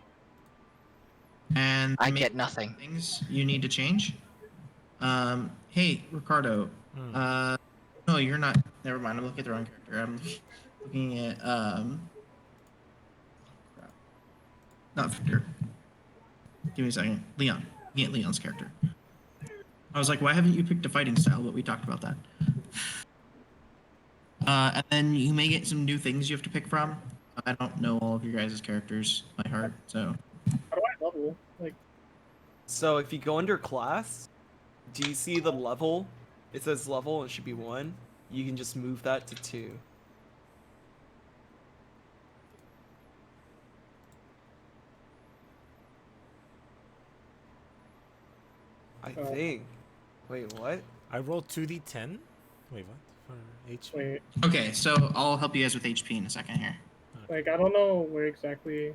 And I make get nothing. things you need to change. Hey, Ricardo. No, you're not. Never mind. I'm looking at the wrong character. I'm looking at crap. Not Victor. Give me a second. Leon. Looking at Leon's character. I was like, why haven't you picked a fighting style? But we talked about that. And then you may get some new things you have to pick from. I don't know all of your guys' characters by heart, so. How do I level? Like, So if you go under class, do you see the level? It says level, it should be 1. You can just move that to 2. I Oh. think. Wait, what? I rolled 2d10. Wait, what? For HP? wait, Okay, so I'll help you guys with HP in a second here. like I don't know where exactly.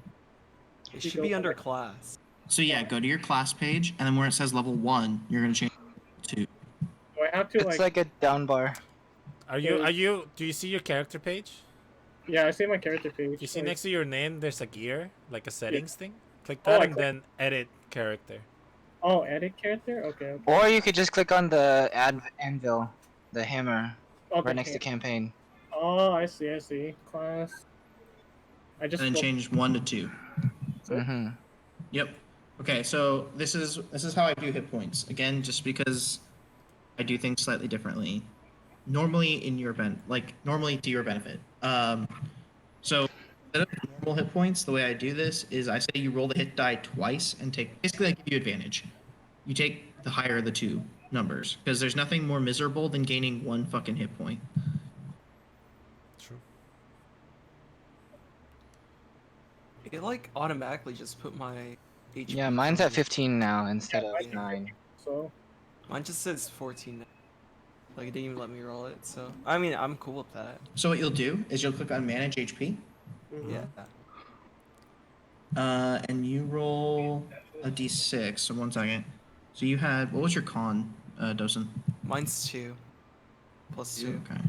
It should be under class. So yeah, go to your class page, and then where it says level 1, you're gonna change it to 2. Do I have to It's like a down bar. Are you? Do you see your character page? Yeah, I see my character page. You see like, next to your name, there's a gear, like a settings thing. Click Oh, that I and click- then edit character. Oh, edit character. Okay. Or you could just click on the anvil, the hammer, Oh, right next to campaign. Oh, I see. I see. Class. I just. And then go- change 1 to 2. Mm-hmm. Yep. Okay, so this is how I do hit points. Again, just because I do things slightly differently. Normally normally to your benefit. So instead of normal hit points, the way I do this is I say you roll the hit die twice and basically I give you advantage. You take the higher of the 2 numbers because there's nothing more miserable than gaining 1 fucking hit point. True. It like automatically just put my HP. Yeah, mine's at down. 15 now instead Yeah, of mine's at 9. So. Mine just says 14 now. Like it didn't even let me roll it, so I mean I'm cool with that. So what you'll do is you'll click on manage HP, Yeah. and you roll a d6. So 1 second. So you had, what was your con? Dosen? Mine's 2. Plus 2. Okay.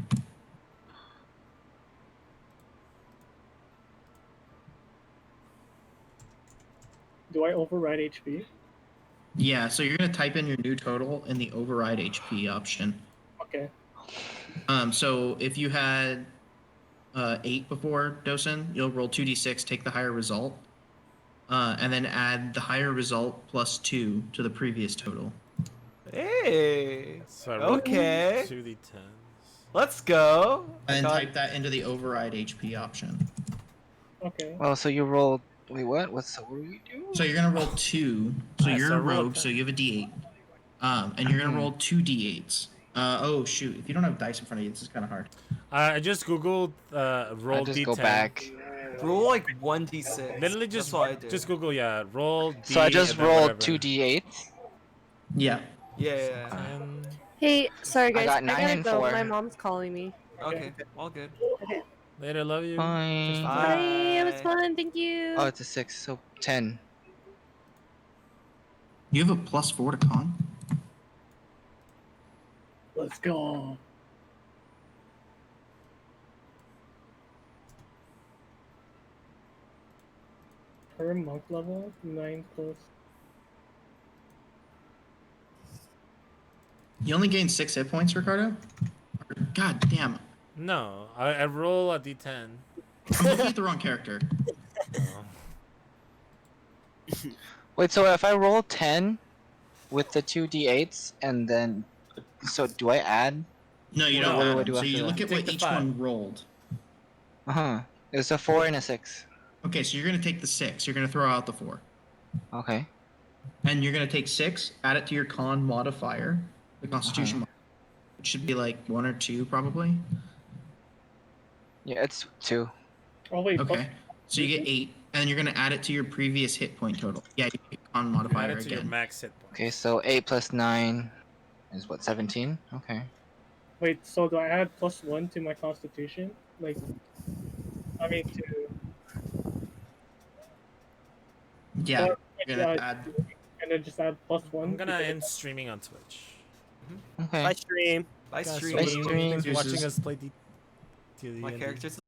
Do I override HP? Yeah, so you're gonna type in your new total in the override HP option. Okay. So if you had 8 before Dosen, you'll roll 2d6, take the higher result, and then add the higher result plus 2 to the previous total. Hey. So I rolled Okay. 2d10s. Let's go. And then I got- type that into the override HP option. Okay. Well, so you rolled. Wait, what? What were you doing? So you're gonna roll 2. So Nice, you're I a rolled rogue, that. so you have a d8. And you're gonna roll 2 d8s. Oh shoot! If you don't have dice in front of you, this is kind of hard. I just googled roll I just d10. go back. roll like 1d6. Literally just That's what I do. just Google roll d. So I just and then rolled whatever. 2d8. Yeah. Yeah. 10. Hey, sorry I guys, got I 9 gotta and go. 4. My mom's calling me. Okay. All good. Later, love you. Bye. Bye. It was Bye. fun. Thank you. Oh, it's a 6, so 10. You have a +4 to con. Let's go. Per monk level, 9 plus. You only gain 6 hit points, Ricardo. God damn! No, I roll a d10. I'm looking at the wrong character. Oh. Wait, so if I roll 10 with the 2d8s and then. So do I add? No, you No, don't what add do I them. do So after you that? look at Take what the each 5. one rolled. Uh huh. It's a 4 and a 6. Okay, so you're gonna take the 6. You're gonna throw out the 4, Okay. and you're gonna take 6, add it to your con modifier, the Constitution. It should be like 1 or 2 probably. Yeah, it's 2. Oh wait. Okay, so you get 8, and then you're gonna add it to your previous hit point total. Yeah, you pick con Add modifier it to your again. max hit point. Okay, so 8 plus 9 is what, 17? Okay. Wait. So do I add +1 to my Constitution? Like, I mean to. Yeah, or, you're gonna add. And then just add +1. I'm gonna because- end streaming on Twitch. Okay. Bye stream. Bye, Guys, stream. Bye, so stream. thanks for watching Deuces. us play D. My character's